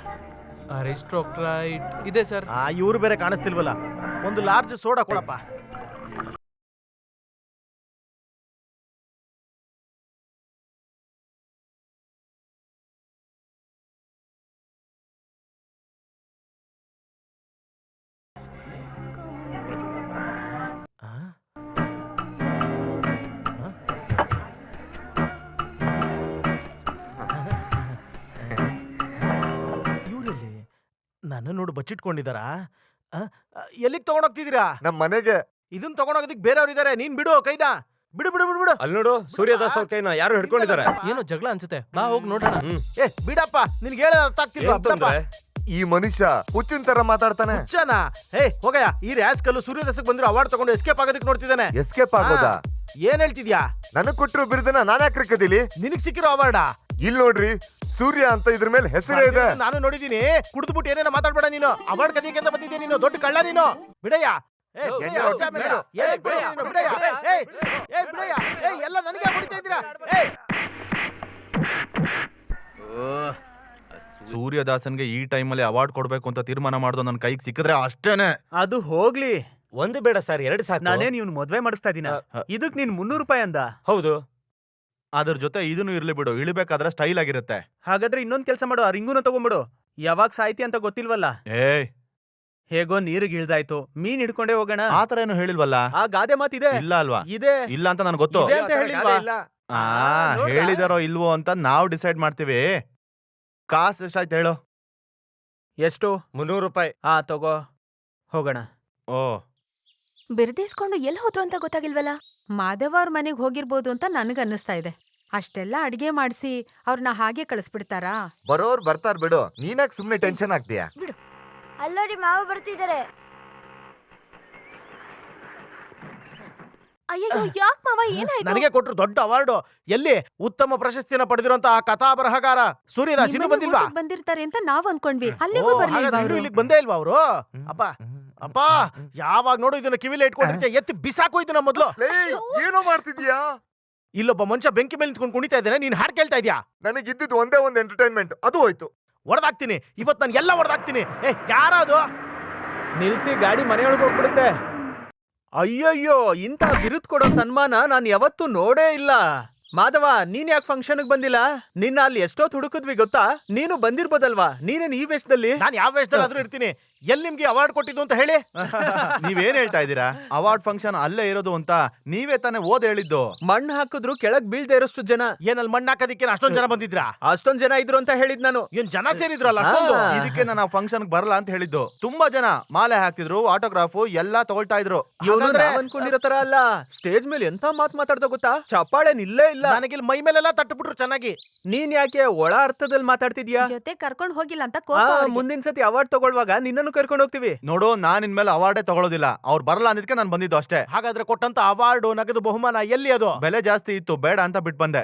ಅರಿಸ್ಟೋಕ್ರೈಟ್ ಇದೆ ಸರ್. ಇವ್ರು ಬೇರೆ ಕಾಣಿಸ್ತಿಲ್ವಲ್ಲ. ಒಂದು ಲಾರ್ಜ್ ಸೋಡಾ ಕೊಡಪ್ಪ. ನನ್ನ ನೋಡು ಬಚ್ಚಿಟ್ಕೊಂಡಿದಾರಾ? ಎಲ್ಲಿಗೆ ತಗೊಂಡೋಗ್ತಿದ್ದೀರಾ? ನಮ್ ಮನೆಗೆ. ಇದನ್ನ ತಗೊಂಡೋಗೋದಕ್ಕೆ ಬೇರೆಯವ್ರು ಇದಾರೆ. ನೀನ್ ಬಿಡು ಕೈನ. ಬಿಡು ಬಿಡು ಬಿಡು ಬಿಡು. ಅಲ್ಲಿ ನೋಡು, ಸೂರ್ಯದಾಸ್ ಅವ್ರ ಕೈನ ಯಾರು ಹಿಡ್ಕೊಂಡಿದ್ದಾರೆ. ಏನೋ ಜಗಳ ಅನ್ಸುತ್ತೆ. ಬಾ ಹೋಗಿ ನೋಡೋಣ. ಬಿಡಪ್ಪ, ನಿನ್ಗೆ ಹೇಳ ಅರ್ಥ ಆಗ್ತಿಲ್ವಾ? ಈ ಮನುಷ್ಯ ಹುಚ್ಚಿನ ತರ ಮಾತಾಡ್ತಾನೆ. ಹುಚ್ಚನಾ? ಹೋಗಯ್ಯ. ಈ ರ್ಯಾಸ್ ಕಲ್ಲು ಸೂರ್ಯದಾಸಕ್ಕೆ ಬಂದ್ರು ಅವಾರ್ಡ್ ತಗೊಂಡು ಎಸ್ಕೇಪ್ ಆಗೋದಕ್ಕೆ ನೋಡ್ತಿದ್ದಾನೆ. ಎಸ್ಕೇಪ್ ಆಗೋದಾ? ಏನ್ ಹೇಳ್ತಿದ್ಯಾ? ನನಗ್ ಕೊಟ್ಟಿರೋ ಬಿರುದನ್ನ ನಾನ್ ಯಾಕೆ ಕದಿಲಿ? ನಿನಗ್ ಸಿಕ್ಕಿರೋ ಅವಾರ್ಡಾ? ಇಲ್ಲಿ ನೋಡ್ರಿ, ಸೂರ್ಯ ಅಂತ ಇದ್ರ ಮೇಲೆ ಹೆಸರೇ ಇದೆ. ನಾನು ನೋಡಿದೀನಿ. ಕುಡಿದ್ಬಿಟ್ಟು ಏನೇನೋ ಮಾತಾಡ್ಬೇಡ ನೀನು. ಅವಾರ್ಡ್ ಕದಿಯಕ್ಕೆ ಅಂತ ಬಂದಿದ್ದೆ ನೀನು. ದೊಡ್ಡ ಕಳ್ಳ ನೀನು. ಬಿಡಯ್ಯ. ಎಲ್ಲ ನನಗೆ ಹೊಡಿತಾ ಇದ್ದೀರಾ? ಸೂರ್ಯದಾಸನ್ಗೆ ಈ ಟೈಮಲ್ಲಿ ಅವಾರ್ಡ್ ಕೊಡ್ಬೇಕು ಅಂತ ತೀರ್ಮಾನ ಮಾಡೋದು ನನ್ನ ಕೈಗೆ ಸಿಕ್ಕಿದ್ರೆ ಅಷ್ಟೇನೆ. ಅದು ಹೋಗ್ಲಿ. ಒಂದು ಬೇಡ ಸರ್, 2 ಸಾಕು. ನಾನೇನ್ ಇವ್ನು ಮದ್ವೆ ಮಾಡಿಸ್ತಾ ಇದೀನ? ಇದಕ್ ನೀನ್ 300 ರೂಪಾಯಿ ಅಂದ? ಹೌದು. ಅದ್ರ ಜೊತೆ ಇದನ್ನು ಇರ್ಲಿ ಬಿಡು, ಇಳಿಬೇಕಾದ್ರೆ ಸ್ಟೈಲ್ ಆಗಿರುತ್ತೆ. ಹಾಗಾದ್ರೆ ಇನ್ನೊಂದ್ ಕೆಲ್ಸ ಮಾಡು, ಆ ರಿಂಗುನ ತಗೊಂಡ್ಬಿಡು. ಯಾವಾಗ ಸಾಯ್ತಿ ಅಂತ ಗೊತ್ತಿಲ್ವಲ್ಲ. ಹೇಗೋ ನೀರಿಗೆ ಇಳ್ದಾಯ್ತು, ಮೀನ್ ಹಿಡ್ಕೊಂಡೇ ಹೋಗೋಣ. ಆತರ ಏನು ಹೇಳಿಲ್ವಲ್ಲ. ಆ ಗಾದೆ ಮಾತಿದೆ. ಇಲ್ಲ ಅಲ್ವಾ? ಇದೆ. ಇಲ್ಲ ಅಂತ ನನಗೆ ಗೊತ್ತು. ಇದೆ ಅಂತ ಹೇಳಿಲ್ವಾ? ಆ ನೋಡ್ದಾ? ಹೇಳಿದಾರೋ ಇಲ್ವೋ ಅಂತ ನಾವು ಡಿಸೈಡ್ ಮಾಡ್ತೀವಿ. ಕಾಸು ಎಷ್ಟಾಯ್ತು ಹೇಳು. ಎಷ್ಟು? 300 ರೂಪಾಯಿ. ತಗೋ, ಹೋಗೋಣ. ಓ, ಬಿರ್ದಿಸ್ಕೊಂಡು ಎಲ್ಲಿ ಹೋದ್ರು ಅಂತ ಗೊತ್ತಾಗಿಲ್ವಲ್ಲ. ಮಾಧವ ಅವ್ರ ಮನೆಗ್ ಹೋಗಿರ್ಬೋದು ಅಂತ ನನಗ್ ಅನ್ನಿಸ್ತಾ ಇದೆ. ಅಷ್ಟೆಲ್ಲ ಅಡ್ಗೆ ಮಾಡ್ಸಿ ಅವ್ರನ್ನ ಹಾಗೆ ಕಳಿಸ್ಬಿಡ್ತಾರಾ? ಬರೋರ್ ಬರ್ತಾರ್ ಬಿಡು, ನೀನಾಗ್ ಸುಮ್ನೆ ಟೆನ್ಷನ್ ಆಗ್ತೀಯ. ಅಲ್ಲೋಡಿ ಮಾವ ಬರ್ತಿದ್ದಾರೆ. ಅಯ್ಯೋ ಯಾಕ್ ಮಾವ ಏನಾಯ್ತು? ನನಗೆ ಕೊಟ್ರು ದೊಡ್ಡ ಅವಾರ್ಡು. ಎಲ್ಲಿ ಉತ್ತಮ ಪ್ರಶಸ್ತಿನ ಪಡೆದಿರುವಂತಹ ಕಥಾ ಬರಹಗಾರ ಸೂರ್ಯದಾಸ್ ಇನ್ನೂ ನಿಮ್ಮನೆ ಬಂದಿಲ್ವಾ? ಊಟಕ್ ಬಂದಿರ್ತಾರೆ ಅಂತ ನಾವ್ ಅನ್ಕೊಂಡ್ವಿ. ಅಲ್ಲಿಗೂ ಓ, ಬರ್ಲಿಲ್ವಾ ಹಾಗಾದ್ರೆ ಇನ್ನೂ ಅವ್ರು? ಇಲ್ಲಿಗೆ ಬಂದೇ ಇಲ್ವಾ ಅವರು? ಅಪ್ಪ ಅಪ್ಪ, ಯಾವಾಗ ನೋಡು ಇದನ್ನ ಕಿವಿಲೆ ಇಟ್ಕೊಂಡಿರ್ತೀಯ, ಎತ್ತಿ ಬಿಸಾಕು ಇದನ್ನ ಮೊದ್ಲು. ಲೇ, ಏನೋ ಮಾಡ್ತಿದ್ಯಾ? ಇಲ್ಲೊಬ್ಬ ಮನುಷ್ಯ ಬೆಂಕಿ ಮೇಲೆ ನಿಂತ್ಕೊಂಡು ಕುಣಿತಾ ಇದ್ದಾನೆ, ನೀನ್ ಹಾಡ್ ಕೇಳ್ತಾ ಇದ್ಯಾ? ನನಗಿದ್ದಿದ್ದು ಒಂದೇ ಒಂದು ಎಂಟರ್ಟೈನ್ಮೆಂಟ್, ಅದು ಹೋಯ್ತು. ಹೊಡೆದಾಕ್ತೀನಿ ಇವತ್ತು, ನಾನು ಎಲ್ಲ ಹೊಡೆದಾಕ್ತೀನಿ. ಯಾರದು? ನಿಲ್ಸಿ, ಗಾಡಿ ಮನೆಯೊಳಗೆ ಹೋಗ್ಬಿಡುತ್ತೆ. ಅಯ್ಯಯ್ಯೋ, ಇಂಥ ಬಿರುದ್ ಕೊಡೋ ಸನ್ಮಾನ ನಾನ್ ಯಾವತ್ತೂ ನೋಡೇ ಇಲ್ಲ. ಮಾಧವ, ನೀನ್ ಯಾಕೆ ಫಂಕ್ಷನ್ಗೆ ಬಂದಿಲ್ಲ? ನಿನ್ನ ಅಲ್ಲಿ ಎಷ್ಟೊತ್ತು ಹುಡುಕಿದ್ವಿ ಗೊತ್ತಾ? ನೀನು ಬಂದಿರ್ಬೋದಲ್ವಾ? ನೀನೇನ್ ಈ ವೇಷದಲ್ಲಿ? ನಾನು ಯಾವ ವೇಷದಲ್ಲಾದ್ರೂ ಇರ್ತೀನಿ. ಎಲ್ಲಿ ನಿಮ್ಗೆ ಅವಾರ್ಡ್ ಕೊಟ್ಟಿದ್ದು ಅಂತ ಹೇಳಿ. ನೀವೇನ್ ಹೇಳ್ತಾ ಇದ್ದೀರಾ? ಅವಾರ್ಡ್ ಫಂಕ್ಷನ್ ಅಲ್ಲೇ ಇರೋದು ಅಂತ ನೀವೇ ತಾನೇ ಓದ್ ಹೇಳಿದ್ದು. ಮಣ್ಣು ಹಾಕಿದ್ರು ಕೆಳಗ್ ಬೀಳ್ದೆ ಇರೋಷ್ಟು ಜನ. ಏನಲ್ಲಿ ಮಣ್ಣು ಹಾಕೋದಿಕ್ಕೆ ಅಷ್ಟೊಂದ್ ಜನ ಬಂದಿದ್ರಾ? ಅಷ್ಟೊಂದ್ ಜನ ಇದ್ರು ಅಂತ ಹೇಳಿದ್ ನಾನು. ಏನ್ ಜನ ಸೇರಿದ್ರಲ್ಲ ಅಷ್ಟೊಂದು? ಇದಕ್ಕೆ ನಾನು ಆ ಫಂಕ್ಷನ್ ಬರಲ್ಲ ಅಂತ ಹೇಳಿದ್ದು. ತುಂಬಾ ಜನ ಮಾಲೆ ಹಾಕ್ತಿದ್ರು, ಆಟೋಗ್ರಾಫು ಎಲ್ಲಾ ತಗೊಳ್ತಾ ಇದ್ರು. ಇವನು ಅನ್ಕೊಂಡಿರೋ ತರ ಅಲ್ಲ. ಸ್ಟೇಜ್ ಮೇಲೆ ಎಂತ ಮಾತಾಡ್ದ ಗೊತ್ತಾ? ಚಪ್ಪಾಳೆ ನಿಲ್ಲೇ ಇಲ್ಲ. ನನಗಿಲ್ಲಿ ಮೈ ಮೇಲೆಲ್ಲ ತಟ್ಟಬಿಟ್ರು ಚೆನ್ನಾಗಿ. ನೀನ್ ಯಾಕೆ ಒಳ ಅರ್ಥದಲ್ಲಿ ಮಾತಾಡ್ತಿದ್ಯಾ? ಜೊತೆ ಕರ್ಕೊಂಡ್ ಹೋಗಿಲ್ಲ ಅಂತ ಕೋಪ ಅವ್ರಿಗೆ. ಮುಂದಿನ ಸತಿ ಅವಾರ್ಡ್ ತಗೊಳ್ಳುವಾಗ ನಿನ್ನನ್ನು ಕರ್ಕೊಂಡು ಹೋಗ್ತೀವಿ. ನೋಡು, ನಾನ್ ಇನ್ಮೇಲೆ ಅವಾರ್ಡೇ ತಗೊಳ್ಳೋದಿಲ್ಲ. ಅವ್ರು ಬರಲ್ಲ ಅಂದಿದ್ಕೆ ನಾನು ಬಂದಿದ್ದು ಅಷ್ಟೇ. ಹಾಗಾದ್ರೆ ಕೊಟ್ಟಂತ ಅವಾರ್ಡು, ನಗದು ಬಹುಮಾನ ಎಲ್ಲಿ ಅದು? ಬೆಲೆ ಜಾಸ್ತಿ ಇತ್ತು, ಬೇಡ ಅಂತ ಬಿಟ್ಟು ಬಂದೆ.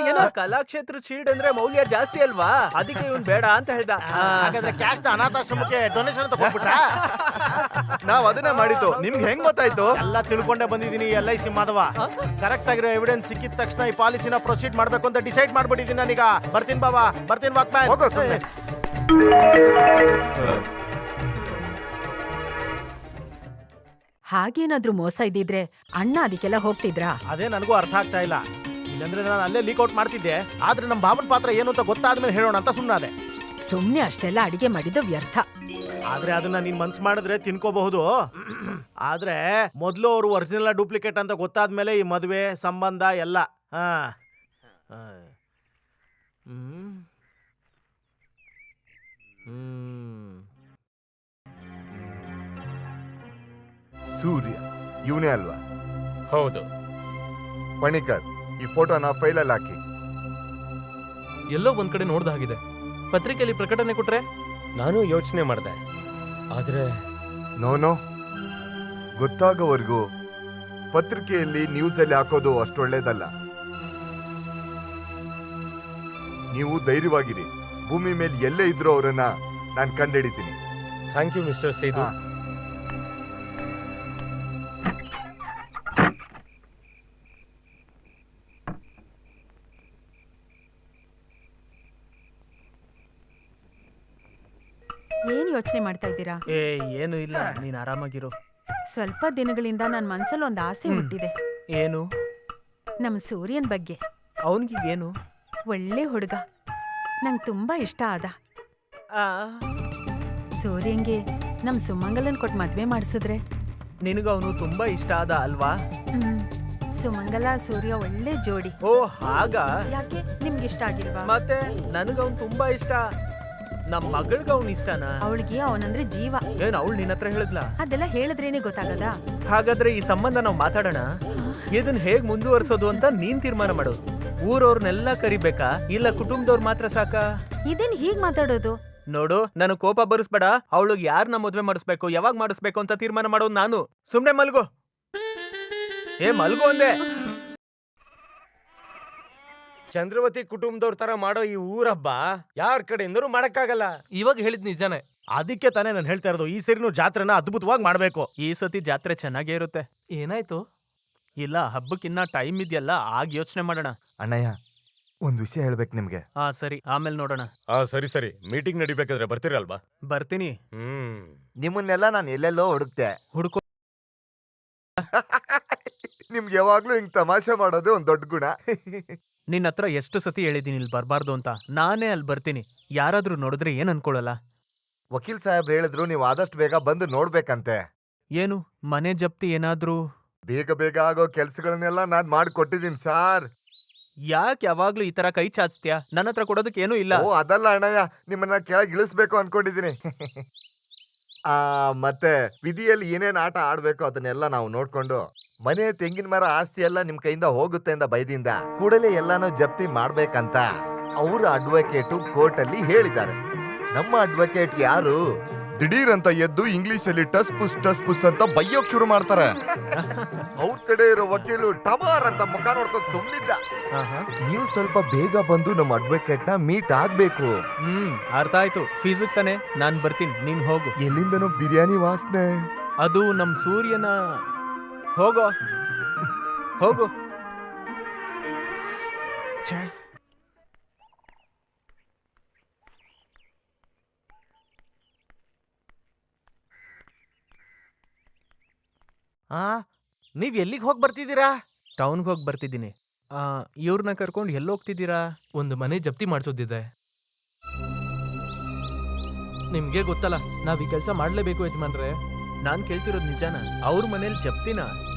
ಏನೋ ಕಲಾಕ್ಷೇತ್ರ ಶೀಲ್ಡ್ ಅಂದ್ರೆ ಮೌಲ್ಯ ಜಾಸ್ತಿ ಅಲ್ವಾ? ಅದಕ್ಕೆ ಇವನ್ ಬೇಡ ಅಂತ ಹೇಳ್ದ. ಹಾಗಾದ್ರೆ ಕ್ಯಾಶ್ ನ ಅನಾಥಾಶ್ರಮಕ್ಕೆ ಡೊನೇಷನ್ ಅಂತ ಕೊಟ್ಬಿಟ್ರ? ನಾವ್ ಅದನ್ನೇ ಮಾಡಿದ್ದು. ನಿಮ್ಗೆ ಹೆಂಗ್ ಗೊತ್ತಾಯ್ತು? ಎಲ್ಲ ತಿಳ್ಕೊಂಡೇ ಬಂದಿದ್ದೀನಿ. LIC ಮಾಧವ, ಕರೆಕ್ಟ್ ಆಗಿರೋ ಎವಿಡೆನ್ಸ್ ಸಿಕ್ಕಿದ ತಕ್ಷಣ ಈ ಪಾಲಿಸಿನ ಪ್ರೊಸೀಡ್ ಮಾಡ್ಬೇಕು ಅಂತ ಡಿಸೈಡ್ ಮಾಡ್ಬಿಟ್ಟಿದ್ದೀನಿ ನಾನೀಗ. ಬರ್ತೀನಿ ಬಾಬಾ, ಬರ್ತೀನಿ ವಾಕ್ಮ್ಯಾನ್. ಹೋಗೋ ಸುಮ್ನೆ. ಹಾಗೇನಾದ್ರೂ ಮೋಸ ಇದ್ದಿದ್ರೆ ಅಣ್ಣ ಅದಕ್ಕೆಲ್ಲ ಹೋಗ್ತಿದ್ರಾ? ಅದೇ ನನಗೂ ಅರ್ಥ ಆಗ್ತಾ ಇಲ್ಲ. ಇಲ್ಲಂದ್ರೆ ನಾನು ಅಲ್ಲೇ ಲೀಕ್ ಔಟ್ ಮಾಡ್ತಿದ್ದೆ. ಆದ್ರೆ ನಮ್ಮ ಬಾಬನ್ ಪಾತ್ರ ಏನು ಅಂತ ಗೊತ್ತಾದ್ಮೇಲೆ ಹೇಳೋಣ ಅಂತ ಸುಮ್ಮನಾದೆ. ಸುಮ್ನೆ ಅಷ್ಟೆಲ್ಲ ಅಡಿಗೆ ಮಾಡಿದ್ದು ವ್ಯರ್ಥ. ಆದ್ರೆ ಅದನ್ನ ನೀನ್ ಮನ್ಸ್ ಮಾಡಿದ್ರೆ ತಿನ್ಕೋಬಹುದು. ಆದ್ರೆ ಮೊದ್ಲು ಅವರು ಒರಿಜಿನಲ್ ಡೂಪ್ಲಿಕೇಟ್ ಅಂತ ಗೊತ್ತಾದ್ಮೇಲೆ ಈ ಮದುವೆ ಸಂಬಂಧ ಎಲ್ಲ. ಸೂರ್ಯ ಇವನೇ ಅಲ್ವಾ? ಹೌದು. ಪಣಿಕರ್, ಈ ಫೋಟೋನ ಫೈಲಲ್ಲಿ ಹಾಕಿ. ಎಲ್ಲೋ ಒಂದ್ ಕಡೆ ನೋಡ್ದ ಹಾಗಿದೆ. ಪತ್ರಿಕೆಯಲ್ಲಿ ಪ್ರಕಟಣೆ ಕೊಟ್ರೆ? ನಾನು ಯೋಚನೆ ಮಾಡಿದೆ, ಆದ್ರೆ ನೋನೋ, ಗೊತ್ತಾಗೋವರೆಗೂ ಪತ್ರಿಕೆಯಲ್ಲಿ ನ್ಯೂಸಲ್ಲಿ ಹಾಕೋದು ಅಷ್ಟೊಳ್ಳೇದಲ್ಲ. ನೀವು ಧೈರ್ಯವಾಗಿರಿ. ಭೂಮಿ ಮೇಲೆ ಎಲ್ಲೇ ಇದ್ರೂ ಅವರನ್ನ ನಾನು ಕಂಡುಹಿಡಿತೀನಿ. Thank you mister Sethu. ಏನ್ ಯೋಚನೆ ಮಾಡ್ತಾ ಇದ್ದೀರಾ? ಏನು ಇಲ್ಲ, ನೀನ್ ಆರಾಮಾಗಿರು. ಸ್ವಲ್ಪ ದಿನಗಳಿಂದ ನನ್ ಮನ್ಸಲ್ಲಿ ಒಂದ್ ಆಸೆ ಹುಟ್ಟಿದೆ. ಏನು? ನಮ್ ಸೂರ್ಯನ್ ಬಗ್ಗೆ. ಅವನ್ಗೀಗೇನು? ಒಳ್ಳೆ ಹುಡುಗ, ನಂಗ್ ತುಂಬಾ ಇಷ್ಟ ಆದ. ಸೂರ್ಯಂಗೆ ನಮ್ ಸುಮಂಗಲನ್ ಕೊಟ್ಟು ಮದ್ವೆ ಮಾಡಿಸಿದ್ರೆ? ನಿನಗ ಅವನು ತುಂಬಾ ಇಷ್ಟ ಆದ ಅಲ್ವಾ? ಸುಮಂಗಲ ಸೂರ್ಯ ಒಳ್ಳೆ ಜೋಡಿ. ಓ ಹಾಗ? ಯಾಕೆ ನಿಮ್ಗಿಷ್ಟ ಆಗಿಲ್ವಾ? ಮತ್ತೆ ನನಗ ಅವ್ನು ತುಂಬಾ ಇಷ್ಟ. ನಮ್ ಮಗಳ್ಗ ಅವ್ನ ಇಷ್ಟನಾ? ಅವಳಿಗೆ ಅವನಂದ್ರೆ ಜೀವ. ಏನ್ ಅವಳು ನಿನ್ನ ಹತ್ರ ಹೇಳಿದ್ಲಾ? ಅದೆಲ್ಲ ಹೇಳಿದ್ರೇನೆ ಗೊತ್ತಾಗದ. ಹಾಗಾದ್ರೆ ಈ ಸಂಬಂಧ ನಾವ್ ಮಾತಾಡೋಣ. ಇದನ್ ಹೇಗ್ ಮುಂದುವರ್ಸೋದು ಅಂತ ನೀನ್ ತೀರ್ಮಾನ ಮಾಡು. ಊರವ್ರನ್ನೆಲ್ಲ ಕರಿಬೇಕಾ, ಇಲ್ಲ ಕುಟುಂಬದವ್ರು ಮಾತ್ರ ಸಾಕಾ? ಇದೇನ್ ಹೀಗ್ ಮಾತಾಡೋದು? ನೋಡು, ನನಗ್ ಕೋಪ ಬರಿಸ್ಬೇಡ. ಅವಳಿಗೆ ಯಾರನ್ನ ಮದ್ವೆ ಮಾಡಿಸ್ಬೇಕು, ಯಾವಾಗ ಮಾಡಿಸ್ಬೇಕು ಅಂತ ತೀರ್ಮಾನ ಮಾಡೋದು ನಾನು. ಸುಮ್ನೆ ಮಲ್ಗು. ಮಲ್ಗು ಅಂದೆ. ಚಂದ್ರವತಿ ಕುಟುಂಬದವ್ರ ತರ ಮಾಡೋ ಈ ಊರಬ್ಬ ಯಾರ ಕಡೆಯಿಂದನೂ ಮಾಡಕ್ಕಾಗಲ್ಲ. ಇವಾಗ ಹೇಳಿದ್ ನಿಜಾನೇ. ಅದಕ್ಕೆ ತಾನೇ ನಾನು ಹೇಳ್ತಾ ಇರೋದು, ಈ ಸರಿನೂ ಜಾತ್ರೆನ ಅದ್ಭುತವಾಗಿ ಮಾಡ್ಬೇಕು. ಈ ಸತಿ ಜಾತ್ರೆ ಚೆನ್ನಾಗೇ ಇರುತ್ತೆ. ಏನಾಯ್ತು? ಇಲ್ಲ, ಹಬ್ಬಕ್ಕಿನ್ನ ಟೈಮ್ ಇದೆಯಲ್ಲ, ಆಗ ಯೋಚನೆ ಮಾಡೋಣ. ಅಣ್ಣಯ್ಯ, ಒಂದ್ ವಿಷಯ ಹೇಳ್ಬೇಕು ನಿಮ್ಗೆ. ಸರಿ, ಆಮೇಲೆ ನೋಡೋಣ. ಸರಿ ಸರಿ, ಮೀಟಿಂಗ್ ನಡಿಬೇಕಾದ್ರೆ ಬರ್ತೀರಲ್ವಾ? ಬರ್ತೀನಿ. ನಿಮ್ಮನ್ನೆಲ್ಲ ನಾನು ಎಲ್ಲೆಲ್ಲೋ ಹುಡುಕ್ತೆ. ಹುಡ್ಕೋ. ನಿಮ್ಗೆ ಯಾವಾಗ್ಲೂ ಹಿಂಗ್ ತಮಾಷೆ ಮಾಡೋದೇ ಒಂದ್ ದೊಡ್ಡ ಗುಣ. ನಿನ್ನ ಹತ್ರ ಎಷ್ಟು ಸತಿ ಹೇಳಿದೀನಿ ಇಲ್ಲಿ ಬರ್ಬಾರ್ದು ಅಂತ. ನಾನೇ ಅಲ್ಲಿ ಬರ್ತೀನಿ. ಯಾರಾದ್ರೂ ನೋಡಿದ್ರೆ ಏನ್ ಅನ್ಕೊಳ್ಳಲ್ಲ. ವಕೀಲ್ ಸಾಹೇಬ್ರು ಹೇಳಿದ್ರು ನೀವು ಆದಷ್ಟು ಬೇಗ ಬಂದು ನೋಡ್ಬೇಕಂತೆ. ಏನು ಮನೆ ಜಪ್ತಿ ಏನಾದ್ರೂ? ಬೇಗ ಬೇಗ ಆಗೋ ಕೆಲ್ಸಗಳನ್ನೆಲ್ಲ ನಾನ್ ಮಾಡ್ಕೊಟ್ಟಿದೀನಿ ಸಾರ್. ಯಾಕೆ ಯಾವಾಗ್ಲೂ ಈ ತರ ಕೈ ಚಾಚ್ತ್ಯಾ? ನನ್ನ ಹತ್ರ ಕೊಡೋದಕ್ಕೆ ಏನೂ ಇಲ್ಲ. ಓ ಅದಲ್ಲ ಅಣ್ಣಯ್ಯ, ನಿಮ್ಮನ್ನ ಕೆಳಗೆ ಇಳಿಸ್ಬೇಕು ಅನ್ಕೊಂಡಿದೀನಿ. ಮತ್ತೆ ವಿಧಿಯಲ್ಲಿ ಏನೇನ್ ಆಟ ಆಡ್ಬೇಕು ಅದನ್ನೆಲ್ಲ ನಾವು ನೋಡ್ಕೊಂಡು ಮನೆ ತೆಂಗಿನ ಮರ ಆಸ್ತಿ ಎಲ್ಲ ನಿಮ್ ಕೈಯಿಂದ ಹೋಗುತ್ತೆ ಅಂದ ಭಯದಿಂದ ಕೂಡಲೇ ಎಲ್ಲಾನು ಜಪ್ತಿ ಮಾಡ್ಬೇಕಂತ ಅವರ ಅಡ್ವೊಕೇಟು ಕೋರ್ಟ್ ಅಲ್ಲಿ ಹೇಳಿದ್ದಾರೆ. ನಮ್ಮ ಅಡ್ವೊಕೇಟ್ ಯಾರು ದಿಢೀರ್ ಅಂತ ಎದ್ದು ಇಂಗ್ಲಿಷ್ ಅಲ್ಲಿ ಟಸ್ ಪುಸ್ ಅಂತ ಬೈಯೋಕ್ ಶುರು ಮಾಡ್ತಾರೆ. ಅವ್ರ ಕಡೆ ಇರೋ ವಕೀಲು ಟಮಾರ್ ಅಂತ ಮುಖ ನೋಡ್ಕೊಂಡು ಸುಮ್ನಿದ್ದ. ನೀವು ಸ್ವಲ್ಪ ಬೇಗ ಬಂದು ನಮ್ಮ ಅಡ್ವೊಕೇಟ್ ನ ಮೀಟ್ ಆಗ್ಬೇಕು. ಅರ್ಥ ಆಯ್ತು. ಫೀಸಿಗೆ ತಾನೆ, ನಾನ್ ಬರ್ತೀನಿ, ನೀನ್ ಹೋಗು. ಎಲ್ಲಿಂದನೋ ಬಿರಿಯಾನಿ ವಾಸನೆ. ಅದು ನಮ್ ಸೂರ್ಯನ. ಹೋಗೋ ಹೋಗು. ಛೇ, ನೀವ್ ಎಲ್ಲಿಗೆ ಹೋಗಿ ಬರ್ತಿದ್ದೀರಾ? ಟೌನ್ಗೆ ಹೋಗಿ ಬರ್ತಿದ್ದೀನಿ. ಇವ್ರನ್ನ ಕರ್ಕೊಂಡು ಎಲ್ಲಿ ಹೋಗ್ತಿದ್ದೀರಾ? ಒಂದು ಮನೆ ಜಪ್ತಿ ಮಾಡಿಸೋದಿದೆ. ನಿಮ್ಗೆ ಗೊತ್ತಲ್ಲ, ನಾವ್ ಈ ಕೆಲಸ ಮಾಡ್ಲೇಬೇಕು ಯಜಮಾನ್ರೆ. ನಾನ್ ಕೇಳ್ತಿರೋದು ನಿಜಾನ? ಅವ್ರ ಮನೇಲಿ ಜಪ್ತಿನ?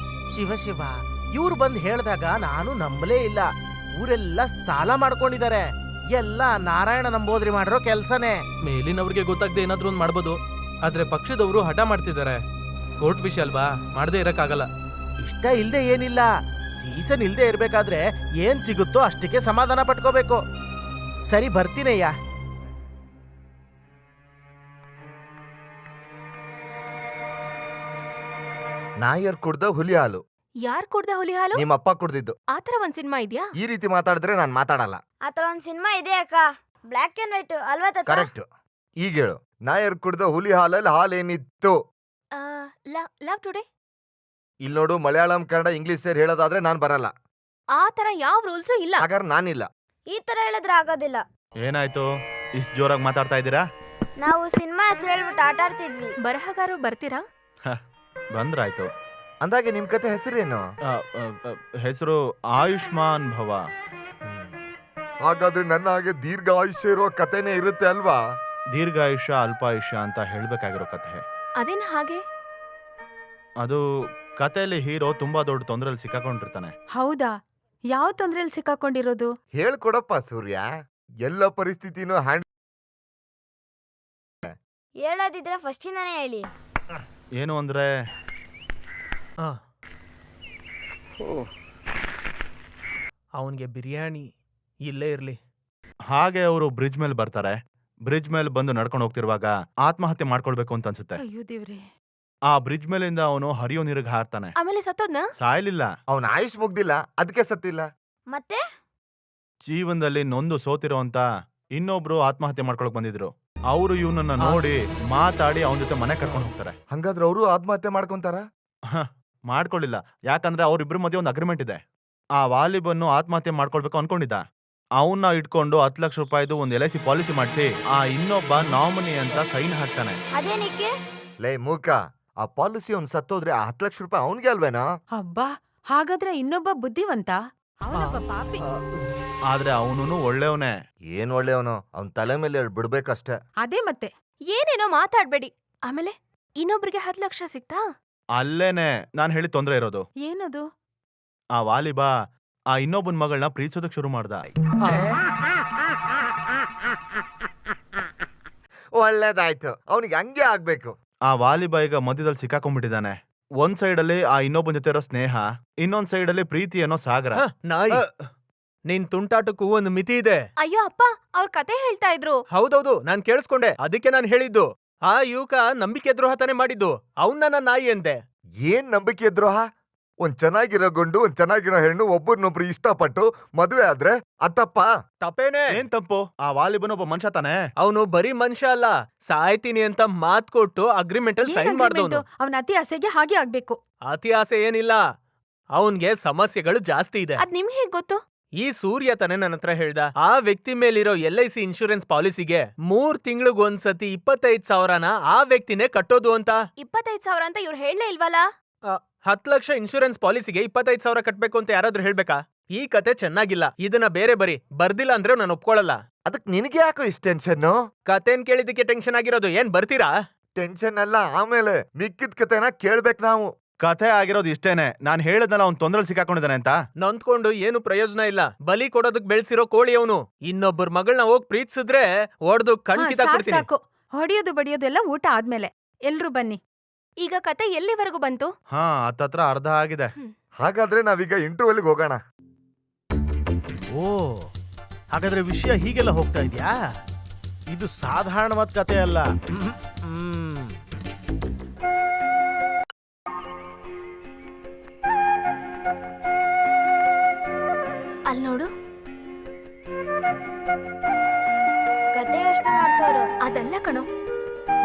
ಶಿವ ಶಿವ, ಇವ್ರು ಬಂದ್ ಹೇಳ್ದಾಗ ನಾನು ನಂಬಲೇ ಇಲ್ಲ. ಊರೆಲ್ಲ ಸಾಲ ಮಾಡ್ಕೊಂಡಿದ್ದಾರೆ. ಎಲ್ಲ ನಾರಾಯಣ ನಂಬೋದ್ರಿ ಮಾಡಿರೋ ಕೆಲ್ಸನೇ. ಮೇಲಿನವ್ರಿಗೆ ಗೊತ್ತಾಗ್ದೆ ಏನಾದ್ರೂ ಒಂದ್ ಮಾಡ್ಬೋದು, ಆದ್ರೆ ಪಕ್ಷದವರು ಹಠ ಮಾಡ್ತಿದ್ದಾರೆ. ಕೋರ್ಟ್ ವಿಷಯ ಅಲ್ವಾ, ಮಾಡದೇ ಇರಕ್ಕಾಗಲ್ಲ. ಇಷ್ಟ ಇಲ್ದೆ ಏನಿಲ್ಲ, ಸೀಸನ್ ಇಲ್ದೆ ಇರ್ಬೇಕಾದ್ರೆ ಏನ್ ಸಿಗುತ್ತೋ ಅಷ್ಟಕ್ಕೆ ಸಮಾಧಾನ ಪಟ್ಕೋಬೇಕು. ಸರಿ, ಬರ್ತೀನಯ್ಯ. ನಾಯರ್ ಕುಡ್ದ ಹುಲಿ ಹಾಲು. ಯಾರ್ ಕುಡ್ದ ಹುಲಿ ಹಾಲು? ನಿಮ್ಮಪ್ಪ ಕುಡ್ದಿದ್ದು. ಆತರ ಒಂದ್ ಸಿನಿಮಾ ಇದ್ಯಾ? ಈ ರೀತಿ ಮಾತಾಡಿದ್ರೆ ನಾನ್ ಮಾತಾಡಲ್ಲ. ಆತರ ಒಂದ್ ಸಿನಿಮಾ ಇದೆ ಅಕ್ಕ, ಬ್ಲಾಕ್ ಅಂಡ್ ವೈಟ್ ಅಲ್ವಾ ತಾತ? ಕರೆಕ್ಟ್. ಈಗ ಹೇಳು, ನಾಯರ್ ಕುಡ್ದ ಹುಲಿ ಹಾಲಲ್ಲಿ ಹಾಲೇನಿತ್ತು? Love today. ಇಲ್ಲಿ ನೋಡು, ಮಲಯಾಳಂ ಕನ್ನಡ ಇಂಗ್ಲಿಷ್ ಸೇರಿ ಹೇಳೋದಾದ್ರೆ ನಾನ್ ಬರಲ್ಲ. ಆ ತರ ಯಾವ ರೂಲ್ಸು ಇಲ್ಲ. ಹಾಗಾದ್ರೆ ನಾನಿಲ್ಲ. ಈ ತರ ಹೇಳಿದ್ರೆ ಆಗೋದಿಲ್ಲ. ಏನಾಯ್ತು ಇಷ್ಟು ಜೋರಾಗಿ ಮಾತಾಡ್ತಾ ಇದ್ದೀರಾ? ನಾವು ಸಿನಿಮಾ ಹೆಸರು ಹೇಳ್ಬಿಟ್ಟು ಆಟ ಆಡ್ತಿದ್ವಿ. ಬರಹಗಾರು ಬರ್ತೀರಾ? ಬಂದ್ರಾಯ್ತು. ಅಂದಾಗೆ ನಿಮ್ ಕತೆ ಹೆಸರೇನು? ಹೆಸರು ಆಯುಷ್ಮಾನ್ ಭವ. ಹಾಗಾದ್ರೆ ನನ್ನ ಹಾಗೆ ದೀರ್ಘ ಆಯುಷ್ಯ ಇರೋ ಕತೆನೇ ಇರುತ್ತೆ ಅಲ್ವಾ? ದೀರ್ಘಾಯುಷ್ಯ ಅಲ್ಪಾಯುಷ್ಯ ಅಂತ ಹೇಳ್ಬೇಕಾಗಿರೋ ಕಥೆ ಅದೇನ್ ಹಾಗೆ? ಅದು ಕಥೆಯಲ್ಲಿ ಹೀರೋ ತುಂಬಾ ದೊಡ್ಡ ತೊಂದರೆಯಲ್ಲಿ ಸಿಕ್ಕಾಕೊಂಡಿರ್ತಾನೆ. ಹೌದಾ? ಯಾವ ತೊಂದ್ರೆಯಲ್ಲಿ ಸಿಕ್ಕಾಕೊಂಡಿರೋದು? ಹೇಳ್ಕೊಡಪ್ಪ ಸೂರ್ಯ, ಎಲ್ಲ ಪರಿಸ್ಥಿತಿನೂ ಹೇಳೋದಿದ್ರೆ ಫಸ್ಟಿಂದಾನೇ ಹೇಳಿ. ಏನು ಅಂದ್ರೆ, ಅವನ್ಗೆ ಬಿರಿಯಾನಿ ಇಲ್ಲೇ ಇರ್ಲಿ. ಹಾಗೆ ಅವರು ಬ್ರಿಡ್ಜ್ ಮೇಲೆ ಬರ್ತಾರೆ. ಬ್ರಿಡ್ಜ್ ಮೇಲೆ ಬಂದು ನಡ್ಕೊಂಡು ಹೋಗ್ತಿರುವಾಗ ಆತ್ಮಹತ್ಯೆ ಮಾಡ್ಕೊಳ್ಬೇಕು ಅಂತ ಅನ್ಸುತ್ತೆ. ಅಯ್ಯೋ ದೇವ್ರೆ. ಆ ಬ್ರಿಡ್ಜ್ ಮೇಲಿಂದ ಅವನು ಹರಿಯೋ ನೀರಿಗೆ ಹಾರ್ತಾನೆ. ಆಮೇಲೆ ಸತ್ತೋದ್ನಾ? ಸಾಯ್ಲಿಲ್ಲ, ಅವನ ಆಯುಷ್ ಮುಗ್ದಿಲ್ಲ, ಅದಕ್ಕೆ ಸತ್ತಿಲ್ಲ. ಮತ್ತೆ ಜೀವನದಲ್ಲಿ ನೊಂದು ಸೋತಿರೋ ಅಂತ ಇನ್ನೊಬ್ರು ಆತ್ಮಹತ್ಯೆ ಮಾಡ್ಕೊಳಕ್ ಬಂದಿದ್ರು. ಅವರು ಇವನನ್ನ ನೋಡಿ ಮಾತಾಡಿ ಅವನ ಜೊತೆ ಮನೆ ಕರ್ಕೊಂಡು ಹೋಗ್ತಾರೆ. ಹಂಗಾದ್ರೆ ಅವರು ಆತ್ಮಹತ್ಯೆ ಮಾಡ್ಕೊಂತಾರ? ಮಾಡ್ಕೊಳ್ಳಿಲ್ಲ, ಯಾಕಂದ್ರೆ ಅವ್ರಿಬ್ರ ಮಧ್ಯೆ ಒಂದು ಅಗ್ರಿಮೆಂಟ್ ಇದೆ. ಆ ವಾಲಿಬನ್ನು ಆತ್ಮಹತ್ಯೆ ಮಾಡ್ಕೊಳ್ಬೇಕು ಅನ್ಕೊಂಡಿದ್ದ. ಅವನ್ನ ಇಟ್ಕೊಂಡು 10 ಲಕ್ಷ ರೂಪಾಯಿದು ಒಂದು LIC ಪಾಲಿಸಿ ಮಾಡಿಸಿ ಆ ಇನ್ನೊಬ್ಬ ನಾಮಿನಿ ಅಂತ ಸೈನ್ ಹಾಕ್ತಾನೆ. ಅದೇನಕ್ಕೆ? ಲೇ ಮೂಕ, ಆ ಪಾಲಿಸಿ ಅವ್ನು ಸತ್ತೋದ್ರೆ ಆ 10 ಲಕ್ಷ ರೂಪಾಯಿ ಅವನ್ಗೆ ಅಲ್ವೇನಾ? ಹಬ್ಬಾ, ಹಾಗಾದ್ರೆ ಇನ್ನೊಬ್ಬ ಬುದ್ಧಿವಂತ, ಅವನೊಬ್ಬ ಪಾಪಿ. ಆದ್ರೆ ಅವನು ಒಳ್ಳೆಯವನೇ. ಏನ್ ಒಳ್ಳೆಯವನು, ಅವ್ನ್ ತಲೆ ಮೇಲೆ ಬಿಡ್ಬೇಕಷ್ಟೇ. ಅದೇ ಮತ್ತೆ. ಏನೇನೋ ಮಾತಾಡ್ಬೇಡಿ. ಆಮೇಲೆ ಇನ್ನೊಬ್ರಿಗೆ 10 ಲಕ್ಷ ಸಿಕ್ತಾ? ಅಲ್ಲೇನೆ ನಾನ್ ಹೇಳಿ ತೊಂದ್ರೆ ಇರೋದು. ಏನದು? ಆ ವಾಲಿಬಾ ಆ ಇನ್ನೊಬ್ಬನ್ ಮಗಳನ್ನ ಪ್ರೀತಿಸೋದಕ್ ಶುರು ಮಾಡ್ದ. ಒಳ್ಳೇದಾಯ್ತು, ಅವನಿಗೆ ಹಂಗೆ ಆಗ್ಬೇಕು. ಆ ವಾಲಿಬಾ ಈಗ ಮಧ್ಯದಲ್ಲಿ ಸಿಕ್ಕಾಕೊಂಡ್ಬಿಟ್ಟಿದ್ದಾನೆ. ಒಂದ್ ಸೈಡ್ ಅಲ್ಲಿ ಆ ಇನ್ನೊಬ್ಬನ್ ಜೊತೆ ಇರೋ ಸ್ನೇಹ, ಇನ್ನೊಂದ್ ಸೈಡ್ ಅಲ್ಲಿ ಪ್ರೀತಿ ಅನ್ನೋ ಸಾಗರ. ನಾಯಿ, ನಿನ್ ತುಂಟಾಟಕ್ಕೂ ಒಂದು ಮಿತಿ ಇದೆ. ಅಯ್ಯೋ ಅಪ್ಪ, ಅವ್ರ ಕತೆ ಹೇಳ್ತಾ ಇದ್ರು. ಹೌದೌದು, ನಾನ್ ಕೇಳಿಸ್ಕೊಂಡೆ, ಅದಕ್ಕೆ ನಾನ್ ಹೇಳಿದ್ದು. ಆ ಯುವಕ ನಂಬಿಕೆ ದ್ರೋಹ ತಾನೇ ಮಾಡಿದ್ದು. ಅವನ್ನ ನಾಯಿ ಅಂತೆ. ಏನ್ ನಂಬಿಕೆ ದ್ರೋಹ? ಒಂದ್ ಚೆನ್ನಾಗಿರೋ ಗಂಡು, ಒಂದ್ ಚೆನ್ನಾಗಿರೋ ಹೆಣ್ಣು ಒಬ್ಬರನ್ನೊಬ್ರು ಇಷ್ಟಪಟ್ಟು ಮದ್ವೆ ಆದ್ರೆ ಅತ್ತಪ್ಪ? ತಪ್ಪೇನೆ. ಏನ್ ತಪ್ಪು? ಆ ವಾಲಿಬನ್ ಒಬ್ಬ ಮನುಷ್ಯ ತಾನೆ. ಅವನು ಬರೀ ಮನುಷ್ಯ ಅಲ್ಲ, ಸಾಯ್ತೀನಿ ಅಂತ ಮಾತ್ ಕೊಟ್ಟು ಅಗ್ರಿಮೆಂಟ್ ಅಲ್ಲಿ ಸೈನ್ ಮಾಡ್ದವನು. ಅವನ ಅತಿ ಆಸೆಗೆ ಹಾಗೆ ಆಗ್ಬೇಕು. ಅತಿ ಆಸೆ ಏನಿಲ್ಲ, ಅವನ್ಗೆ ಸಮಸ್ಯೆಗಳು ಜಾಸ್ತಿ ಇದೆ. ಅದ್ ನಿಮ್ಗೆ ಹೇಗ್ ಗೊತ್ತು? ಈ ಸೂರ್ಯ ತಾನೆ ನನ್ನ ಹತ್ರ ಹೇಳ್ದ, ಆ ವ್ಯಕ್ತಿ ಮೇಲಿರೋ LIC ಇನ್ಶೂರೆನ್ಸ್ ಪಾಲಿಸಿಗೆ 3 ತಿಂಗಳಿಗೊಂದ್ಸತಿ 25,000ನ ಆ ವ್ಯಕ್ತಿನೇ ಕಟ್ಟೋದು ಅಂತ. 25,000 ಅಂತ ಇವ್ರು ಹೇಳಲೇ ಇಲ್ವಲ್ಲ? 10 ಲಕ್ಷ ಇನ್ಶೂರೆನ್ಸ್ ಪಾಲಿಸಿಗೆ 25,000 ಕಟ್ಬೇಕು ಅಂತ ಯಾರಾದ್ರೂ ಹೇಳ್ಬೇಕಾ? ಈ ಕತೆ ಚೆನ್ನಾಗಿಲ್ಲ, ಇದನ್ನ ಬೇರೆ ಬರಿ. ಬರ್ದಿಲ್ಲ ಅಂದ್ರೆ ನಾನು ಒಪ್ಕೊಳಲ್ಲ. ಅದಕ್ ನಿನಗೆ ಯಾಕೋ ಇಷ್ಟ ಟೆನ್ಷನ್? ಕತೆನ್ ಕೇಳಿದಕ್ಕೆ ಟೆನ್ಷನ್ ಆಗಿರೋದು. ಏನ್ ಬರ್ತೀರಾ? ಟೆನ್ಷನ್ ಅಲ್ಲ, ಆಮೇಲೆ ಮಿಕ್ಕಿದ ಕತೆನ ಕೇಳ್ಬೇಕು ನಾವು. ಕಥೆ ಆಗಿರೋದು ಇಷ್ಟೇನೆ. ನಾನ್ ಹೇಳದ್ನಲ್ಲ ಅವ್ನ್ ತೊಂದ್ರೆಲ್ ಸಿಕ್ಕಾಕೊಂಡಿದ್ದಾನೆ ಅಂತ. ನೊಂದ್ಕೊಂಡು ಏನು ಪ್ರಯೋಜನ ಇಲ್ಲ. ಬಲಿ ಕೊಡೋದಕ್ ಬೆಳ್ಸಿರೋ ಕೋಳಿ ಅವನು. ಇನ್ನೊಬ್ಬರ ಮಗಳನ್ನ ಹೋಗ್ ಪ್ರೀತಿಸಿದ್ರೆ ಹೊಡ್ದು ಕಣ್ ಸಾಕು ಕಿತ್ತಾಕ್ಬಿಡ್ತೀನಿ. ಸಾಕು, ಹೊಡಿಯೋದು ಬಡಿಯೋದು ಎಲ್ಲ ಊಟ ಆದ್ಮೇಲೆ. ಎಲ್ರು ಬನ್ನಿ. ಈಗ ಕತೆ ಎಲ್ಲಿವರೆಗೂ ಬಂತು? ಹಾ, ಹತ್ತತ್ರ ಅರ್ಧ ಆಗಿದೆ. ಹಾಗಾದ್ರೆ ನಾವೀಗ ಇಂಟರ್ವ್ಯೂಲ್ಗೆ ಹೋಗೋಣ. ಓ, ಹಾಗಾದ್ರೆ ವಿಷಯ ಹೀಗೆಲ್ಲ ಹೋಗ್ತಾ ಇದ್ಯಾ? ಇದು ಸಾಧಾರಣವಾದ ಕತೆ ಅಲ್ಲ. ಅಲ್ಲಿ ನೋಡು, ಕತೆ ಯೋಚನೆ ಮಾಡ್ತಾರೋ. ಅದಲ್ಲ ಕಣೋ,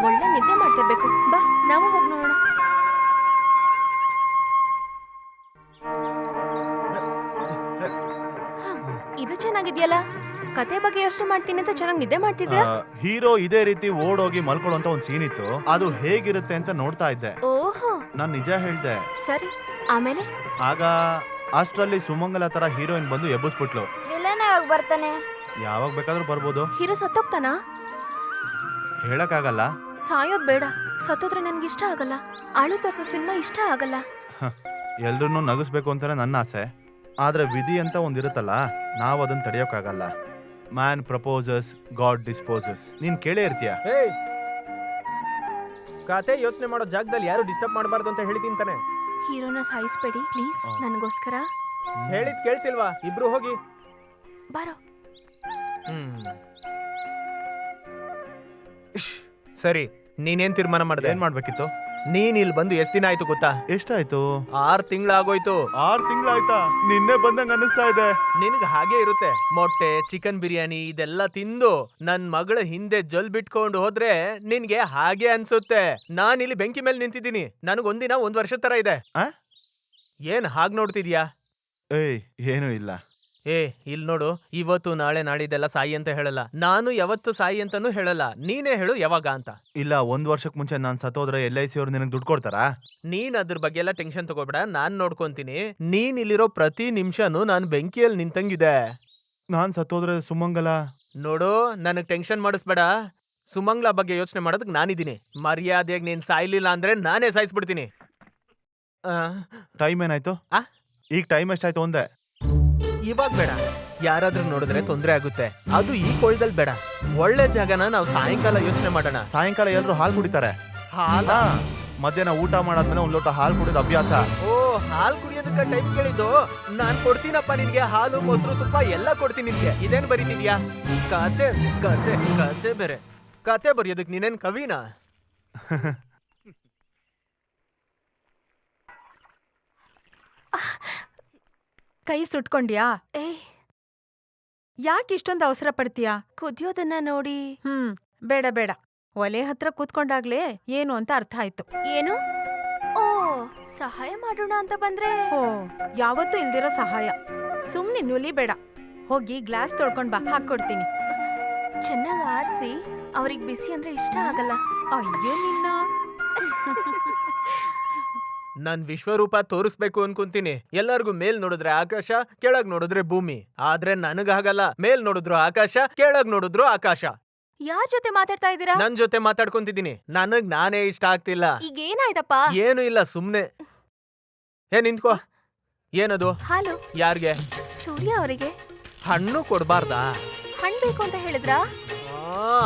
ಒಳ್ಳೆ ನಿದ್ದೆ ಮಾಡ್ತಿರ್ಬೇಕು. ಬಾ, ನಾವು ಹೋಗಿ ನೋಡೋಣ. ಇದು ಚೆನ್ನಾಗಿದ್ಯಲ್ಲ. ಕತೆ ಬಗ್ಗೆ ಯೋಚನೆ ಮಾಡ್ತೀನಿ ಅಂತ ಚೆನ್ನಾಗಿ ನಿದ್ದೆ ಮಾಡ್ತಿದ್ರ. ಹೀರೋ ಇದೇ ರೀತಿ ಓಡೋಗಿ ಮಲ್ಕೊಳ್ಳುವಂತ ಒಂದ್ ಸೀನ್ ಇತ್ತು. ಅದು ಹೇಗಿರುತ್ತೆ ಅಂತ ನೋಡ್ತಾ ಇದ್ದೆ. ಓಹೋ, ನಾನ್ ನಿಜ ಹೇಳ್ದೆ. ಸರಿ. ಆಮೇಲೆ ಆಗ ಅಷ್ಟ್ರಲ್ಲಿ ಸುಮಂಗಲ ತರ ಹೀರೋಯಿನ್ ಬಂದು ಎಬ್ಬಿಸ್ಬಿಟ್ಲು. ವಿಲನ್ ಯಾವಾಗ ಬರ್ತಾನೆ? ಯಾವಾಗ ಬೇಕಾದ್ರೂ ಬರ್ಬೋದು. ಹೀರೋ ಸತ್ತೋಗ್ತಾನಾ? ಹೇಳಕ್ಕಾಗಲ್ಲ. ಸಾಯೋದ್ ಬೇಡ. ಸತ್ತೋದ್ರೆ ನನ್ಗಿಷ್ಟ ಆಗಲ್ಲ. ಅಳು ತರ್ಸೋ ಸಿನಿಮಾ ಇಷ್ಟ ಆಗಲ್ಲ. ಎಲ್ರನ್ನೂ ನಗಿಸ್ಬೇಕು ಅಂತಾನೆ ನನ್ನ ಆಸೆ. ಆದ್ರೆ ವಿಧಿ ಅಂತ ಒಂದಿರುತ್ತಲ್ಲ, ನಾವ್ ಅದನ್ನ ತಡೆಯೋಕ್ಕಾಗಲ್ಲ. Man proposes, God disposes. ನೀನ್ ಕೇಳೇ ಇರ್ತೀಯ. ಏಯ್, ಕತೆ ಯೋಚನೆ ಮಾಡೋ ಜಾಗದಲ್ಲಿ ಯಾರು ಡಿಸ್ಟರ್ಬ್ ಮಾಡಬಾರ್ದು ಅಂತ ಹೇಳ್ತೀನಿ ತಾನೆ. ಹೀರೋನ ಸಾಯಿಸ್ಬೇಡಿ ಪ್ಲೀಸ್, ನನಗೋಸ್ಕರ. ಹೇಳಿದ್ ಕೇಳಿಸಿಲ್ವಾ? ಇಬ್ರು ಹೋಗಿ. ಬಾರೋ. ಸರಿ, ನೀನೇನ್ ತೀರ್ಮಾನ ಮಾಡ್ದೆ? ಏನ್ ಮಾಡ್ಬೇಕಿತ್ತು? ನೀನ್ ಇಲ್ಲಿ ಬಂದು ಎಷ್ಟ್ ದಿನ ಆಯ್ತು ಗೊತ್ತಾ? ಎಷ್ಟಾಯ್ತು? 6 ತಿಂಗಳಾಗೋಯ್ತು. 6 ತಿಂಗಳಾಯ್ತಾ? ನಿನ್ನೆ ಬಂದಂಗ ಅನ್ನಿಸ್ತಾ ಇದೆ. ನಿನ್ಗ್ ಹಾಗೆ ಇರುತ್ತೆ. ಮೊಟ್ಟೆ, ಚಿಕನ್ ಬಿರಿಯಾನಿ ಇದೆಲ್ಲ ತಿಂದು ನನ್ ಮಗಳ ಹಿಂದೆ ಜಲ್ ಬಿಟ್ಕೊಂಡು ಹೋದ್ರೆ ನಿನ್ಗೆ ಹಾಗೆ ಅನ್ಸುತ್ತೆ. ನಾನ್ ಇಲ್ಲಿ ಬೆಂಕಿ ಮೇಲೆ ನಿಂತಿದ್ದೀನಿ. ನನಗ್ ಒಂದಿನ 1 ವರ್ಷ ತರ ಇದೆ. ಏನ್ ಹಾಗ್ ನೋಡ್ತಿದ್ಯಾ? ಏಯ್, ಏನೂ ಇಲ್ಲ. ಏ, ಇಲ್ ನೋಡು, ಇವತ್ತು ನಾಳೆ ನಾಡಿದೆಲ್ಲ ಸಾಯಿ ಅಂತ ಹೇಳಲ್ಲ. ನಾನು ಯಾವತ್ತು ಸಾಯಿ ಅಂತಾನು ಹೇಳಲ್ಲ. ನೀನೇ ಹೇಳು ಯಾವಾಗ ಅಂತ. ಇಲ್ಲ, 1 ವರ್ಷಕ್ ಮುಂಚೆ ನಾನ್ ಸತ್ತೋದ್ರೆ LIC ಅವ್ರು ನಿನಗ್ ದುಡ್ಡು ಕೊಡ್ತಾರಾ? ನೀನ್ ಅದ್ರ ಬಗ್ಗೆ ಎಲ್ಲ ಟೆನ್ಷನ್ ತಗೋಬೇಡ, ನಾನ್ ನೋಡ್ಕೊಂತೀನಿ. ನೀನ್ ಇಲ್ಲಿರೋ ಪ್ರತಿ ನಿಮಿಷನೂ ನಾನ್ ಬೆಂಕಿಯಲ್ಲಿ ನಿಂತಂಗಿದೆ. ನಾನ್ ಸತ್ತೋದ್ರೆ ಸುಮಂಗಲ? ನೋಡು, ನನಗ್ ಟೆನ್ಷನ್ ಮಾಡಿಸ್ಬೇಡ. ಸುಮಂಗ್ಲಾ ಬಗ್ಗೆ ಯೋಚನೆ ಮಾಡೋದಕ್ ನಾನಿದ್ದೀನಿ. ಮರ್ಯಾದೆಯಾಗಿ ನೀನ್ ಸಾಯ್ಲಿಲ್ಲ ಅಂದ್ರೆ ನಾನೇ ಸಾಯಿಸ್ಬಿಡ್ತೀನಿ. ಟೈಮ್ ಏನಾಯ್ತು? ಈಗ ಟೈಮ್ ಎಷ್ಟಾಯ್ತು ಒಂದೇ? ಇವಾಗ ಬೇಡ, ಯಾರಾದ್ರೂ ನೋಡಿದ್ರೆ ತೊಂದ್ರೆ ಆಗುತ್ತೆ. ಅದು ಈ ಕೊಳ್ದಲ್ಲಿ ಬೇಡ. ಒಳ್ಳೆ ಜಾಗನ ನಾವು ಸಾಯಂಕಾಲ ಯೋಚನೆ ಮಾಡೋಣ. ಸಾಯಂಕಾಲ ಎಲ್ರು ಹಾಲು ಕುಡಿತಾರೆ. ಹಾಲ? ಮಧ್ಯಾಹ್ನ ಊಟ ಮಾಡಾದ್ಮೇಲೆ 1 ಲೋಟ ಹಾಲು ಕುಡಿಯೋದು ಅಭ್ಯಾಸ. ಓ, ಹಾಲು ಕುಡಿಯೋದಕ್ಕ ಟೈಮ್ ಕೇಳಿದ್ದು? ನಾನ್ ಕೊಡ್ತೀನಪ್ಪ ನಿನ್ಗೆ. ಹಾಲು, ಮೊಸರು, ತುಪ್ಪ ಎಲ್ಲ ಕೊಡ್ತೀನಿ ನಿನ್ಗೆ. ಇದೇನ್ ಬರೀತಿದ್ಯಾ? ಕತೆ ಕತೆ ಕತೆ ಬೇರೆ. ಕತೆ ಬರೆಯೋದಕ್ ನೀನೇನ್ ಕವಿನಾ? ಕೈ ಸುಟ್ಕೊಂಡ್ಯಾ? ಏಯ್, ಯಾಕೆ ಇಷ್ಟೊಂದು ಅವಸರ ಪಡ್ತೀಯಾ? ಕುದಿಯೋದನ್ನ ನೋಡಿ. ಬೇಡ ಬೇಡ. ಒಲೆ ಹತ್ರ ಕೂತ್ಕೊಂಡಾಗ್ಲೇ ಏನು ಅಂತ ಅರ್ಥ ಆಯ್ತು. ಏನು? ಓ, ಸಹಾಯ ಮಾಡೋಣ ಅಂತ ಬಂದ್ರೆ? ಓ, ಯಾವತ್ತೂ ಇಲ್ದಿರೋ ಸಹಾಯ. ಸುಮ್ನೆ ನುಲಿಬೇಡ. ಹೋಗಿ ಗ್ಲಾಸ್ ತೊಳ್ಕೊಂಡ್ ಬಾ, ಹಾಕೊಡ್ತೀನಿ. ಚೆನ್ನಾಗಿ ಆರಿಸಿ. ಅವ್ರಿಗೆ ಬಿಸಿ ಅಂದ್ರೆ ಇಷ್ಟ ಆಗಲ್ಲ. ಅಯ್ಯೋ ನಿನ್ನ. ನಾನ್ ವಿಶ್ವರೂಪ ತೋರಿಸ್ಬೇಕು ಅನ್ಕೊಂತೀನಿ. ಎಲ್ಲರಿಗೂ ಮೇಲ್ ನೋಡಿದ್ರೆ ಆಕಾಶ, ಕೆಳಗ್ ನೋಡಿದ್ರೆ ಭೂಮಿ. ಆದ್ರೆ ನನಗಾಗಲ್ಲ. ಮೇಲ್ ನೋಡಿದ್ರು ಆಕಾಶ, ಕೆಳಗ್ ನೋಡಿದ್ರು ಆಕಾಶ. ಯಾರ್ ಜೊತೆ ಮಾತಾಡ್ತಾ ಇದ್ದೀರಾ? ನನ್ ಜೊತೆ ಮಾತಾಡ್ಕೊಂತಿದ್ದೀನಿ. ನನಗ್ ನಾನೇ ಇಷ್ಟ ಆಗ್ತಿಲ್ಲ. ಈಗ ಏನಾಯ್ತಪ್ಪ? ಏನು ಇಲ್ಲ, ಸುಮ್ನೆ. ನಿಂತ್ಕೋ. ಏನದು? ಹಾಲು. ಯಾರ್ಗೆ? ಸೂರ್ಯ ಅವರಿಗೆ. ಹಣ್ಣು ಕೊಡ್ಬಾರ್ದಾ? ಹಣ್ಣು ಬೇಕು ಅಂತ ಹೇಳಿದ್ರಾ?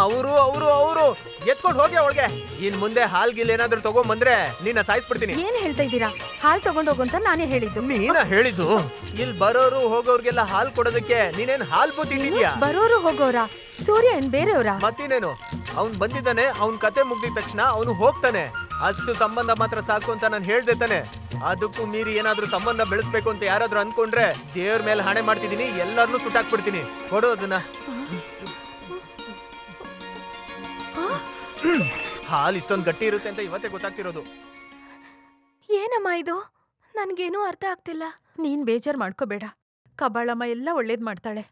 ಅವರು ಎತ್ಕೊಂಡು ಹೋಗಿ ಅವಳಿಗೆ. ಇನ್ ಮುಂದೆ ಹಾಲ್ಗಿಲ್ ಏನಾದ್ರೂ ತಗೊಂಬಂದ್ರೆ ನಿನ್ನ ಸಾಯಿಸ್ಬಿಡ್ತೀನಿ. ಏನ್ ಹೇಳ್ತಾ ಇದ್ದೀರಾ? ಹಾಲ್ ತಗೊಂಡೋಗು ಅಂತ ನಾನೇ ಹೇಳಿದ್ದು. ನೀನ ಹೇಳಿದ್ದು? ಇಲ್ಲಿ ಬರೋರು ಹೋಗೋರ್ಗೆಲ್ಲ ಹಾಲ್ ಕೊಡೋದಕ್ಕೆ ನೀನೇನ್ ಹಾಲ್ ಬೂತಿದ್ಯಾ? ಬರೋರು ಹೋಗೋರಾ? ಸೂರ್ಯ ಏನ್ ಬೇರೆಯವ್ರಾ? ಮತ್ತಿನೇನು? ಅವ್ನ್ ಬಂದಿದ್ದಾನೆ, ಅವ್ನ್ ಕತೆ ಮುಗ್ದಿದ ತಕ್ಷಣ ಅವನು ಹೋಗ್ತಾನೆ. ಅಷ್ಟು ಸಂಬಂಧ ಮಾತ್ರ ಸಾಕು ಅಂತ ನಾನು ಹೇಳ್ದೆ ತಾನೆ. ಅದಕ್ಕೂ ಮೀರಿ ಏನಾದ್ರೂ ಸಂಬಂಧ ಬೆಳೆಸ್ಬೇಕು ಅಂತ ಯಾರಾದ್ರೂ ಅನ್ಕೊಂಡ್ರೆ ದೇವ್ರ ಮೇಲೆ ಹಣೆ ಮಾಡ್ತಿದೀನಿ, ಎಲ್ಲರನ್ನೂ ಸುಟ್ಟಾಕ್ಬಿಡ್ತೀನಿ. ಕೊಡು ಅದನ್ನ. ಹಾಲ್ ಇಷ್ಟೊಂದು ಗಟ್ಟಿ ಇರುತ್ತೆ ಅಂತ ಇವತ್ತೇ ಗೊತ್ತಾಗ್ತಿರೋದು. ಏನಮ್ಮ ಇದು? ನನ್ಗೇನೂ ಅರ್ಥ ಆಗ್ತಿಲ್ಲ. ನೀನ್ ಬೇಜಾರ್ ಮಾಡ್ಕೋಬೇಡ. ಕಬಾಳಮ್ಮ ಎಲ್ಲ ಒಳ್ಳೇದ್ ಮಾಡ್ತಾಳೆ.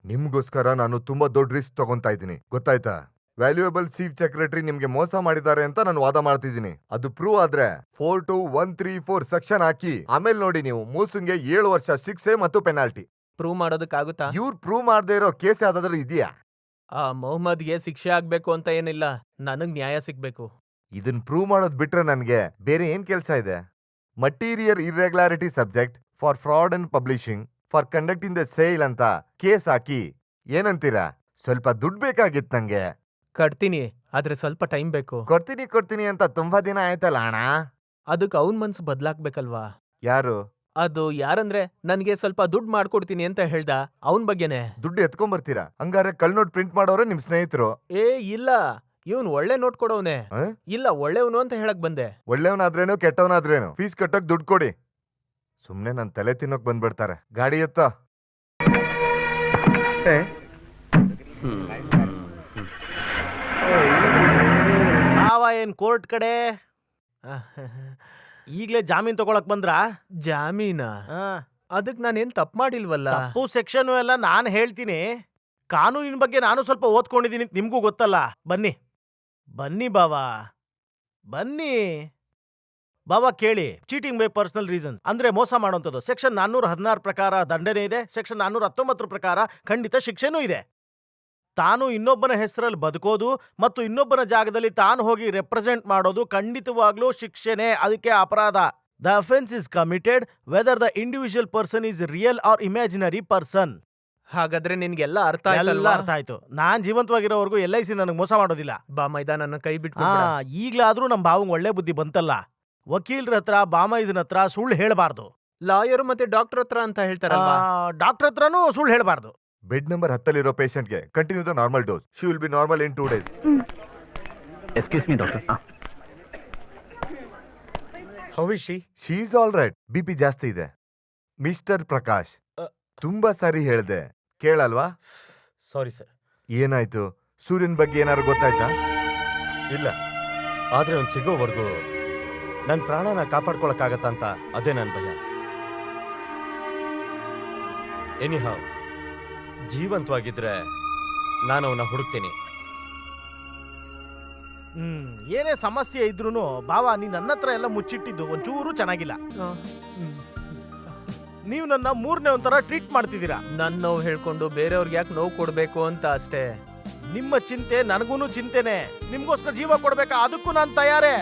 ನಿಮ್ಗೋಸ್ಕರ ನಾನು ತುಂಬಾ ದೊಡ್ಡ ರಿಸ್ಕ್ ತಗೊಂತಾ ಇದ್ದೀನಿ, ಗೊತ್ತಾಯ್ತಾ? ವ್ಯಾಲ್ಯೂಯಬಲ್ ಚೀಫ್ ಸೆಕ್ರೆಟರಿ ನಿಮ್ಗೆ ಮೋಸ ಮಾಡಿದ್ದಾರೆ ಅಂತ ನಾನು ವಾದ ಮಾಡ್ತಿದ್ದೀನಿ. ಅದು ಪ್ರೂವ್ ಆದ್ರೆ 42-134 ಸೆಕ್ಷನ್ ಹಾಕಿ ಆಮೇಲೆ ನೋಡಿ ನೀವು ಮೂಸುಂಗೆ 7 ವರ್ಷ ಶಿಕ್ಷೆ ಮತ್ತು ಪೆನಾಲ್ಟಿ. ಪ್ರೂವ್ ಮಾಡೋದಕ್ಕಾಗುತ್ತಾ? ಇವ್ರು ಪ್ರೂವ್ ಮಾಡದೇ ಇರೋ ಕೇಸ್ ಯಾವ್ದಾದ್ರು ಇದೆಯಾ? ಆ ಮೊಹಮ್ಮದ್ಗೆ ಶಿಕ್ಷೆ ಆಗ್ಬೇಕು ಅಂತ ಏನಿಲ್ಲ, ನನಗ್ ನ್ಯಾಯ ಸಿಗ್ಬೇಕು. ಇದನ್ ಪ್ರೂವ್ ಮಾಡೋದ್ ಬಿಟ್ರೆ ನನ್ಗೆ ಬೇರೆ ಏನ್ ಕೆಲ್ಸ ಇದೆ? Material irregularity subject for fraud and publishing for conducting the sale ಅಂತ ಕೇಸ್ ಹಾಕಿ ಏನಂತೀರಾ? ಸ್ವಲ್ಪ ದುಡ್ಡು ಬೇಕಾಗಿತ್ತು ನಂಗೆ. ಕಟ್ತೀನಿ, ಆದ್ರೆ ಸ್ವಲ್ಪ ಟೈಮ್ ಬೇಕು. ಕೊಡ್ತೀನಿ ಅಂತ ತುಂಬಾ ದಿನ ಆಯ್ತಲ್ಲ ಅಣ್ಣ. ಅದಕ್ಕೆ ಅವನ್ ಮನ್ಸು ಬದ್ಲಾಕ್ಬೇಕಲ್ವಾ? ಯಾರು? ಅದು ಯಾರಂದ್ರೆ ನನ್ಗೆ ಸ್ವಲ್ಪ ದುಡ್ಡು ಮಾಡ್ಕೊಡ್ತೀನಿ ಅಂತ ಹೇಳ್ದ, ಅವನ್ ಬಗ್ಗೆನೆ. ದುಡ್ಡು ಎತ್ಕೊಂಬರ್ತೀರಾ? ಹಂಗಾರೆ ಕಳ್ ನೋಟ್ ಪ್ರಿಂಟ್ ಮಾಡೋರೆ ನಿಮ್ ಸ್ನೇಹಿತರು? ಏ ಇಲ್ಲ, ಇವನ್ ಒಳ್ಳೆ ನೋಟ್ ಕೊಡೋನೆ. ಇಲ್ಲ, ಒಳ್ಳೆವನು ಅಂತ ಹೇಳಕ್ ಬಂದೆ. ಒಳ್ಳೆಯವನಾದ್ರೇನು ಕೆಟ್ಟವನಾದ್ರೇನು ಫೀಸ್ ಕಟ್ಟಕ್ ದುಡ್ಡು ಕೊಡಿ. ಸುಮ್ನೆ ನನ್ ತಲೆ ತಿನ್ನೋಕ್ ಬಂದ್ಬಿಡ್ತಾರೆ. ಗಾಡಿ ಎತ್ತ. ಭಾವ ಏನ್ ಕೋರ್ಟ್ ಕಡೆ ಈಗ್ಲೇ ಜಾಮೀನ್ ತಗೊಳಕ್ ಬಂದ್ರಾ? ಜಾಮೀನ? ಅದಕ್ ನಾನೇನ್ ತಪ್ಪು ಮಾಡಿಲ್ವಲ್ಲ. ತಪ್ಪು ಸೆಕ್ಷನ್ ಎಲ್ಲ ನಾನ್ ಹೇಳ್ತೀನಿ. ಕಾನೂನಿನ ಬಗ್ಗೆ ನಾನು ಸ್ವಲ್ಪ ಓದ್ಕೊಂಡಿದೀನಿ, ನಿಮ್ಗೂ ಗೊತ್ತಲ್ಲ. ಬನ್ನಿ ಬನ್ನಿ ಬಾವಾ, ಬನ್ನಿ ಬಾವಾ. ಕೇಳಿ, ಚೀಟಿಂಗ್ ಬೈ ಪರ್ಸನಲ್ ರೀಸನ್ಸ್ ಅಂದ್ರೆ ಮೋಸ ಮಾಡುವಂಥದ್ದು ಸೆಕ್ಷನ್ 416 ಪ್ರಕಾರ ದಂಡನೆ ಇದೆ. ಸೆಕ್ಷನ್ 419 ಪ್ರಕಾರ ಖಂಡಿತ ಶಿಕ್ಷೆನೂ ಇದೆ. ತಾನು ಇನ್ನೊಬ್ಬನ ಹೆಸರಲ್ಲಿ ಬದುಕೋದು ಮತ್ತು ಇನ್ನೊಬ್ಬನ ಜಾಗದಲ್ಲಿ ತಾನು ಹೋಗಿ ರೆಪ್ರೆಸೆಂಟ್ ಮಾಡೋದು ಖಂಡಿತವಾಗ್ಲೂ ಶಿಕ್ಷೆನೇ, ಅದಕ್ಕೆ ಅಪರಾಧ. The offence is committed whether the individual person is real or imaginary person. ಹಾಗಾದ್ರೆ ನಿನ್ಗೆಲ್ಲ ಅರ್ಥ ಎಲ್ಲ ಅರ್ಥ ಆಯ್ತು. ನಾನ್ ಜೀವಂತವಾಗಿರೋವರೆಗೂ LIC ನನಗೆ ಮೋಸ ಮಾಡೋದಿಲ್ಲ. ಬಾಮೈದ ನನ್ನ ಕೈ ಬಿಟ್ಟು. ಈಗ್ಲಾದ್ರೂ ನಮ್ ಭಾವಂಗ್ ಒಳ್ಳೆ ಬುದ್ಧಿ ಬಂತಲ್ಲ. ವಕೀಲ್ರ ಹತ್ರ ಬಾಮೈದನ ಹತ್ರ ಸುಳ್ಳು ಹೇಳ್ಬಾರ್ದು. ಲಾಯರ್ ಮತ್ತೆ ಡಾಕ್ಟರ್ ಹತ್ರ ಅಂತ ಹೇಳ್ತಾರಲ್ವಾ, ಡಾಕ್ಟರ್ ಹತ್ರನೂ ಸುಳ್ಳು ಹೇಳ್ಬಾರ್ದು. ಬೆಡ್ ನಂಬರ್ 10 ಪೇಷಂಟ್ಗೆ continue the normal dose. She will be normal in 2 days. Excuse me doctor. How is she? She is all right. BP ಜಾಸ್ತಿ ಇದೆ. ಮಿಸ್ಟರ್ ಪ್ರಕಾಶ್, ತುಂಬಾ ಸರಿ ಹೇಳ್ದೆ, ಕೇಳಲ್ವಾ? Sorry sir. ಏನಾಯ್ತು? ಸೂರ್ಯನ್ ಬಗ್ಗೆ ಏನಾದ್ರು ಗೊತ್ತಾಯ್ತಾ? ಇಲ್ಲ, ಆದ್ರೆ ಅವ್ನು ಸಿಗೋವರೆಗೂ ನನ್ನ ಪ್ರಾಣನ ಕಾಪಾಡ್ಕೊಳಕ್ಕಾಗತ್ತಂತ ಅದೇ ನನ್ನ ಭಯ. ಎನಿಹಾವ್, ಜೀವಂತವಾಗಿದ್ರೆ ನಾನು ಅವನ್ನ ಹುಡುಕ್ತೀನಿ. ಏನೇ ಸಮಸ್ಯೆ ಇದ್ರೂನು ಬಾವಾ, ನೀನ್ ನನ್ನ ಹತ್ರ ಎಲ್ಲ ಮುಚ್ಚಿಟ್ಟಿದ್ದು ಒಂಚೂರು ಚೆನ್ನಾಗಿಲ್ಲ. ನೀವು ನನ್ನ 3ನೇ ಒಂಥರ ಟ್ರೀಟ್ ಮಾಡ್ತಿದ್ದೀರಾ. ನನ್ ನೋವು ಹೇಳ್ಕೊಂಡು ಬೇರೆಯವ್ರಿಗೆ ಯಾಕೆ ನೋವು ಕೊಡ್ಬೇಕು ಅಂತ ಅಷ್ಟೇ. ನಿಮ್ಮ ಚಿಂತೆ ನನಗೂನು ಚಿಂತೆನೆ. ನಿಮ್ಗೋಸ್ಕರ ಜೀವ ಕೊಡ್ಬೇಕಾ? ಅದಕ್ಕೂ ನಾನು ತಯಾರೇ.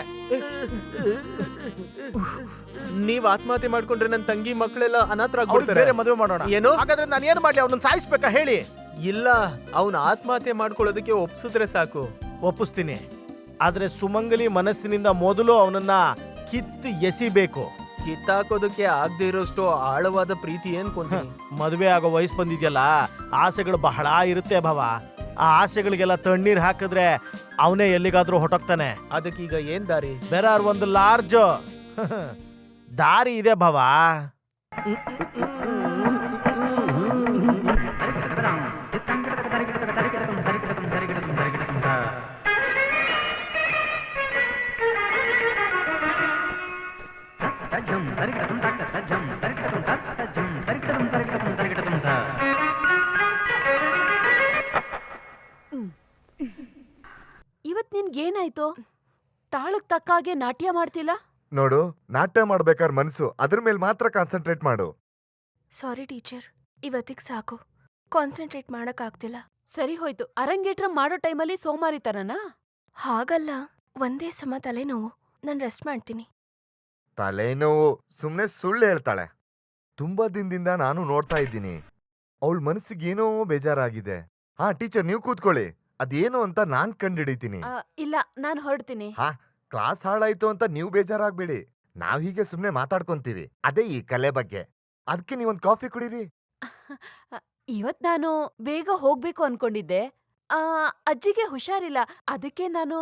ನೀವ್ ಆತ್ಮಹತ್ಯೆ ಮಾಡ್ಕೊಂಡ್ರೆ ನನ್ ತಂಗಿ ಮಕ್ಕಳೆಲ್ಲ ಅನಾಥರಾಗ್ಬಿಡ್ತಾರೆ. ಬೇರೆ ಮದುವೆ ಮಾಡೋಣ. ಏನು? ಹಾಗಾದ್ರೆ ನಾನು ಏನ್ ಮಾಡ್ಲಿ? ಅವ್ನನ್ನ ಸಾಯಿಸ್ಬೇಕಾ ಹೇಳಿ? ಇಲ್ಲ, ಅವ್ನ ಆತ್ಮಹತ್ಯೆ ಮಾಡ್ಕೊಳ್ಳೋದಕ್ಕೆ ಒಪ್ಸಿದ್ರೆ ಸಾಕು. ಒಪ್ಪಿಸ್ತೀನಿ, ಆದ್ರೆ ಸುಮಂಗಲಿ ಮನಸ್ಸಿನಿಂದ ಮೊದಲು ಅವನನ್ನ ಕಿತ್ತು ಎಸಿಬೇಕು. ಕಿತ್ತಾಕೋದಕ್ಕೆ ಆಗದೆ ಇರೋಷ್ಟು ಆಳವಾದ ಪ್ರೀತಿ ಏನ್ ಕೊಂತೀನಿ. ಮದುವೆ ಆಗೋ ವಯಸ್ಸು ಬಂದಿದ್ಯಲ್ಲ, ಆಸೆಗಳು ಬಹಳ ಇರುತ್ತೆ ಭಾವ. ಆ ಆಸೆಗಳಿಗೆಲ್ಲ ತಣ್ಣೀರ್ ಹಾಕಿದ್ರೆ ಅವನೇ ಎಲ್ಲಿಗಾದ್ರೂ ಹೊಟ್ಟೋಗ್ತಾನೆ. ಅದಕ್ಕೀಗ ಏನ್ ದಾರಿ? ಬೇರೆ ಒಂದು ಲಾರ್ಜ್ ದಾರಿ ಇದೆ ಭಾವ. ಇವತ್ ನಿನ್ಗೇನಾಯ್ತು? ತಾಳಕ್ ತಕ್ಕಾಗೆ ನಾಟ್ಯ ಮಾಡ್ತಿಲ್ಲ? ನೋಡು, ನಾಟ್ಯ ಮಾಡ್ಬೇಕಾದ್ರೆ ಮನ್ಸು ಅದ್ರ ಮೇಲೆ ಮಾತ್ರ ಕಾನ್ಸಂಟ್ರೇಟ್ ಮಾಡು. ಸಾರಿ ಟೀಚರ್, ಇವತ್ತಿಗೆ ಸಾಕು, ಕಾನ್ಸಂಟ್ರೇಟ್ ಮಾಡಕ್ ಆಗ್ತಿಲ್ಲ. ಸರಿ ಹೋಯ್ತು. ಅರಂಗೇಟ್ರ ಮಾಡೋ ಟೈಮಲ್ಲಿ ಸೋಮಾರಿತನನಾ? ಹಾಗಲ್ಲ, ಒಂದೇ ಸಮ ತಲೆನೋವು. ನಾನ್ ರೆಸ್ಟ್ ಮಾಡ್ತೀನಿ. ತಲೆನೋವು? ಸುಮ್ನೆ ಸುಳ್ಳು ಹೇಳ್ತಾಳೆ. ತುಂಬಾ ದಿನದಿಂದ ನಾನು ನೋಡ್ತಾ ಇದ್ದೀನಿ. ಅವಳ ಮನಸ್ಸಿಗೆ ಏನೋ ಬೇಜಾರಾಗಿದೆ. ಟೀಚರ್, ನೀವು ಕೂತ್ಕೊಳ್ಳಿ, ಅದೇನು ಅಂತ ನಾನ್ ಕಂಡಿಡಿತೀನಿ. ಇಲ್ಲ, ನಾನ್ ಹೊರಡ್ತೀನಿ. ಕ್ಲಾಸ್ ಹಾಳಾಯ್ತು ಅಂತ ನೀವು ಬೇಜಾರಾಗ್ಬೇಡಿ. ನಾವ್ ಹೀಗೆ ಸುಮ್ನೆ ಮಾತಾಡ್ಕೊಂತೀವಿ, ಅದೇ ಈ ಕಲೆ ಬಗ್ಗೆ. ಅದಕ್ಕೆ ನೀವೊಂದ್ ಕಾಫಿ ಕುಡೀರಿ. ಇವತ್ ನಾನು ಬೇಗ ಹೋಗ್ಬೇಕು ಅನ್ಕೊಂಡಿದ್ದೆ. ಅಜ್ಜಿಗೆ ಹುಷಾರಿಲ್ಲ, ಅದಕ್ಕೆ ನಾನು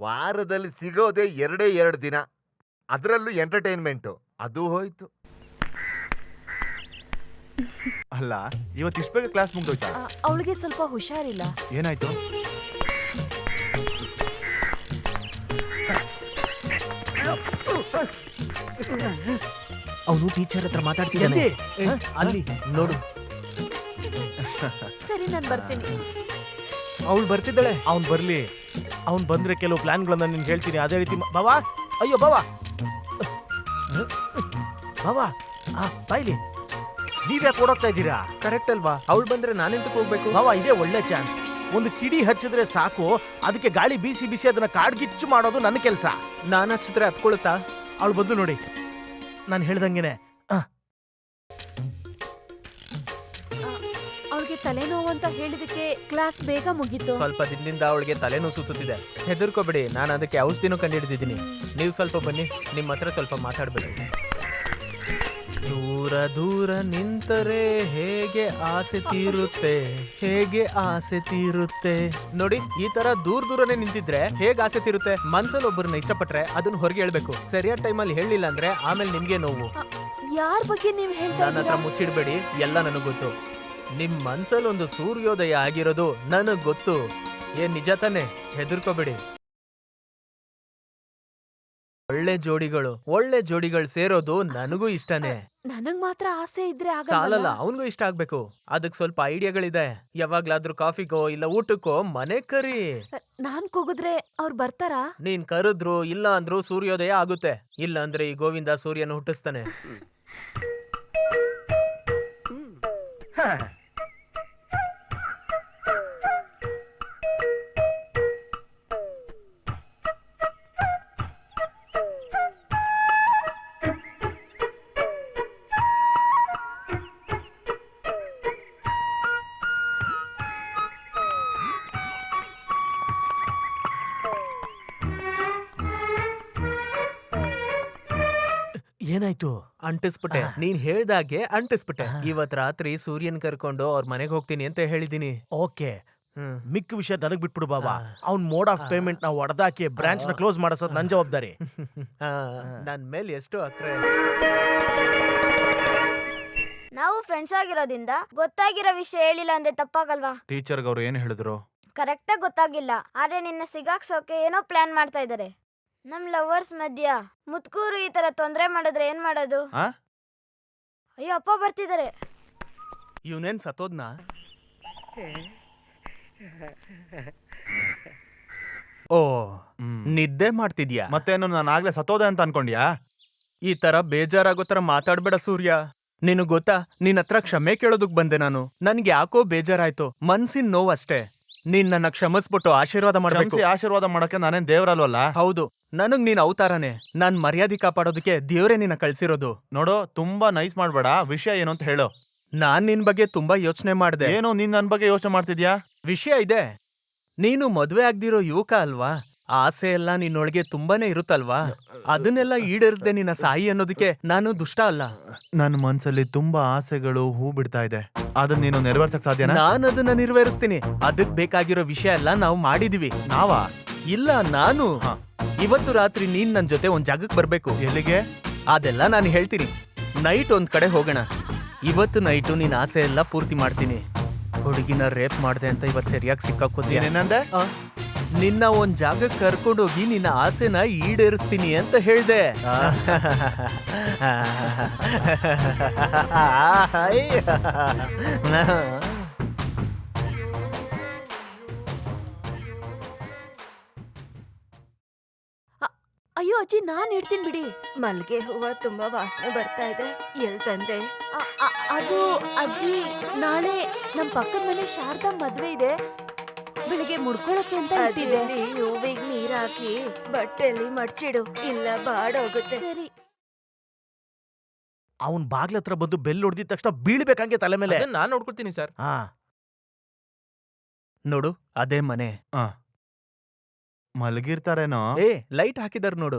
ವಾರದಲ್ಲಿ ಸಿಗೋದೇ 2 ದಿನ, ಅದರಲ್ಲೂ ಎಂಟರ್ಟೈನ್ಮೆಂಟು, ಅದು ಹೋಯ್ತು. ಅಲ್ಲ, ಇವತ್ತು ಇಷ್ಟು ಬೇಗ ಕ್ಲಾಸ್ ಮುಗ್ದೋಯ್ತಾ? ಅವಳಿಗೆ ಸ್ವಲ್ಪ ಹುಷಾರಿಲ್ಲ. ಏನಾಯ್ತು? ಅವನು ಟೀಚರ್ ಹತ್ರ ಮಾತಾಡ್ತಿದ್ದಾನೆ. ಅಲ್ಲಿ ನೋಡು. ಸರಿ, ನಾನು ಬರ್ತೀನಿ. ಅವಳು ಬರ್ತಿದ್ದಾಳೆ. ಅವ್ನ್ ಬರ್ಲಿ. ಅವ್ನ್ ಬಂದ್ರೆ ಕೆಲವು ಪ್ಲಾನ್ಗಳನ್ನ ನಿನ್ಗೆ ಹೇಳ್ತೀನಿ. ಅದೇ ರೀತಿ ಬಾವಾ, ಅಯ್ಯೋ ಬಾವಾ, ಬಾವಾ, ಬಾಯ್ಲಿ, ನೀವ್ಯಾಕೆ ಓಡೋಗ್ತಾ ಇದ್ದೀರಾ? ಕರೆಕ್ಟ್ ಅಲ್ವಾ? ಅವಳು ಬಂದ್ರೆ ನಾನೆಂತಕ್ಕೆ ಹೋಗ್ಬೇಕು? ಬಾವಾ, ಇದೇ ಒಳ್ಳೆ ಚಾನ್ಸ್. ಒಂದು ಕಿಡಿ ಹಚ್ಚಿದ್ರೆ ಸಾಕು, ಅದಕ್ಕೆ ಗಾಳಿ ಬೀಸಿ ಬೀಸಿ ಅದನ್ನ ಕಾಡ್ಗಿಚ್ಚು ಮಾಡೋದು ನನ್ನ ಕೆಲಸ. ನಾನು ಹಚ್ಚಿದ್ರೆ ಹತ್ಕೊಳುತ್ತಾ? ಅವಳು ಬಂದು ನೋಡಿ, ನಾನು ಹೇಳ್ದಂಗೆನೆ. ಅವಳಿಗೆ ತಲೆನೋವು ಅಂತ ಹೇಳಿದಕ್ಕೆ ಕ್ಲಾಸ್ ಬೇಗ ಮುಗೀತು. ಸ್ವಲ್ಪ ದಿನದಿಂದ ಅವಳಿಗೆ ತಲೆನೋವು ಸುತ್ತುತ್ತಿದೆ. ಹೆದರ್ಕೋಬೇಡಿ, ನಾನು ಅದಕ್ಕೆ ಔಷಧಿನೂ ಕಂಡುಹಿಡಿದಿದ್ದೀನಿ. ನೀವು ಸ್ವಲ್ಪ ಬನ್ನಿ, ನಿಮ್ಮ ಹತ್ರ ಸ್ವಲ್ಪ ಮಾತಾಡ್ಬೇಡಿ. ದೂರ ದೂರ ನಿಂತರೆ ಹೇಗೆ ಆಸೆ ತೀರುತ್ತೆ, ಹೇಗೆ ಆಸೆ ತೀರುತ್ತೆ. ನೋಡಿ, ಈ ತರ ದೂರನೇ ನಿಂತಿದ್ರೆ ಹೇಗೆ ಆಸೆ ತೀರುತ್ತೆ? ಮನ್ಸಲ್ಲಿ ಒಬ್ಬರನ್ನ ಇಷ್ಟಪಟ್ರೆ ಅದನ್ನ ಹೊರಗೆ ಹೇಳ್ಬೇಕು. ಸರಿಯಾದ ಟೈಮಲ್ಲಿ ಹೇಳಿಲ್ಲ ಅಂದ್ರೆ ಆಮೇಲೆ ನಿಮ್ಗೆ ನೋವು. ಯಾರ್ ಬಗ್ಗೆ ನೀವ್ ಹೇಳ್ತಾ ನನ್ನ ಹತ್ರ ಮುಚ್ಚಿಡ್ಬೇಡಿ, ಎಲ್ಲ ನನಗ್ ಗೊತ್ತು. ನಿಮ್ ಮನ್ಸಲ್ಲಿ ಒಂದು ಸೂರ್ಯೋದಯ ಆಗಿರೋದು ನನಗ್ ಗೊತ್ತು. ಏನ್ ನಿಜ ತಾನೆ? ಹೆದರ್ಕೋಬೇಡಿ. ಒಳ್ಳೆ ಜೋಡಿಗಳು ಸೇರೋದು ನನಗೂ ಇಷ್ಟನೇ. ನನಗ್ ಮಾತ್ರ ಆಸೆ ಇದ್ರೆ ಸಾಲಲ್ಲ, ಅವನ್ಗೂ ಇಷ್ಟ ಆಗ್ಬೇಕು. ಅದಕ್ ಸ್ವಲ್ಪ ಐಡಿಯಾಗಳಿದೆ. ಯಾವಾಗ್ಲಾದ್ರೂ ಕಾಫಿಗೋ ಇಲ್ಲ ಊಟಕ್ಕೋ ಮನೆ ಕರಿ. ನಾನ್ ಕೂಗಿದ್ರೆ ಅವ್ರು ಬರ್ತಾರಾ? ನೀನ್ ಕರೆದ್ರು ಇಲ್ಲ ಅಂದ್ರೂ ಸೂರ್ಯೋದಯ ಆಗುತ್ತೆ. ಇಲ್ಲ ಅಂದ್ರೆ ಈ ಗೋವಿಂದ ಸೂರ್ಯನ ಹುಟ್ಟಿಸ್ತಾನೆ. ಏನಾಯ್ತು? ಅಂಟಿಸ್ಬಿಟ್ಟೆ. ನೀನ್ ಹೇಳ್ದಾಗೆ ಅಂಟಿಸ್ಬಿಟ್ಟೆ. ಇವತ್ ರಾತ್ರಿ ಸೂರ್ಯನ್ ಕರ್ಕೊಂಡು ಅವ್ರ ಮನೆಗೆ ಹೋಗ್ತೀನಿ ಅಂತ ಹೇಳಿದೀನಿ. ಓಕೆ, ಮಿಕ್ಕ ವಿಷಯ ನನಗ್ ಬಿಟ್ಬಿಡು ಬಾಬಾ. ಅವ್ನ್ ಮೋಡ್ ಆಫ್ ಪೇಮೆಂಟ್ ನ ಹೊಡೆದಾಕಿ ಬ್ರಾಂಚ್ ನ ಕ್ಲೋಸ್ ಮಾಡಿಸೋದು ನನ್ ಜವಾಬ್ದಾರಿ. ನನ್ ಮೇಲೆ ಎಷ್ಟು ಅಕ್ರೆ. ನಾವು ಫ್ರೆಂಡ್ಸ್ ಆಗಿರೋದ್ರಿಂದ ಗೊತ್ತಾಗಿರೋ ವಿಷಯ ಹೇಳಿಲ್ಲ ಅಂದ್ರೆ ತಪ್ಪಾಗಲ್ವಾ? ಟೀಚರ್ಗೆ ಅವ್ರು ಏನ್ ಹೇಳಿದ್ರು? ಕರೆಕ್ಟಾಗಿ ಗೊತ್ತಾಗಿಲ್ಲ, ಆದ್ರೆ ನಿನ್ನ ಸಿಗಾಕ್ಸೋಕೆ ಏನೋ ಪ್ಲಾನ್ ಮಾಡ್ತಾ ಇದಾರೆ. ನಮ್ ಲವರ್ಸ್ ಮಧ್ಯ ಮುತ್ಕೂರು ಈ ತರ ತೊಂದ್ರೆ ಮಾಡಿದ್ರೆ ಏನ್ ಮಾಡೋದು? ಅಯ್ಯೋ, ಅಪ್ಪ ಬರ್ತಿದಾರೆ. ಇವನೇನ್ ಸತ್ತೋದ್ನಾ? ಓ, ನಿದ್ದೆ ಮಾಡ್ತಿದ್ಯಾ? ಮತ್ತೇನು, ನಾನು ಆಗ್ಲೇ ಸತ್ತೋದೆ ಅಂತ ಅನ್ಕೊಂಡ್ಯಾ? ಈ ತರ ಬೇಜಾರಾಗೋ ತರ ಮಾತಾಡ್ಬೇಡ ಸೂರ್ಯ. ನಿನಗ್ ಗೊತ್ತಾ, ನಿನ್ ಹತ್ರ ಕ್ಷಮೆ ಕೇಳೋದಕ್ ಬಂದೆ ನಾನು. ನನ್ಗೆ ಯಾಕೋ ಬೇಜಾರಾಯ್ತು, ಮನ್ಸಿನ ನೋವು ಅಷ್ಟೇ. ನೀನ್ ನನ್ನ ಕ್ಷಮಿಸ್ಬಿಟ್ಟು ಆಶೀರ್ವಾದ ಮಾಡ್ಬೇಕು. ಆಶೀರ್ವಾದ ಮಾಡಕ್ಕೆ ನಾನೇನ್ ದೇವ್ರಲ್ವಲ್ಲ? ಹೌದು, ನನಗ್ ನೀನ್ ಅವತಾರನೇ. ನಾನ್ ಮರ್ಯಾದೆ ಕಾಪಾಡೋದಕ್ಕೆ ದೇವ್ರೇ ನಿನ್ನ ಕಳ್ಸಿರೋದು. ನೋಡು, ತುಂಬಾ ನೈಸ್ ಮಾಡ್ಬೇಡ. ವಿಷಯ ಏನು ಅಂತ ಹೇಳು. ನಾನ್ ನಿನ್ ಬಗ್ಗೆ ತುಂಬಾ ಯೋಚನೆ ಮಾಡ್ದೆ. ಏನು ನೀನ್ ನನ್ ಬಗ್ಗೆ ಯೋಚನೆ ಮಾಡ್ತಿದ್ಯಾ? ವಿಷಯ ಇದೆ. ನೀನು ಮದ್ವೆ ಆಗ್ದಿರೋ ಯುವಕ ಅಲ್ವಾ? ಆಸೆ ಎಲ್ಲ ನಿನ್ನೊಳಗೆ ತುಂಬಾನೇ ಇರುತ್ತಲ್ವಾ? ಅದನ್ನೆಲ್ಲ ಈಡೇರಿಸದೆ ನಿನ್ನ ಸಾಯಿ ಅನ್ನೋದಕ್ಕೆ ನಾನು ದುಷ್ಟ ಅಲ್ಲ. ನನ್ನ ಮನ್ಸಲ್ಲಿ ತುಂಬಾ ಆಸೆಗಳು ಹೂ ಬಿಡ್ತಾ ಇದೆ. ಅದನ್ನ ನೀನು ನೆರವೇರ್ಸಕ್ ಸಾಧ್ಯನಾ? ನಾನು ಅದನ್ನ ನೆರವೇರಿಸ್ತೀನಿ. ಅದಕ್ ಬೇಕಾಗಿರೋ ವಿಷಯ ಎಲ್ಲ ನಾವು ಮಾಡಿದೀವಿ. ನಾವಾ? ಇಲ್ಲ, ನಾನು. ಇವತ್ತು ರಾತ್ರಿ ನೀನ್ ನನ್ ಜೊತೆ ಒಂದ್ ಜಾಗಕ್ಕೆ ಬರ್ಬೇಕು. ಎಲ್ಲಿಗೆ? ಅದೆಲ್ಲ ನಾನು ಹೇಳ್ತೀನಿ. ನೈಟ್ ಒಂದ್ ಕಡೆ ಹೋಗೋಣ. ಇವತ್ತು ನೈಟು ನಿನ್ ಆಸೆ ಎಲ್ಲ ಪೂರ್ತಿ ಮಾಡ್ತೀನಿ. ಹುಡುಗಿನ ರೇಪ್ ಮಾಡ್ದೆ ಅಂತ ಇವತ್ತು ಸರಿಯಾಗಿ ಸಿಕ್ಕಾಕೋತೀನಿ. ಏನಂದೆ? ನಿನ್ನ ಒಂದ್ ಜಾಗಕ್ಕೆ ಕರ್ಕೊಂಡೋಗಿ ನಿನ್ನ ಆಸೆನ ಈಡೇರಿಸ್ತೀನಿ ಅಂತ ಹೇಳ್ದೆ. ಅಯ್ಯೋ ಅಜ್ಜಿ, ನಾನ್ ಇಡ್ತೀನಿ ಬಿಡಿ. ಮಲ್ಗೆ ಹೂವ ತುಂಬಾ ವಾಸನೆ ಬರ್ತಾ ಇದೆ. ಎಲ್ ತಂದೆ? ಅದು ಅಜ್ಜಿ, ನಾಳೆ ನಮ್ ಪಕ್ಕದ ಮನೆ ಶಾರದಾ ಮದ್ವೆ ಇದೆ. ಬೆಳಿಗ್ಗೆ ಮುಡ್ಕೊಳಕ್ಕೆ ಅಂತ ಇಟ್ಟಿದೆ. ಹೂವಿಗೆ ನೀರ್ ಹಾಕಿ ಬಟ್ಟೆಲಿ ಮಡ್ಚಿಡು, ಇಲ್ಲ ಬಾಡೋಗುತ್ತೆ. ಸರಿ. ಅವನ್ ಬಾಗ್ಲ ಹತ್ರ ಬಂದು ಬೆಲ್ ಹೊಡೆದಿದ ತಕ್ಷಣ ಬೀಳ್ಬೇಕಂಗೆ ತಲೆ ಮೇಲೆ. ನಾನ್ ನೋಡ್ಕೊಡ್ತೀನಿ ಸರ್. ನೋಡು, ಅದೇ ಮನೆ. ಮಲಗಿರ್ತಾರೇನೋ? ಏ, ಲೈಟ್ ಹಾಕಿದಾರ ನೋಡು.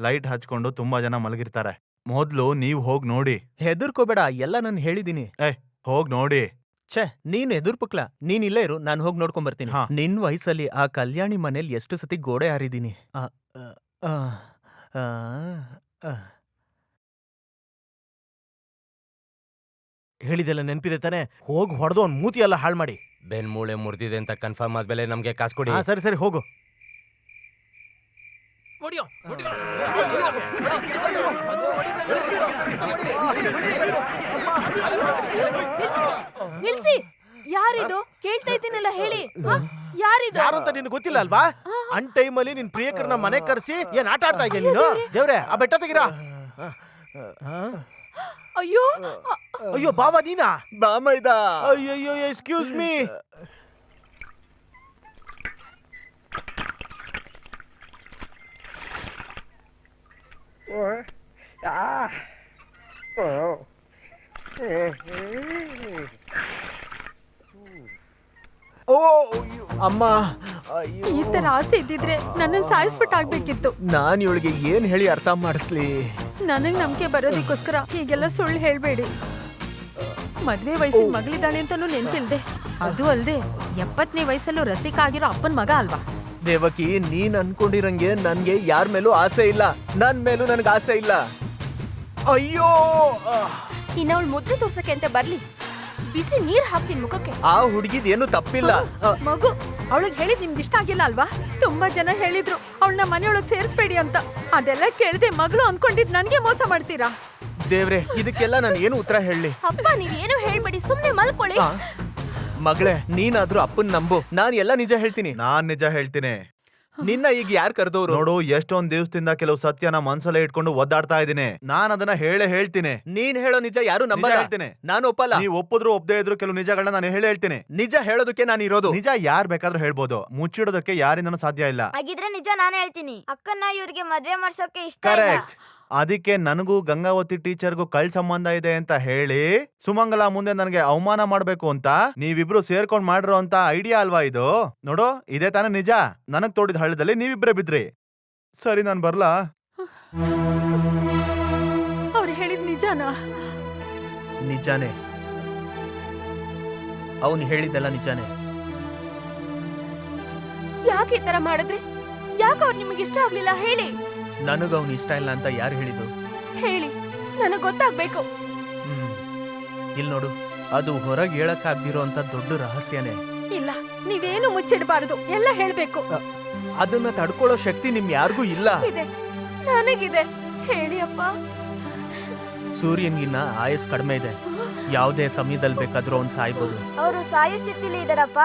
ಲೈಟ್ ಹಚ್ಕೊಂಡು ತುಂಬಾ ಜನ ಮಲಗಿರ್ತಾರೆ. ಮೊದ್ಲು ನೀವ್ ಹೋಗ್ ನೋಡಿ. ಹೆದರ್ಕೋಬೇಡ, ಎಲ್ಲ ನಾನು ಹೇಳಿದೀನಿ. ಹೋಗ್ ನೋಡಿ. ಛೇ, ನೀನ್ ಎದುರ್ಪಕ್ಲ. ನೀನ್ ಇಲ್ಲೇ ಇರು, ನಾನು ಹೋಗಿ ನೋಡ್ಕೊಂಡ್ ಬರ್ತೀನಿ. ನಿನ್ ವಯಸ್ಸಲ್ಲಿ ಆ ಕಲ್ಯಾಣಿ ಮನೇಲಿ ಎಷ್ಟು ಸತಿ ಗೋಡೆ ಹಾರಿದೀನಿ. ಹೇಳಿದೆಲ್ಲ ನೆನ್ಪಿದೆ ತಾನೆ? ಹೋಗಿ ಹೊಡೆದು ಅವ್ನ್ ಮೂತಿ ಎಲ್ಲ ಹಾಳು ಮಾಡಿ. ಬೆನ್ ಮೂಳೆ ಮುರಿದಿದೆ ಅಂತ ಕನ್ಫರ್ಮ್ ಆದ್ಮೇಲೆ ನಮ್ಗೆ ಕಾಸು ಕೊಡಿ. ಸರಿ ಸರಿ, ಹೋಗು. ನಿಲ್ಸಿ. ಯಾರಿದು? ಕೇಳ್ತಾ ಇದ್ದೀನಲ್ಲ, ಹೇಳಿ. ಯಾರಿದು? ಯಾರು ಅಂತ ನಿನ್ ಗೊತ್ತಿಲ್ಲ ಅಲ್ವಾ? ಅನ್ ಟೈಮಲ್ಲಿ ನಿನ್ ಪ್ರಿಯಕರನ್ನ ಮನೆ ಕರ್ಸಿ ಏನ್ ಆಟ ಆಡ್ತಾ ಇದೆಯಾ ನೀನು? ದೇವ್ರೆ ಆ ಬೆಟ್ಟ ತೆಗಿರಾ. ಅಯ್ಯೋ ಅಯ್ಯೋ ಬಾವ ನೀನಾ? ಬಾಮೈದ ಅಯ್ಯಯ್ಯೋ ಎಕ್ಸ್ಕ್ಯೂಸ್ ಮೀ. ಓ ಅಮ್ಮ, ಅಯ್ಯೋ. ಈ ತರ ಆಸೆ ಇದ್ದಿದ್ರೆ ನನ್ನನ್ನು ಸಾಯಿಸ್ಬಿಟ್ಟಾಗ್ಬೇಕಿತ್ತು. ನಾನ್ ಇವಳಿಗೆ ಏನ್ ಹೇಳಿ ಅರ್ಥ ಮಾಡಿಸ್ಲಿ? ನನಗ್ ನಂಬಿಕೆ ಬರೋದಕ್ಕೋಸ್ಕರ ಹೀಗೆಲ್ಲ ಸುಳ್ಳು ಹೇಳ್ಬೇಡಿ. ಮದ್ವೆ ವಯಸ್ಸಿನ ಮಗಳಿದ್ದಾಳೆ ಅಂತಾನು ನೆನ್ಪಿಲ್ದೆ, ಅದು ಅಲ್ದೆ 70ನೇ ವಯಸ್ಸಲ್ಲೂ ರಸಿಕ ಆಗಿರೋ ಅಪ್ಪನ್ ಮಗ ಅಲ್ವಾ? ದೇವಕಿ, ನೀನ್ ಅನ್ಕೊಂಡಿರಂಗೆ ನನ್ಗೆ ಯಾರ ಮೇಲೂ ಆಸೆ ಇಲ್ಲ. ನನ್ ಮೇಲೂ ನನ್ಗೆ ಆಸೆ ಇಲ್ಲ. ಅಯ್ಯೋ, ಇನ್ನ ಅವಳು ಮುದ್ರೆ ತೋರ್ಸಕ್ಕೆ ಅಂತ ಬರ್ಲಿ, ಬಿಸಿ ನೀರ್ ಹಾಕ್ತೀನಿ ಮುಖಕ್ಕೆ. ಆ ಹುಡುಗಿದ್ ಏನು ತಪ್ಪಿಲ್ಲ. ಮಗು ಅವಳಿಗೆ ಹೇಳಿದ್ ನಿಮ್ಗೆ ಇಷ್ಟ ಆಗಿಲ್ಲ ಅಲ್ವಾ? ತುಂಬಾ ಜನ ಹೇಳಿದ್ರು ಅವಳನ್ನ ಮನೆಯೊಳಗ್ ಸೇರಿಸ್ಬೇಡಿ ಅಂತ. ಅದೆಲ್ಲ ಕೇಳ್ದೆ ಮಗಳು ಅನ್ಕೊಂಡಿದ್ ನನ್ಗೆ ಮೋಸ ಮಾಡ್ತೀರಾ? ದೇವ್ರೆ, ಇದಕ್ಕೆಲ್ಲ ನಾನು ಏನು ಉತ್ತರ ಹೇಳಿ? ಅಪ್ಪ ನೀವೇನು ಹೇಳ್ಬೇಡಿ, ಸುಮ್ನೆ ಮಲ್ಕೊಳ್ಳಿ. ಮಗಳೇ, ನೀನಾದ್ರೂ ಅಪ್ಪನ್ ನಂಬು. ನಾನ್ ಎಲ್ಲ ನಿಜ ಹೇಳ್ತೀನಿ. ನಾನ್ ನಿಜ ಹೇಳ್ತೀನಿ. ನಿನ್ನ ಈಗ ಯಾರು ಕರೆದವ್ರು? ನೋಡು, ಎಷ್ಟೊಂದ್ ದಿವಸದಿಂದ ಕೆಲವು ಸತ್ಯನ ಮನ್ಸಲ್ಲೇ ಇಟ್ಕೊಂಡು ಒದ್ದಾಡ್ತಾ ಇದೀನಿ. ನಾನ್ ಅದನ್ನ ಹೇಳ್ತೀನಿ. ನೀನ್ ಹೇಳೋ ನಿಜ ಯಾರು ನಿಜ ನಂಬಲ್ಲ. ಹೇಳ್ತೀನಿ. ನಾನು ಒಪ್ಪಲ್ಲ. ನೀವ್ ಒಪ್ಪಿದ್ರು ಒಪ್ಪದೇ ಇದ್ರು ಕೆಲವು ನಿಜಗಳನ್ನ ನಾನು ಹೇಳ್ತೀನಿ. ನಿಜ ಹೇಳೋದಕ್ಕೆ ನಾನು ಇರೋದು. ನಿಜ ಯಾರ್ ಬೇಕಾದ್ರೂ ಹೇಳ್ಬೋದು, ಮುಚ್ಚಿಡೋದಕ್ಕೆ ಯಾರಿಂದನೂ ಸಾಧ್ಯ ಇಲ್ಲ. ಹಾಗಿದ್ರೆ ನಿಜ ನಾನು ಹೇಳ್ತೀನಿ, ಅಕ್ಕನ್ನ ಇವ್ರಿಗೆ ಮದ್ವೆ ಮಾಡ್ಸೋಕೆ ಇಷ್ಟ ಇಲ್ಲ. ಕರೆಕ್ಟ್. ಅದಕ್ಕೆ ನನಗೂ ಗಂಗಾವತಿ ಟೀಚರ್ಗೂ ಕಳ್ ಸಂಬಂಧ ಇದೆ ಅಂತ ಹೇಳಿ ಸುಮಂಗಲ ಮುಂದೆ ನನಗೆ ಅವಮಾನ ಮಾಡ್ಬೇಕು ಅಂತ ನೀವಿಬ್ರು ಸೇರ್ಕೊಂಡ್ ಮಾಡಿರೋ ಅಂತ ಐಡಿಯಾ ಅಲ್ವಾ ಇದು? ನೋಡು, ಇದೇ ತಾನೇ ನಿಜ. ನನಗ್ ತೋಡಿದ ಹಳ್ಳದಲ್ಲಿ ನೀವಿಬ್ರೇ ಬಿದ್ರಿ. ಸರಿ, ನಾನ್ ಬರ್ಲಾ? ಅವ್ರು ಹೇಳಿದ್ ನಿಜಾನಾ? ನಿಜಾನೇ. ಅವನು ಹೇಳಿದ್ದೆಲ್ಲ ನಿಜಾನೇ. ಯಾಕೆ ಈ ತರ ಮಾಡಿದ್ರಿ? ಯಾಕೆ ಅವ್ರು ನಿಮಗೆ ಇಷ್ಟ ಆಗ್ಲಿಲ್ಲ ಹೇಳಿ? ನನಗ ಅವನು ಇಷ್ಟ ಇಲ್ಲ ಅಂತ ಯಾರು ಹೇಳಿದ್ದು? ಹೇಳಿ, ನನಗ್ ಗೊತ್ತಾಗ್ಬೇಕು. ಇಲ್ಲಿ ನೋಡು, ಅದು ಹೊರಗೆ ಹೇಳಕ್ಕಾಗ್ದಿರೋ ಅಂತ ದೊಡ್ಡ ರಹಸ್ಯನೇ. ಇಲ್ಲ, ನೀವೇನು ಮುಚ್ಚಿಡಬಾರದು, ಎಲ್ಲ ಹೇಳ್ಬೇಕು. ಅದನ್ನ ತಡ್ಕೊಳ್ಳೋ ಶಕ್ತಿ ನಿಮ್ ಯಾರಿಗೂ ಇಲ್ಲ. ಇದೆ, ನನಗಿದೆ. ಹೇಳಿ ಅಪ್ಪ. ಸೂರ್ಯನ್ಗಿನ್ನ ಆಯಸ್ ಕಡಿಮೆ ಇದೆ. ಯಾವುದೇ ಸಮಯದಲ್ಲಿ ಬೇಕಾದ್ರೂ ಅವ್ನು ಸಾಯ್ಬೋದು. ಅವರು ಸಾಯೋ ಸ್ಥಿತಿಲಿ ಇದಾರಪ್ಪ.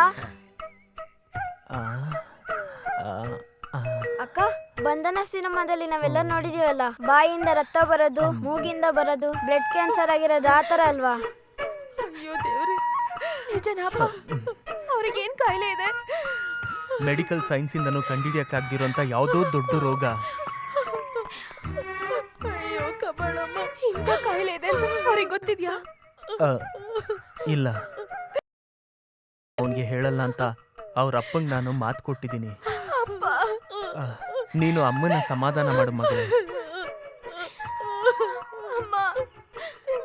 ಅಕ್ಕ, ಬಂಧನ ಸಿನಿಮಾದಲ್ಲಿ ನಾವೆಲ್ಲ ನೋಡಿದೀವಲ್ಲ, ಬಾಯಿಯಿಂದ ರಕ್ತ ಬರೋದು, ಮೂಗಿಂದ ಬರೋದು, ಬ್ಲಡ್ ಕ್ಯಾನ್ಸರ್ ಆಗಿರೋದು, ಆತರ ಅಲ್ವಾ? ಅಯ್ಯೋ ದೇವ್ರೆ, ನಿಜನಪ್ಪ? ಅವ್ರಿಗೇನ್ ಕಾಯಿಲೆ ಇದೆ? ಮೆಡಿಕಲ್ ಸೈನ್ಸ್ ಇಂದನೂ ಕಂಡಿಡಿಯಕ್ಕಾಗ್ದಿರೋಂತ ಯಾವುದೋ ದೊಡ್ಡ ರೋಗ. ಅಯ್ಯೋ ಕಬಳಮ್ಮ, ಇಂಥ ಕಾಯಿಲೆ ಇದೆ ಅಂತ ಅವ್ರಿಗೆ ಗೊತ್ತಿದ್ಯಾ? ಇಲ್ಲ, ಅವನ್ಗೆ ಹೇಳಲ್ಲ ಅಂತ ಅವ್ರ ಅಪ್ಪಂಗ್ ನಾನು ಮಾತು ಕೊಟ್ಟಿದ್ದೀನಿ. ನೀನು ಅಮ್ಮನ ಸಮಾಧಾನ ಮಾಡು ಮಗಳೇ.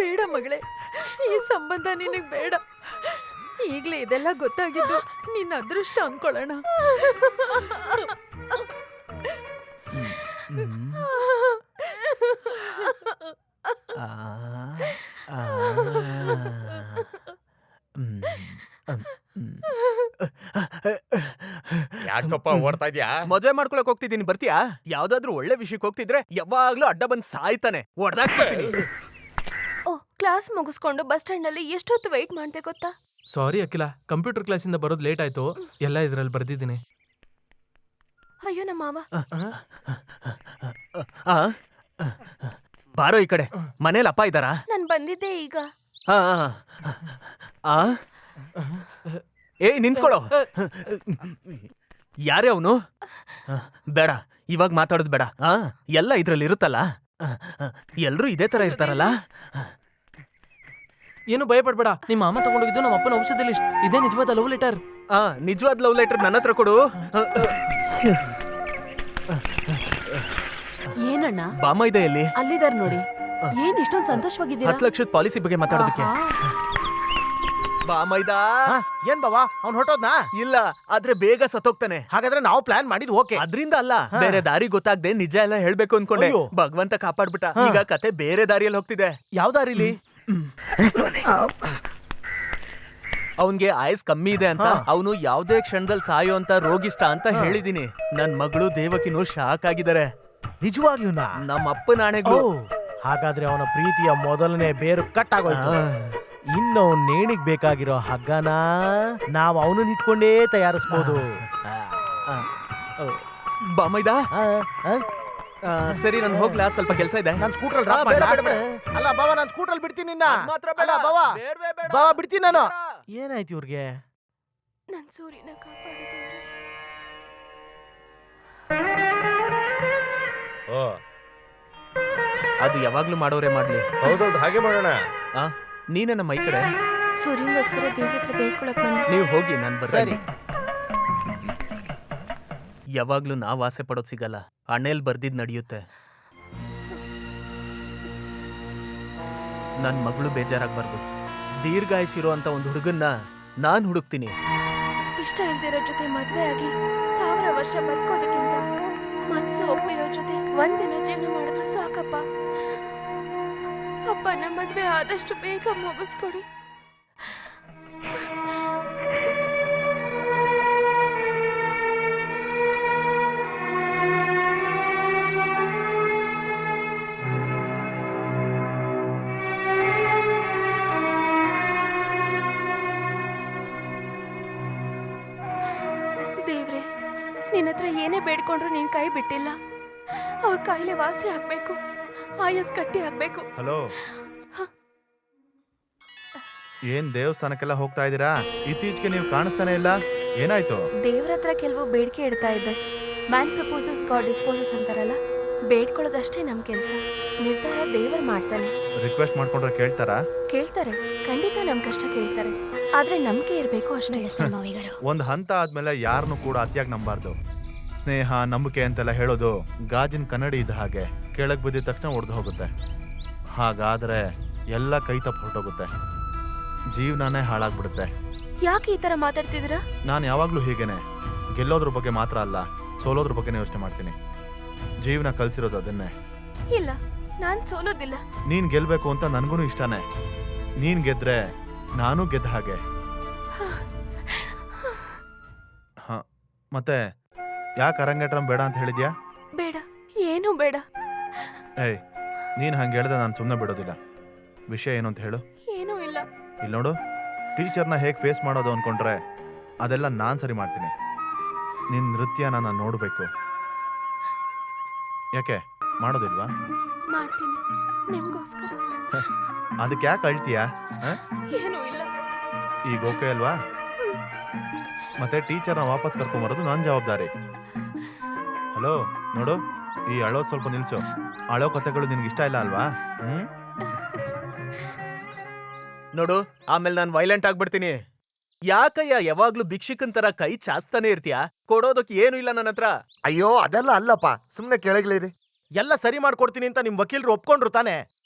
ಬೇಡ ಮಗಳೇ, ಈ ಸಂಬಂಧ ನಿನಗ್ ಬೇಡ. ಈಗ್ಲೇ ಇದೆಲ್ಲ ಗೊತ್ತಾಗಿದ್ದು ನಿನ್ನ ಅದೃಷ್ಟ ಅನ್ಕೊಳ್ಳೋಣ. ಯಾಕಪ್ಪ ಓಡ್ತಾ ಇದ್ಯಾ? ಮದುವೆ ಮಾಡ್ಕೊಳಕ್ ಹೋಗ್ತಿದ್ದೀನಿ, ಬರ್ತೀಯಾ? ಯಾವ್ದಾದ್ರು ಒಳ್ಳೆ ವಿಷಯಕ್ಕೆ ಹೋಗ್ತಿದ್ರೆ ಯಾವಾಗ್ಲೂ ಅಡ್ಡ ಬಂದ್ ಸಾಯ್ತಾನೆ. ಹೊಡ್ದಾಕ್ಬಿಡ್ತೀನಿ. ಓ, ಕ್ಲಾಸ್ ಮುಗಿಸ್ಕೊಂಡು ಬಸ್ ಸ್ಟ್ಯಾಂಡ್ ನಲ್ಲಿ ಎಷ್ಟೊತ್ತು ವೆಯ್ಟ್ ಮಾಡ್ದೆ ಗೊತ್ತಾ? ಸಾರಿ ಅಖಿಲ, ಕಂಪ್ಯೂಟರ್ ಕ್ಲಾಸಿಂದ ಬರೋದು ಲೇಟ್ ಆಯ್ತು. ಎಲ್ಲ ಇದ್ರಲ್ಲಿ ಬರ್ದಿದ್ದೀನಿ. ಅಯ್ಯೋ ನಮ್ಮ ಮಾವ. ಬಾರೋ ಈ ಕಡೆ. ಮನೇಲಿ ಅಪ್ಪ ಇದ್ದಾರಾ? ನಾನ್ ಬಂದಿದ್ದೆ ಈಗ. ಏಯ್ ನಿಂತ್ಕೊಳ್ಳೋ. ಯಾರೇ ಅವನು? ಬೇಡ, ಇವಾಗ ಮಾತಾಡೋದು ಬೇಡ. ಎಲ್ಲ ಇದ್ರಲ್ಲಿ ಇರುತ್ತಲ್ಲ, ಎಲ್ರೂ ಇದೇ ತರ ಇರ್ತಾರಲ್ಲ. ಏನು ಭಯ ಪಡ್ಬೇಡ, ನಿಮ್ಮ ಅಮ್ಮ ತಗೊಂಡೋಗಿದ್ದು ನಮ್ಮ ಅಪ್ಪನ ಔಷಧಿ ಲಿಸ್ಟ್. ಇದೇ ನಿಜವಾದ ಲವ್ ಲೆಟರ್. ನಿಜವಾದ ಲವ್ ಲೆಟರ್ ನನ್ನ ಹತ್ರ ಕೊಡು. ಏನಣ್ಣ? ಬಾಮ ಇದೆ ಎಲ್ಲಿ? ಅಲ್ಲಿದಾರ ನೋಡಿ. ಏನ್ ಇಷ್ಟೊಂದು ಸಂತೋಷವಾಗಿದ್ದೀರಾ? 10 ಲಕ್ಷದ ಪಾಲಿಸಿ ಬಗ್ಗೆ ಮಾತಾಡೋದಕ್ಕೆ. ಬಾಮೈದಾ. ಏನ್ ಬಾವಾ, ಅವ್ನ್ ಹೊಟ್ಟೋದ್ನಾ? ಇಲ್ಲ, ಆದ್ರೆ ಬೇಗ ಸತ್ತೋಗ್ತಾನೆ. ಹಾಗಾದ್ರೆ ನಾವು ಪ್ಲಾನ್ ಮಾಡಿದ್ ಓಕೆ. ಅದ್ರಿಂದ ಅಲ್ಲ, ಬೇರೆ ದಾರಿ ಗೊತ್ತಾಗ್ದೆ ನಿಜ ಎಲ್ಲ ಹೇಳ್ಬೇಕು ಅನ್ಕೊಂಡೆ. ಭಗವಂತ ಕಾಪಾಡ್ಬಿಟ್ಟ. ಈಗ ಕತೆ ಬೇರೆ ದಾರಿಯಲ್ಲಿ ಹೋಗ್ತಿದೆ. ಯಾವ ದಾರಿಲಿ? ಅವನ್ಗೆ ಆಯಸ್ ಕಮ್ಮಿ ಇದೆ ಅಂತ, ಅವನು ಯಾವ್ದೇ ಕ್ಷಣದಲ್ಲಿ ಸಾಯೋ ಅಂತ ರೋಗಿಷ್ಟ ಅಂತ ಹೇಳಿದೀನಿ. ನನ್ ಮಗಳು ದೇವಕಿನೂ ಶಾಕ್ ಆಗಿದ್ದಾರೆ. ನಿಜವಾಗ್ಲೂನಾ? ನಮ್ಮ ಅಪ್ಪನ ಆಣೆಗಳು. ಹಾಗಾದ್ರೆ ಅವನ ಪ್ರೀತಿಯ ಮೊದಲನೇ ಬೇರು ಕಟ್ ಆಗೋಯ್ತು. ಇನ್ನು ಅವ್ನ್ ನೇಣಿಗ್ ಬೇಕಾಗಿರೋ ಹಗ್ಗನ ನಾವ್ ಅವನನ್ನ ಇಟ್ಕೊಂಡೇ ತಯಾರಿಸ್ಬೋದು. ಬಾಮೈದ ಸರಿ ನಾನು ಹೋಗ್ಲಾ, ಸ್ವಲ್ಪ ಕೆಲಸ ಇದೆ. ನಾನ್ ಸ್ಕೂಟ್ರಲ್ಲಿ ಬೇಡ, ಬೇಡ, ಬೇಡ. ಅಲ್ಲ ಬಾವ, ನಾನ್ ಸ್ಕೂಟ್ರಲ್ಲಿ ಬಿಡ್ತೀನಿ ನಿನ್ನ. ಮಾತ್ರ ಬೇಡ. ಅಲ್ಲ, ಬಾವ. ಬೇಡ್ವೇ ಬೇಡ. ಬಾವ ಬಿಡ್ತೀನಿ ನಾನು. ಬೇಡ. ಏನಾಯ್ತು ಇವ್ರಿಗೆ? ನನ್ ಸೂರ್ಯನ ಕಾಪಾಡಿದೇವ್ರೆ. ಓ ಅದು ಯಾವಾಗ್ಲೂ ಮಾಡೋರೆ ಮಾಡ್ಲಿ. ಹೌದೌದು, ಹಾಗೆ ಮಾಡೋಣ. ನೀನೇ ನಮ್ಮ ಈ ಕಡೆ. ಸೂರ್ಯಂಗೋಸ್ಕರ ದೇವ್ರ ಹತ್ರ ಬೇಡ್ಕೊಳಕ್ ಬಂದೆ. ನೀವು ಹೋಗಿ, ನಾನು ಸರಿ. ಬರ್ತೀನಿ. ಯಾವಾಗ್ಲೂ ನಾವ್ ಆಸೆ ಪಡೋದ್ ಸಿಗಲ್ಲ, ಹಣೆಲ್ ಬರ್ದಿದ್ ನಡೆಯುತ್ತೆ. ನನ್ ಮಗಳು ಬೇಜಾರಾಗ್ಬಾರ್ದು. ದೀರ್ಘಾಯಿಸಿರೋ ಅಂತ ಒಂದು ಹುಡುಗನ್ನ ನಾನ್ ಹುಡುಕ್ತೀನಿ. ಇಷ್ಟ ಇಲ್ದಿರೋ ಜೊತೆ ಮದ್ವೆ ಆಗಿ 1000 ವರ್ಷ ಬದುಕೋದಕ್ಕಿಂತ ಮನ್ಸು ಒಪ್ಪಿರೋ ಜೊತೆ ಒಂದಿನ ಜೀವನ ಮಾಡಿದ್ರು ಸಾಕಪ್ಪ. ಅಪ್ಪ ನಮ್ಮ ಮದ್ವೆ ಆದಷ್ಟು ಬೇಗ ಮುಗಿಸ್ಕೊಡಿ. ದೇವ್ರೆ, ನಿನ್ನ ಹತ್ರ ಏನೇ ಬೇಡ್ಕೊಂಡ್ರು ನೀನ್ ಕೈ ಬಿಟ್ಟಿಲ್ಲ. ಅವ್ರ ಕಾಯಿಲೆ ವಾಸಿ ಆಗ್ಬೇಕು, ಆಯಸ್ ಗಟ್ಟಿ ಆಗ್ಬೇಕು. ಹಲೋ, ಏನ್ ದೇವಸ್ಥಾನಕ್ಕೆಲ್ಲ ಹೋಗ್ತಾ ಇದೀರಾ? ಇತ್ತೀಚೆಗೆ ನೀವು ಕಾಣಿಸ್ತಾನೆ ಇಲ್ಲ, ಏನಾಯ್ತು? ದೇವ್ರ ಹತ್ರ ಕೆಲವು ಬೇಡಿಕೆ ಇಡ್ತಾ ಇದ್ದೆ. ಮ್ಯಾನ್ ಪ್ರಪೋಸಸ್ ಗಾಡ್ ಡಿಸ್ಪೋಸಸ್ ಅಂತಾರಲ್ಲ, ಬೇಡ್ಕೊಳ್ಳೋದಷ್ಟೇ ನಮ್ ಕೆಲ್ಸ. ನಿರ್ಧಾರ ದೇವ್ರು ಮಾಡ್ತಾನೆ. ರಿಕ್ವೆಸ್ಟ್ ಮಾಡ್ಕೊಂಡ್ರೆ ಕೇಳ್ತಾರಾ? ಕೇಳ್ತಾರೆ, ಖಂಡಿತ ನಮ್ ಕಷ್ಟ ಕೇಳ್ತಾರೆ. ಆದ್ರೆ ನಂಬಿಕೆ ಇರ್ಬೇಕು ಅಷ್ಟೇ. ಒಂದ್ ಹಂತ ಆದ್ಮೇಲೆ ಯಾರನ್ನು ಕೂಡ ಅತಿಯಾಗಿ ನಂಬಾರ್ದು. ಸ್ನೇಹ, ನಂಬಿಕೆ ಅಂತೆಲ್ಲ ಹೇಳೋದು ಗಾಜಿನ ಕನ್ನಡಿ ಇದ್ದ ಹಾಗೆ, ಕೆಳಗ್ ಬಿದ್ದಿದ ತಕ್ಷಣ ಒಡೆದು ಹೋಗುತ್ತೆ. ಹಾಗಾದ್ರೆ ಎಲ್ಲ ಕೈ ತಪ್ಪು ಹೊರಟೋಗುತ್ತೆ, ಜೀವನನೇ ಹಾಳಾಗ್ಬಿಡುತ್ತೆ. ಯಾಕೆ ಈ ತರ ಮಾತಾಡ್ತಿದ್ದೀರಾ? ನಾನು ಯಾವಾಗ್ಲೂ ಹೀಗೇನೆ, ಗೆಲ್ಲೋದ್ರ ಬಗ್ಗೆ ಮಾತ್ರ ಅಲ್ಲ, ಸೋಲೋದ್ರ ಬಗ್ಗೆನೇ ಯೋಚನೆ ಮಾಡ್ತೀನಿ. ಜೀವನ ಕಲ್ಸಿರೋದು ಅದನ್ನೇ. ಇಲ್ಲ, ನಾನ್ ಸೋಲೋದಿಲ್ಲ. ನೀನ್ ಗೆಲ್ಬೇಕು ಅಂತ ನನ್ಗೂ ಇಷ್ಟನೇ. ನೀನ್ ಗೆದ್ರೆ ನಾನು ಗೆದ್ದ ಹಾಗೆ. ಹ, ಮತ್ತೆ ಯಾಕೆ ಅರಂಗೇಟ್ರಂ ಬೇಡ ಅಂತ ಹೇಳಿದ್ಯಾ? ಬೇಡ, ಏನೂ ಬೇಡ. ಏಯ್, ನೀನ್ ಹಂಗೆ ಹೇಳ್ದೆ ನಾನು ಸುಮ್ಮನೆ ಬಿಡೋದಿಲ್ಲ. ವಿಷಯ ಏನು ಅಂತ ಹೇಳು. ಏನೂ ಇಲ್ಲ. ಇಲ್ಲಿ ನೋಡು, ಟೀಚರ್ನ ಹೇಗೆ ಫೇಸ್ ಮಾಡೋದು ಅನ್ಕೊಂಡ್ರೆ ಅದೆಲ್ಲ ನಾನು ಸರಿ ಮಾಡ್ತೀನಿ. ನಿನ್ನ ನೃತ್ಯನ ನಾನು ನೋಡಬೇಕು. ಯಾಕೆ ಮಾಡೋದಿಲ್ವಾ? ಮಾಡ್ತೀನಿ, ನಿಮ್ಗೋಸ್ಕರ. ಅದಕ್ಕೆ ಯಾಕೆ ಅಳ್ತೀಯಾ? ಏನೂ ಇಲ್ಲ. ಈಗ ಓಕೆ ಅಲ್ವಾ? ಮತ್ತೆ ಟೀಚರ್ನ ವಾಪಸ್ ಕರ್ಕೊಂಬರೋದು ನನ್ನ ಜವಾಬ್ದಾರಿ. ಹಲೋ, ನೋಡು, ಈ ಅಳೋದು ಸ್ವಲ್ಪ ನಿಲ್ಸು. ಅಳೋ ಕಥೆಗಳು ನಿನ್ಗೆ ಇಷ್ಟ ಇಲ್ಲ ಅಲ್ವಾ? ನೋಡು, ಆಮೇಲೆ ನಾನು ವೈಲೆಂಟ್ ಆಗ್ಬಿಡ್ತೀನಿ. ಯಾಕಯ್ಯ ಯಾವಾಗ್ಲೂ ಭಿಕ್ಷುಕನ್ ತರ ಕೈ ಚಾಸ್ತಾನೆ ಇರ್ತೀಯ? ಕೊಡೋದಕ್ಕೆ ಏನು ಇಲ್ಲ ನನ್ನ ಹತ್ರ. ಅಯ್ಯೋ ಅದೆಲ್ಲ ಅಲ್ಲಪ್ಪ, ಸುಮ್ನೆ ಕೆಳಗ್ಲಿರಿ. ಎಲ್ಲ ಸರಿ ಮಾಡ್ಕೊಡ್ತೀನಿ ಅಂತ ನಿಮ್ ವಕೀಲರು ಒಪ್ಕೊಂಡ್ರು ತಾನೆ?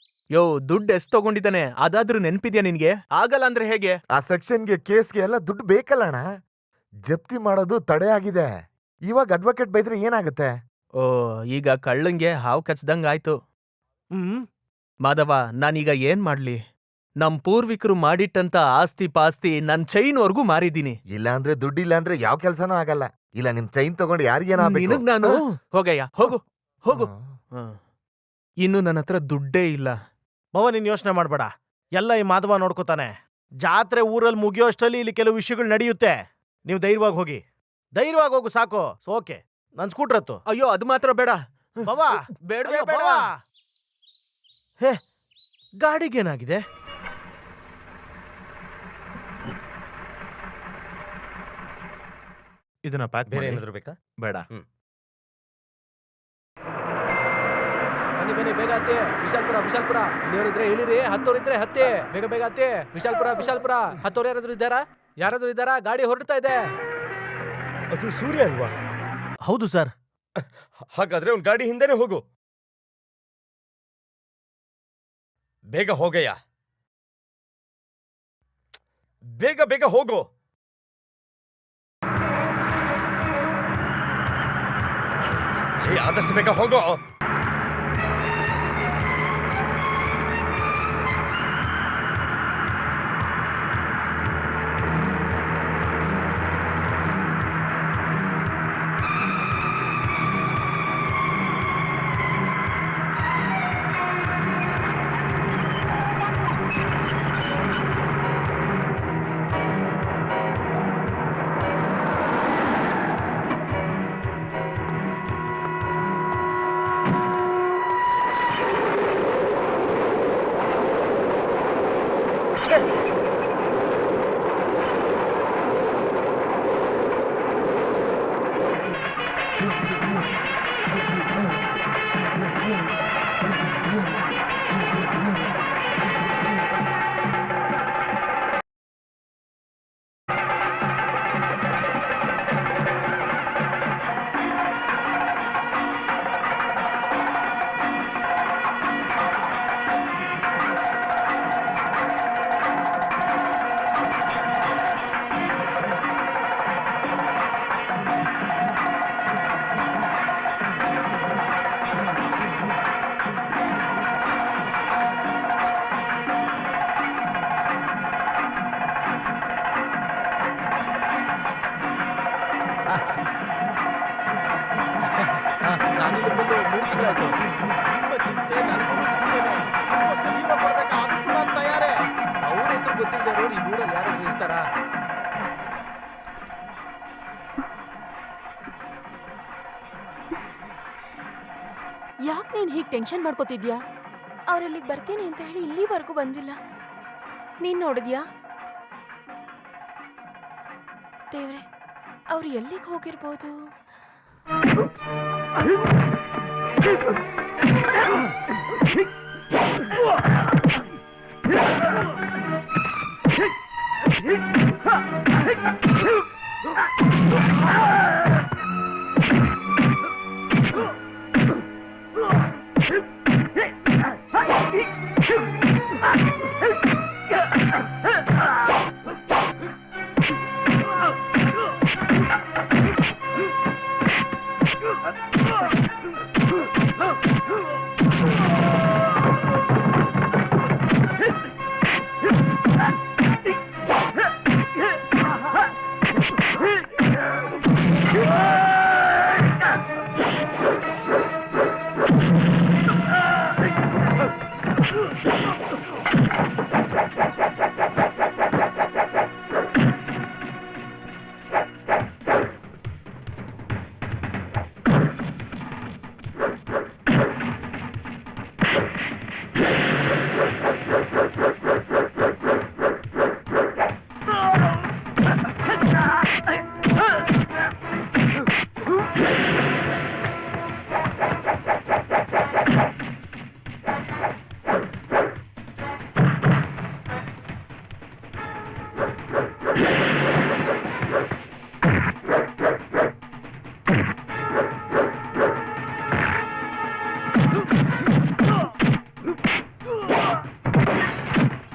ಯೋ, ದುಡ್ಡು ಎಷ್ಟು ತಗೊಂಡಿದ್ದಾನೆ ಅದಾದ್ರೂ ನೆನ್ಪಿದ್ಯಾ ನಿನ್ಗೆ? ಆಗಲ್ಲ ಅಂದ್ರೆ ಹೇಗೆ? ಆ ಸೆಕ್ಷನ್ಗೆ ಕೇಸ್ಗೆ ಎಲ್ಲ ದುಡ್ಡು ಬೇಕಲ್ಲಣ್ಣ. ಜಪ್ತಿ ಮಾಡೋದು ತಡೆ ಆಗಿದೆ. ಇವಾಗ ಅಡ್ವೊಕೇಟ್ ಬೈದ್ರೆ ಏನಾಗುತ್ತೆ? ಓ, ಈಗ ಕಳ್ಳಂಗೆ ಹಾವು ಕಚ್ದಂಗ್ ಆಯ್ತು. ಹ್ಮ್. ಮಾಧವ, ನಾನೀಗ ಏನ್ ಮಾಡ್ಲಿ? ನಮ್ ಪೂರ್ವಿಕರು ಮಾಡಿಟ್ಟಂತ ಆಸ್ತಿ ಪಾಸ್ತಿ ನನ್ ಚೈನ್ವರ್ಗೂ ಮಾರಿದೀನಿ. ಇಲ್ಲಾಂದ್ರೆ ದುಡ್ಡಿಲ್ಲ ಅಂದ್ರೆ ಯಾವ ಕೆಲ್ಸನೂ ಆಗಲ್ಲ. ಇಲ್ಲ ನಿಮ್ ಚೈನ್ ತಗೊಂಡು ಯಾರಿಗೇನಾಗಬೇಕು? ನಿನಗ್ ನಾನು ಹೋಗಯ್ಯ, ಹೋಗು ಹೋಗು. ಇನ್ನು ನನ್ನ ಹತ್ರ ದುಡ್ಡೇ ಇಲ್ಲ. ಬಾವ, ನೀನ್ ಯೋಚನೆ ಮಾಡ್ಬೇಡ, ಎಲ್ಲ ಈ ಮಾಧವ ನೋಡ್ಕೋತಾನೆ. ಜಾತ್ರೆ ಊರಲ್ಲಿ ಮುಗಿಯೋ ಅಷ್ಟರಲ್ಲಿ ಇಲ್ಲಿ ಕೆಲವು ವಿಷಯಗಳು ನಡೆಯುತ್ತೆ. ನೀವು ಧೈರ್ಯವಾಗಿ ಹೋಗಿ, ಧೈರ್ಯವಾಗಿ ಹೋಗು ಸಾಕು. ಓಕೆ, ನನ್ ಸ್ಕೂಟರ್ ಹತ್ತು. ಅಯ್ಯೋ, ಅದು ಮಾತ್ರ ಬೇಡ. ಬಾವ, ಬೇಡವೇ ಅಯ್ಯೋ, ಬೇಡ. ಬಾವ. ಹೇ, ಗಾಡಿಗೇನಾಗಿದೆ? ಇದನ್ನ ಪ್ಯಾಕ್ ಬೇರೆ ಮಾಡಿ. ಏನಾದ್ರು ಬೇಕಾ? ಬೇಡ. ಬನ್ನಿ ಬನ್ನಿ, ಬೇಗ ಹತ್ತಿ. ವಿಶಾಲ್ಪುರ, ವಿಶಾಲ್ಪುರ. ಇಳಿಯೋರಿದ್ರೆ ಇಳಿರಿ, ಹತ್ತೋರಿದ್ರೆ ಹತ್ತಿ. ಬೇಗ ಬೇಗ ಹತ್ತಿ. ವಿಶಾಲ್ಪುರ, ವಿಶಾಲ್ಪುರ. ಹತ್ತೋರು ಯಾರಾದ್ರೂ ಇದ್ದಾರಾ? ಯಾರಾದ್ರೂ ಇದ್ದಾರಾ? ಗಾಡಿ ಹೊರಡ್ತಾ ಇದೆ. ಅದು ಸೂರ್ಯ ಅಲ್ವಾ? ಹೌದು ಸರ್. ಹಾಗಾದ್ರೆ ಒಂದ್ ಗಾಡಿ ಹಿಂದೆನೆ ಹೋಗು. ಬೇಗ ಹೋಗಯ್ಯ, ಬೇಗ ಬೇಗ ಹೋಗು. ಆದಷ್ಟು ಬೇಗ ಹೋಗೋ. ನಾನಿಲ್ಲಿ ಬಂದು 3 ತಿಂಗಳಾಯ್ತು. ನಿಮ್ಮ ಚಿಂತೆ ನನಗೂ ಚಿಂತೆನೆ. ನಿಮ್ಗೋಸ್ಕರ ಜೀವ ಕೊಡ್ಬೇಕಾ ಅದಕ್ಕೂ ನಾನು ತಯಾರೇ. ಅವ್ರ ಹೆಸರು ಗೊತ್ತಿಲ್ಲದೆ ಇರೋರು ಈ ಊರಲ್ಲಿ ಯಾರಾದ್ರೂ ಇರ್ತಾರಾ? ಯಾಕೆ ನೀನ್ ಹೀಗ್ ಟೆನ್ಷನ್ ಮಾಡ್ಕೋತಿದ್ಯಾ? ಅವ್ರಲ್ಲಿಗೆ ಬರ್ತೀನಿ ಅಂತ ಹೇಳಿ ಇಲ್ಲಿವರೆಗೂ ಬಂದಿಲ್ಲ. ನೀನ್ ನೋಡಿದ್ಯಾ? ದೇವ್ರೆ, ಅವ್ರು ಎಲ್ಲಿಗೆ ಹೋಗಿರ್ಬೋದು?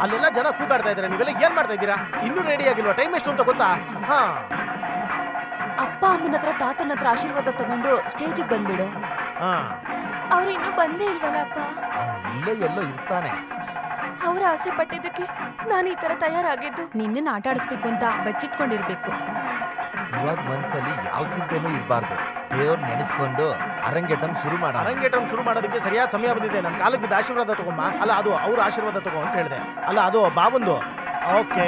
ಅಲ್ಲೆಲ್ಲ ಜನ ಕೂಗಾಡ್ತಾ ಇದಾರೆ, ನೀವೆಲ್ಲ ಏನ್ ಮಾಡ್ತಾ ಇದ್ದೀರಾ? ಇನ್ನೂ ರೆಡಿ ಆಗಿಲ್ವಾ? ಟೈಮ್ ಎಷ್ಟು ಅಂತ ಗೊತ್ತಾ? ಹಾ, ಅಪ್ಪ ಅಮ್ಮನ ಹತ್ರ ತಾತನ ಹತ್ರ ಆಶೀರ್ವಾದ ತಗೊಂಡು ಸ್ಟೇಜಿಗೆ ಬಂದ್ಬಿಡು. ಹಾ, ಅವ್ರು ಇನ್ನೂ ಬಂದೇ ಇಲ್ವಲ್ಲ ಅಪ್ಪ? ಇಲ್ಲೇ ಎಲ್ಲೋ ಇರ್ತಾನೆ. ಅವ್ರ ಆಸೆ ಪಟ್ಟಿದ್ದಕ್ಕೆ ನಾನು ಈ ತರ ತಯಾರಾಗಿದ್ದು. ನಿನ್ನನ್ನ ಆಟ ಆಡಿಸ್ಬೇಕು ಅಂತ ಬಚ್ಚಿಟ್ಕೊಂಡಿರ್ಬೇಕು. ಇವಾಗ ಮನ್ಸಲ್ಲಿ ಯಾವ ಚಿಂತೆನೂ ಇರಬಾರ್ದು. ದೇವ್ರ ನೆನೆಸ್ಕೊಂಡು ಅರಂಗೇಟಂ ಶುರು ಮಾಡ. ಅರಂಗೇಟಂ ಶುರು ಮಾಡೋದಕ್ಕೆ ಸರಿಯಾದ ಸಮಯ ಬಂದಿದೆ. ನನ್ನ ಕಾಲಕ್ಕೆ ಬಿದ್ದ ಆಶೀರ್ವಾದ ತಗೊಂಬ. ಅಲ್ಲ, ಅದು ಅವ್ರ ಆಶೀರ್ವಾದ ತಗೋ ಅಂತ ಹೇಳಿದೆ. ಅಲ್ಲ, ಅದು ಬಾವಂದು. ಓಕೆ.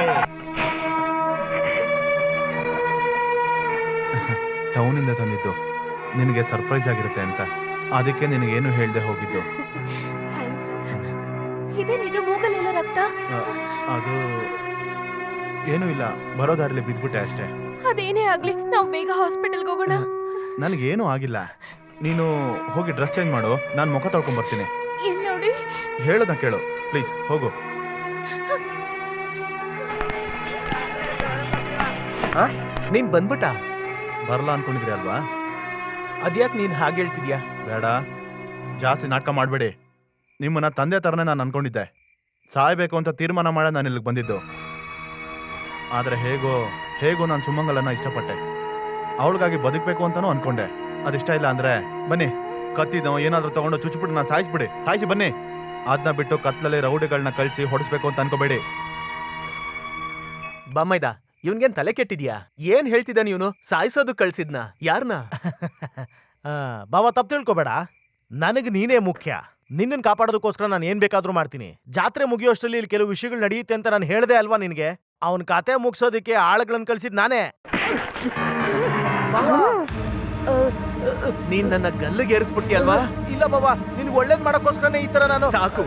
ಟೌನಿಂದ ತಂದಿದ್ದು ನಿನಗೆ ಸರ್ಪ್ರೈಸ್ ಆಗಿರುತ್ತೆ ಅಂತ, ಅದಕ್ಕೆ ನಿನಗೇನು ಹೇಳ್ದೆ ಹೋಗಿದ್ದು. ಥ್ಯಾಂಕ್ಸ್. ಇದೇನಿದು ಮೂಗಲ್ಲೆಲ್ಲ ರಕ್ತ? ಅದು ಏನೂ ಇಲ್ಲ, ಬರೋ ದಾರಿಲಿ ಬಿದ್ಬಿಟ್ಟೆ ಅಷ್ಟೇ. ಅದೇನೇ ಆಗ್ಲಿ, ನಾವು ಬೇಗ ಹಾಸ್ಪಿಟಲ್ಗೆ ಹೋಗೋಣ. ನನಗೇನೂ ಆಗಿಲ್ಲ. ನೀನು ಹೋಗಿ ಡ್ರೆಸ್ ಚೇಂಜ್ ಮಾಡು, ನಾನು ಮುಖ ತೊಳ್ಕೊಂಡ್ ಬರ್ತೀನಿ. ಇಲ್ಲಿ ನೋಡಿ, ಹೇಳೋದನ್ನ ಕೇಳು ಪ್ಲೀಸ್, ಹೋಗು. ನೀನ್ ಬಂದ್ಬಿಟ್ಟ? ಬರಲ್ಲ ಅನ್ಕೊಂಡಿದ್ರಿ ಅಲ್ವಾ? ಅದ್ಯಾಕ್ ನೀನ್ ಹಾಗೆ ಹೇಳ್ತಿದ್ಯಾ? ಬೇಡ, ಜಾಸ್ತಿ ನಾಟಕ ಮಾಡಬೇಡಿ. ನಿಮ್ಮನ್ನ ತಂದೆ ಥರನೇ ನಾನು ಅನ್ಕೊಂಡಿದ್ದೆ. ಸಾಯ್ಬೇಕು ಅಂತ ತೀರ್ಮಾನ ಮಾಡ ನಾನು ಇಲ್ಲಿಗೆ ಬಂದಿದ್ದು. ಆದರೆ ಹೇಗೋ ನಾನು ಸುಮಂಗಲನ್ನ ಇಷ್ಟಪಟ್ಟೆ. ಅವಳಿಗಾಗಿ ಬದುಕಬೇಕು ಅಂತಾನೂ ಅನ್ಕೊಂಡೆ. ಅದಿಷ್ಟ ಇಲ್ಲ ಅಂದ್ರೆ ಬನ್ನಿ, ಕತ್ತಿದ ಏನಾದ್ರೂ ತಗೊಂಡು ಚುಚ್ಚಿಬಿಟ್ಟು ನಾನು ಸಾಯಿಸಿ ಬನ್ನಿ. ಅದನ್ನ ಬಿಟ್ಟು ಕತ್ಲಲ್ಲಿ ರೌಡಿಗಳನ್ನ ಕಳಿಸಿ ಹೊಡಿಸ್ಬೇಕು ಅಂತ ಅನ್ಕೋಬೇಡಿ. ಬಾಮೈದ, ಇವನ್ಗೇನ್ ತಲೆ ಕೆಟ್ಟಿದ್ಯಾ? ಏನ್ ಹೇಳ್ತಿದ್ದಾನೆ ಇವನು? ಸಾಯಿಸೋದು ಕಳ್ಸಿದ್ನ? ಯಾರನ್ನ? ಬಾವ, ತಪ್ಪು ತಿಳ್ಕೊಬೇಡ. ನನಗೆ ನೀನೇ ಮುಖ್ಯ. ನಿನ್ನನ್ನು ಕಾಪಾಡೋದಕ್ಕೋಸ್ಕರ ನಾನು ಏನ್ ಬೇಕಾದ್ರೂ ಮಾಡ್ತೀನಿ. ಜಾತ್ರೆ ಮುಗಿಯೋಷ್ಟರಲ್ಲಿ ಇಲ್ಲಿ ಕೆಲವು ವಿಷಯಗಳು ನಡೆಯುತ್ತೆ ಅಂತ ನಾನು ಹೇಳ್ದೆ ಅಲ್ವಾ ನಿನಗೆ? ಅವನ್ ಕತೆ ಮುಗ್ಸೋದಿಕ್ಕೆ ಆಳುಗಳನ್ನ ಕಳ್ಸಿದ್ ನಾನೇ. ಬಾವಾ, ನೀನ್ ನನ್ನ ಗಲ್ಲಿಗೆ ಏರಿಸ್ಬಿಡ್ತೀಯಲ್ವಾ? ಇಲ್ಲ ಬಾಬಾ, ನಿನ್ಗೆ ಒಳ್ಳೇದ್ ಮಾಡಕ್ಕೋಸ್ಕರನೇ ಈ ತರ ನಾನು. ಸಾಕು,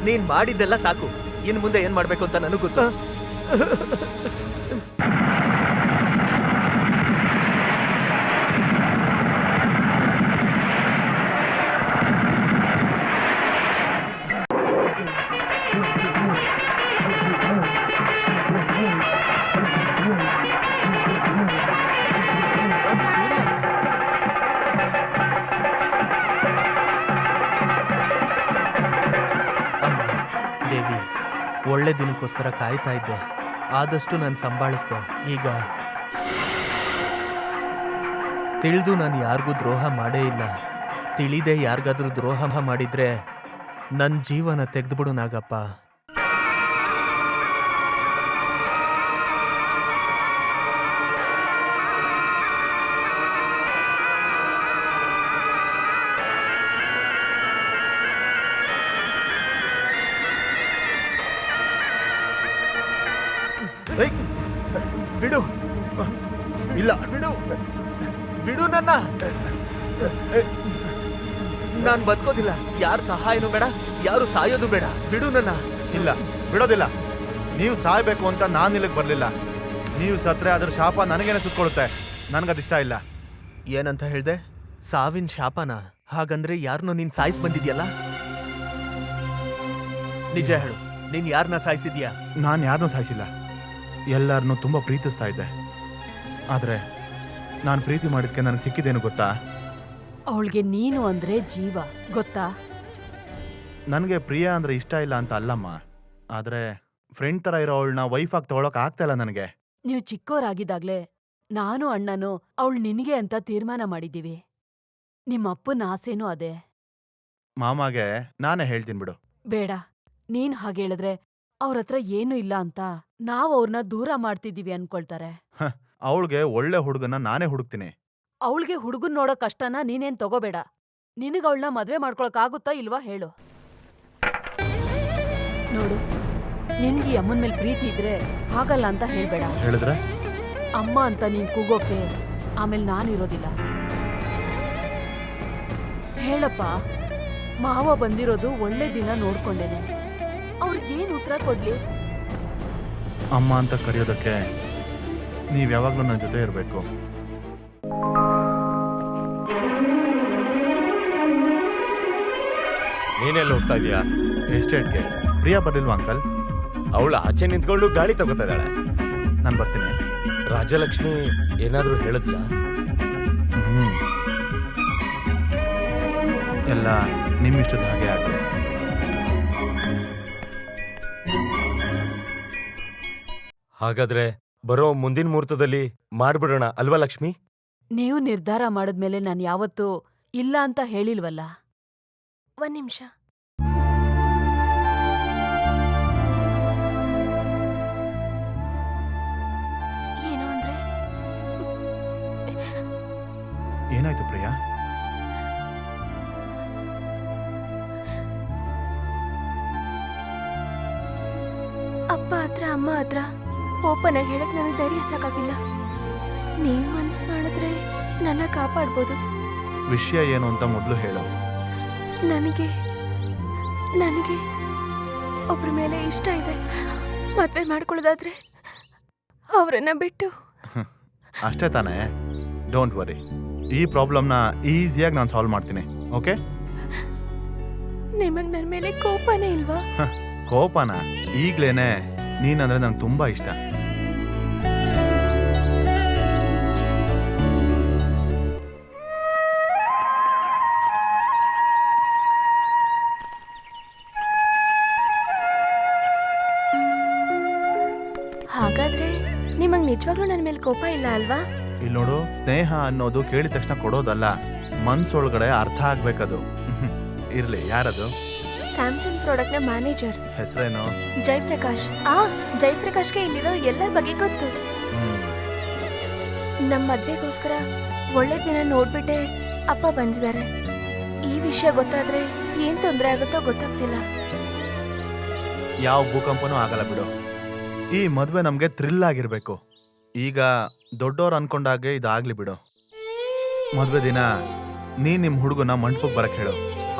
ನೀನ್ ಮಾಡಿದ್ದೆಲ್ಲ ಸಾಕು. ಇನ್ ಮುಂದೆ ಏನ್ ಮಾಡ್ಬೇಕು ಅಂತ ನನಗ್ ಗೊತ್ತು. ಅದು ಸೂರ್ಯ ಅಲ್ವಾ? ಅಮ್ಮ ದೇವಿ, ಒಳ್ಳೆ ದಿನಕ್ಕೋಸ್ಕರ ಕಾಯ್ತಾ ಇದ್ದೆ. ಆದಷ್ಟು ನಾನು ಸಂಭಾಳಿಸ್ದೆ. ಈಗ ತಿಳಿದು ನಾನು ಯಾರಿಗೂ ದ್ರೋಹ ಮಾಡೇ ಇಲ್ಲ. ತಿಳಿದೇ ಯಾರಿಗಾದ್ರೂ ದ್ರೋಹ ಮಾಡಿದ್ರೆ ನನ್ನ ಜೀವನ ತೆಗೆದುಬಿಡು ನಾಗಪ್ಪ. ಏಯ್, ಬಿಡು, ಇಲ್ಲ ಬಿಡು, ಬಿಡು ನನ್ನ. ನಾನ್ ಬದುಕೋದಿಲ್ಲ. ಯಾರ ಸಹಾಯನೂ ಬೇಡ, ಯಾರು ಸಾಯೋದು ಬೇಡ. ಬಿಡು ನನ್ನ. ಇಲ್ಲ, ಬಿಡೋದಿಲ್ಲ. ನೀವು ಸಾಯ್ಬೇಕು ಅಂತ ನಾನು ಇಲ್ಲಿಗೆ ಬರ್ಲಿಲ್ಲ. ನೀವು ಸತ್ರೆ ಅದ್ರ ಶಾಪ ನನಗೇನೆ ಸುತ್ಕೊಳುತ್ತೆ. ನನಗದಿಷ್ಟ ಇಲ್ಲ. ಏನಂತ ಹೇಳ್ದೆ? ಸಾವಿನ ಶಾಪನ? ಹಾಗಂದ್ರೆ ಯಾರನ್ನೋ ನೀನ್ ಸಾಯಿಸ್ ಬಂದಿದ್ಯಲ್ಲ? ನಿಜ ಹೇಳು, ನೀನ್ ಯಾರನ್ನ ಸಾಯಿಸಿದ್ಯಾ? ನಾನು ಯಾರನ್ನೂ ಸಾಯಿಸಿಲ್ಲ. ಎಲ್ಲರನ್ನೂ ತುಂಬ ಪ್ರೀತಿಸ್ತಾ ಇದ್ದೆ. ಆದರೆ ನಾನು ಪ್ರೀತಿ ಮಾಡಿದ್ಕೆ ನನಗೆ ಸಿಕ್ಕಿದ್ದೇನು ಗೊತ್ತಾ? ಅವಳಿಗೆ ನೀನು ಅಂದ್ರೆ ಜೀವ, ಗೊತ್ತಾ? ನನಗೆ ಪ್ರಿಯಾ ಅಂದರೆ ಇಷ್ಟ ಇಲ್ಲ ಅಂತ ಅಲ್ಲಮ್ಮ. ಆದರೆ ಫ್ರೆಂಡ್ ಥರ ಇರೋ ಅವಳನ್ನ ವೈಫಾಗಿ ತಗೊಳಕ್ ಆಗ್ತಾ ಇಲ್ಲ ನನಗೆ. ನೀವು ಚಿಕ್ಕೋರಾಗಿದ್ದಾಗ್ಲೇ ನಾನು ಅಣ್ಣನು ಅವಳು ನಿನಗೆ ಅಂತ ತೀರ್ಮಾನ ಮಾಡಿದ್ದೀವಿ. ನಿಮ್ಮ ಅಪ್ಪನ ಆಸೆನೂ ಅದೇ. ಮಾಮಾಗೆ ನಾನೇ ಹೇಳ್ತೀನಿ ಬಿಡು. ಬೇಡ, ನೀನ್ ಹಾಗೇಳಿದ್ರೆ ಅವ್ರತ್ರ ಏನೂ ಇಲ್ಲ ಅಂತ ನಾವ್ ಅವ್ರನ್ನ ದೂರ ಮಾಡ್ತಿದೀವಿ ಅನ್ಕೊಳ್ತಾರೆ. ಅವಳಿಗೆ ಒಳ್ಳೆ ಹುಡುಗನ ನಾನೇ ಹುಡುಕ್ತೀನಿ. ಅವಳಿಗೆ ಹುಡುಗನ್ ನೋಡೋ ಕಷ್ಟನ ನೀನೇನ್ ತಗೋಬೇಡ. ನಿನಗ್ ಅವಳನ್ನ ಮದ್ವೆ ಮಾಡ್ಕೊಳಕ್ ಆಗುತ್ತಾ ಇಲ್ವಾ ಹೇಳು. ನೋಡು, ನಿನ್ಗೆ ಈ ಅಮ್ಮನ್ ಮೇಲೆ ಪ್ರೀತಿ ಇದ್ರೆ ಹಾಗಲ್ಲ ಅಂತ ಹೇಳ್ಬೇಡ. ಹೇಳಿದ್ರೆ ಅಮ್ಮ ಅಂತ ನೀನ್ ಕೂಗೋಕೆ ಆಮೇಲೆ ನಾನಿರೋದಿಲ್ಲ. ಹೇಳಪ್ಪ, ಮಾವ ಬಂದಿರೋದು ಒಳ್ಳೆ ದಿನ ನೋಡ್ಕೊಂಡೇನೆ. ಅವ್ರಿಗೇನ್ ಉತ್ತರ ಕೊಡ್ಲಿ? ಅಮ್ಮ ಅಂತ ಕರೆಯೋದಕ್ಕೆ ನೀವು ಯಾವಾಗಲೂ ನನ್ನ ಜೊತೆ ಇರಬೇಕು. ನೀನೆಲ್ಲ ಹೋಗ್ತಾ ಇದೀಯಾ? ಎಸ್ಟೇಟ್ಗೆ. ಪ್ರಿಯಾ ಬರ್ಲಿಲ್ವಾ ಅಂಕಲ್? ಅವಳು ಆಚೆ ನಿಂತ್ಕೊಂಡು ಗಾಳಿ ತಗೋತಾ ಇದ್ದಾಳೆ. ನಾನು ಬರ್ತೀನಿ. ರಾಜಲಕ್ಷ್ಮಿ ಏನಾದ್ರೂ ಹೇಳಿದ್ಲಾ? ಎಲ್ಲ ನಿಮ್ಮಿಷ್ಟದ ಹಾಗೆ ಆಗಲಿ. ಹಾಗಾದ್ರೆ ಬರೋ ಮುಂದಿನ ಮುಹೂರ್ತದಲ್ಲಿ ಮಾಡ್ಬಿಡೋಣ ಅಲ್ವಾ ಲಕ್ಷ್ಮಿ? ನೀವು ನಿರ್ಧಾರ ಮಾಡಿದ್ಮೇಲೆ ನಾನು ಯಾವತ್ತೂ ಇಲ್ಲ ಅಂತ ಹೇಳಿಲ್ವಲ್ಲ. ಒಂದ್ ನಿಮಿಷ. ಏನು ಅಂದ್ರೆ? ಏನಾಯ್ತು ಪ್ರಿಯಾ? ಅಪ್ಪ ಹತ್ರ ಅಮ್ಮ ಹತ್ರ ಓಪನ್ ಆಗಿ ಹೇಳಕ್ ನನಗೆ ಧೈರ್ಯ ಸಾಕಾಗಿಲ್ಲ. ನೀವ್ ಮನ್ಸ್ ಮಾಡಿದ್ರೆ ನನ್ನ ಕಾಪಾಡ್ಬೋದು. ವಿಷಯ ಏನು ಅಂತ ಮೊದಲು ಹೇಳು. ನನಗೆ ಒಬ್ರ ಮೇಲೆ ಇಷ್ಟ ಇದೆ. ಮದ್ವೆ ಮಾಡ್ಕೊಳ್ಳೋದಾದ್ರೆ ಅವರನ್ನ ಬಿಟ್ಟು. ಅಷ್ಟೇ ತಾನೇ? Don't worry. ಈ ಪ್ರಾಬ್ಲಮ್ನ ಈಸಿಯಾಗಿ ನಾನು ಸಾಲ್ವ್ ಮಾಡ್ತೀನಿ. ಓಕೆ? ನಿಮಗ್ ನನ್ನ ಮೇಲೆ ಕೋಪನೇ ಇಲ್ವಾ? ಕೋಪನ? ಈಗ್ಲೇನೆ ನೀನಂದ್ರೆ ನಂಗೆ ತುಂಬಾ ಇಷ್ಟ. ಹಾಗಾದ್ರೆ ನಿಮಗ್ ನಿಜವಾಗ್ಲೂ ನನ್ನ ಮೇಲೆ ಕೋಪ ಇಲ್ಲ ಅಲ್ವಾ? ಇಲ್ಲಿ ನೋಡು, ಸ್ನೇಹ ಅನ್ನೋದು ಕೇಳಿದ ತಕ್ಷಣ ಕೊಡೋದಲ್ಲ, ಮನ್ಸೊಳಗಡೆ ಅರ್ಥ ಆಗ್ಬೇಕದು. ಇರ್ಲಿ, ಯಾರದು? ಸ್ಯಾಮ್ಸಂಗ್ ಪ್ರಾಡಕ್ಟ್ ನ ಮ್ಯಾನೇಜರ್. ಹೆಸರೇನು? ಜಯಪ್ರಕಾಶ್. ಜಯಪ್ರಕಾಶ್ಗೆ ಇಲ್ಲಿರೋ ಎಲ್ಲರ ಬಗ್ಗೆ ಗೊತ್ತು. ನಮ್ಮ ಮದ್ವೆಗೋಸ್ಕರ ಒಳ್ಳೆ ದಿನ ನೋಡ್ಬಿಟ್ಟೆ ಅಪ್ಪ ಬಂದಿದ್ದಾರೆ. ಈ ವಿಷಯ ಗೊತ್ತಾದ್ರೆ ಏನ್ ತೊಂದರೆ ಆಗುತ್ತೋ ಗೊತ್ತಾಗ್ತಿಲ್ಲ. ಯಾವ ಭೂಕಂಪನೂ ಆಗಲ್ಲ ಬಿಡು. ಈ ಮದ್ವೆ ನಮ್ಗೆ ಥ್ರಿಲ್ ಆಗಿರ್ಬೇಕು. ಈಗ ದೊಡ್ಡೋರು ಅನ್ಕೊಂಡಾಗೆ ಇದಾಗ್ಲಿ ಬಿಡು. ಮದ್ವೆ ದಿನ ನೀನ್ ನಿಮ್ ಹುಡುಗನ ಮಂಟಪಕ್ಕೆ ಬರಕ್ ಹೇಳು.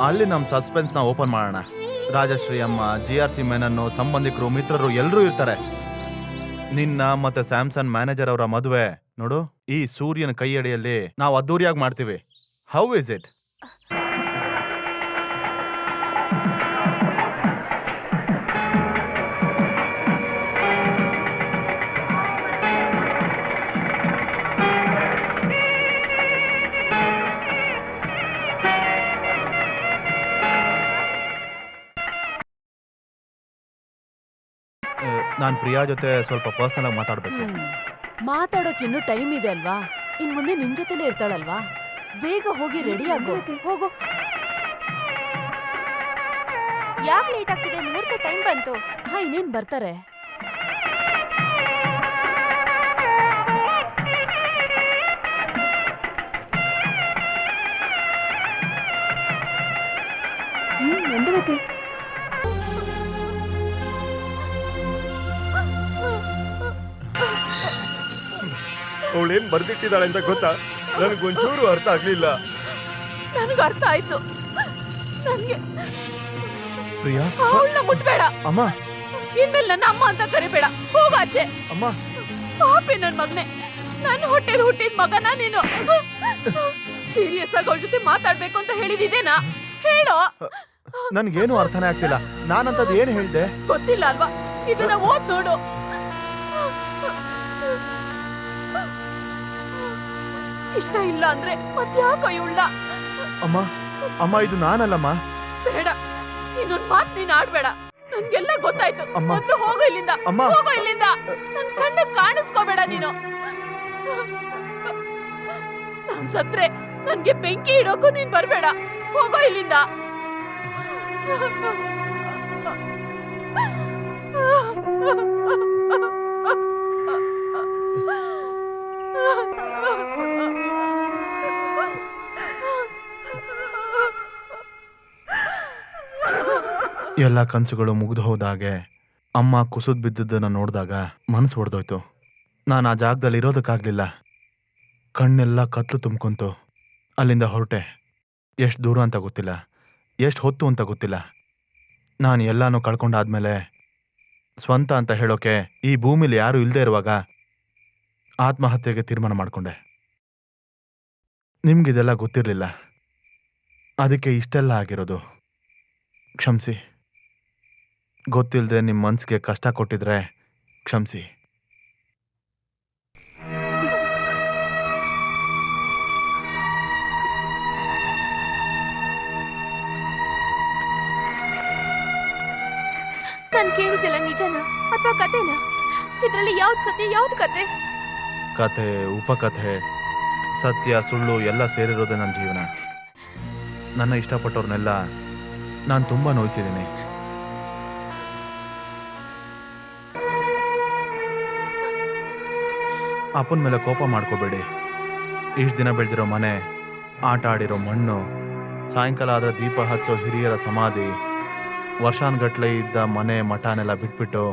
ಅಲ್ಲಿ ನಮ್ ಸಸ್ಪೆನ್ಸ್ ನ ಓಪನ್ ಮಾಡೋಣ. ರಾಜಶ್ರೀ ಅಮ್ಮ, GRC ಮೆನನ್ನು, ಸಂಬಂಧಿಕರು, ಮಿತ್ರರು ಎಲ್ರೂ ಇರ್ತಾರೆ. ನಿನ್ನ ಮತ್ತೆ ಸ್ಯಾಮ್ಸನ್ ಮ್ಯಾನೇಜರ್ ಅವರ ಮದುವೆ ನೋಡು, ಈ ಸೂರ್ಯನ ಕೈ ಅಡಿಯಲ್ಲಿ ನಾವು ಅದ್ದೂರಿಯಾಗಿ ಮಾಡ್ತೀವಿ. How is it? ನಾನ್ ಪ್ರಿಯಾ ಜೊತೆ ಸ್ವಲ್ಪ ಪರ್ಸನಲ್ ಆಗಿ ಮಾತಾಡ್ಬೇಕು. ಮಾತಾಡೋಕ್ ಇನ್ನೂ ಟೈಮ್ ಇದೆ ಅಲ್ವಾ? ಇನ್ ಮುಂದೆ ನಿನ್ ಜೊತೆಲೇ ಇರ್ತಾಳಲ್ವಾ? ಬೇಗ ಹೋಗಿ ರೆಡಿ ಆಗು. ಹೋಗು. ಯಾಕೆ ಲೇಟ್ ಆಗ್ತಿದೆ? ಮುಹೂರ್ತ ಟೈಮ್ ಬಂತು. ಹಾ, ಇನ್ನೇನ್ ಬರ್ತಾರೆ. ಅವಳೇನ್ ಬರ್ದಿಟ್ಟಿದ್ದಾಳೆ ಅಂತ ಗೊತ್ತಾ? ನನಗೊಂಚೂರು ಅರ್ಥ ಆಗ್ಲಿಲ್ಲ. ನನ್ಗೆ ಅರ್ಥ ಆಯ್ತು. ನನ್ಗೆ ಪ್ರಿಯಾ, ಅವಳನ್ನ ಮುಟ್ಬೇಡ. ಅಮ್ಮ, ಇನ್ಮೇಲೆ ನನ್ನ ಅಮ್ಮ ಅಂತ ಕರಿಬೇಡ. ಹೋಗಾಚೆ. ಅಮ್ಮ, ಪಾಪಿ ನನ್ ಮಗನೆ. ನನ್ನ ಹೊಟ್ಟೆಲ್ ಹುಟ್ಟಿದ ಮಗನ ನೀನು. ಸೀರಿಯಸ್ ಆಗಿ ಅವಳ ಜೊತೆ ಮಾತಾಡ್ಬೇಕು ಅಂತ ಹೇಳಿದಿದ್ದೇನಾ? ಹೇಳೋ. ನನ್ಗೇನು ಅರ್ಥನೇ ಆಗ್ತಿಲ್ಲ. ನಾನಂತದ್ ಏನ್ ಹೇಳ್ದೆ? ಗೊತ್ತಿಲ್ಲ ಅಲ್ವಾ? ಇದನ್ನ ಓದ್ ನೋಡು. ಇಷ್ಟ ಇಲ್ಲ ಅಂದ್ರೆ ಮತ್ಯಾಕೋ ಇವಳ? ಅಮ್ಮ, ಅಮ್ಮ, ಇದು ನಾನಲ್ಲಮ್ಮ. ಬೇಡ, ಇನ್ನೊಂದ್ ಮಾತ್ ನೀನ್ ಆಡ್ಬೇಡ. ನನ್ಗೆಲ್ಲ ಗೊತ್ತಾಯ್ತು. ಅಮ್ಮ. ಮೊದ್ಲು ಹೋಗೋ ಇಲ್ಲಿಂದ. ಅಮ್ಮ. ಹೋಗೋ ಇಲ್ಲಿಂದ. ನನ್ ಕಣ್ಣು ಕಾಣಿಸ್ಕೋಬೇಡ ನೀನು. ನಾನ್ ಸತ್ರೆ ನನ್ಗೆ ಬೆಂಕಿ ಇಡೋಕು ನೀನ್ ಬರ್ಬೇಡ. ಹೋಗೋ ಇಲ್ಲಿಂದ. ಎಲ್ಲ ಕನ್ಸುಗಳು ಮುಗಿದು ಹೋದಾಗೆ ಅಮ್ಮ ಕುಸಿದ್ ಬಿದ್ದದನ್ನ ನೋಡಿದಾಗ ಮನಸ್ಸು ಹೊಡೆದೋಯ್ತು. ನಾನು ಆ ಜಾಗದಲ್ಲಿ ಇರೋದಕ್ಕಾಗ್ಲಿಲ್ಲ. ಕಣ್ಣೆಲ್ಲ ಕತ್ಲು ತುಂಬ್ಕೊಂತು. ಅಲ್ಲಿಂದ ಹೊರಟೆ. ಎಷ್ಟು ದೂರ ಅಂತ ಗೊತ್ತಿಲ್ಲ, ಎಷ್ಟು ಹೊತ್ತು ಅಂತ ಗೊತ್ತಿಲ್ಲ. ನಾನು ಎಲ್ಲಾನು ಕಳ್ಕೊಂಡಾದ್ಮೇಲೆ ಸ್ವಂತ ಅಂತ ಹೇಳೋಕೆ ಈ ಭೂಮಿಲಿ ಯಾರೂ ಇಲ್ಲದೆ ಇರುವಾಗ ಆತ್ಮಹತ್ಯೆಗೆ ತೀರ್ಮಾನ ಮಾಡಿಕೊಂಡೆ. ನಿಮ್ಗಿದೆಲ್ಲ ಗೊತ್ತಿರಲಿಲ್ಲ, ಅದಕ್ಕೆ ಇಷ್ಟೆಲ್ಲ ಆಗಿರೋದು. ಕ್ಷಮಿಸಿ. ಗೊತ್ತಿಲ್ಲದೆ ನಿಮ್ಮ ಮನಸ್ಸಿಗೆ ಕಷ್ಟ ಕೊಟ್ಟಿದ್ರೆ ಕ್ಷಮಿಸಿ. ನಾನ್ ಕೇಳಿದ್ದಿಲ್ಲ ನಿಜನಾ ಅಥವಾ ಕತೆನಾ? ಇದ್ರಲ್ಲಿ ಯಾವ್ದು ಸತ್ಯ ಯಾವ್ದು ಕತೆ? ಕತೆ, ಉಪಕಥೆ, ಸತ್ಯ, ಸುಳ್ಳು ಎಲ್ಲ ಸೇರಿರೋದೇ ನನ್ನ ಜೀವನ. ನನ್ನ ಇಷ್ಟಪಟ್ಟವ್ರನ್ನೆಲ್ಲ ನಾನು ತುಂಬ ನೋಯಿಸಿದ್ದೀನಿ. ಅಪ್ಪನ ಮೇಲೆ ಕೋಪ ಮಾಡ್ಕೋಬೇಡಿ. ಇಷ್ಟು ದಿನ ಬೆಳೆದಿರೋ ಮನೆ, ಆಟ ಆಡಿರೋ ಮಣ್ಣು, ಸಾಯಂಕಾಲ ಆದ್ರೆ ದೀಪ ಹಚ್ಚೋ ಹಿರಿಯರ ಸಮಾಧಿ, ವರ್ಷಾನ್ಗಟ್ಲೆ ಇದ್ದ ಮನೆ ಮಠನೆಲ್ಲ ಬಿಟ್ಬಿಟ್ಟು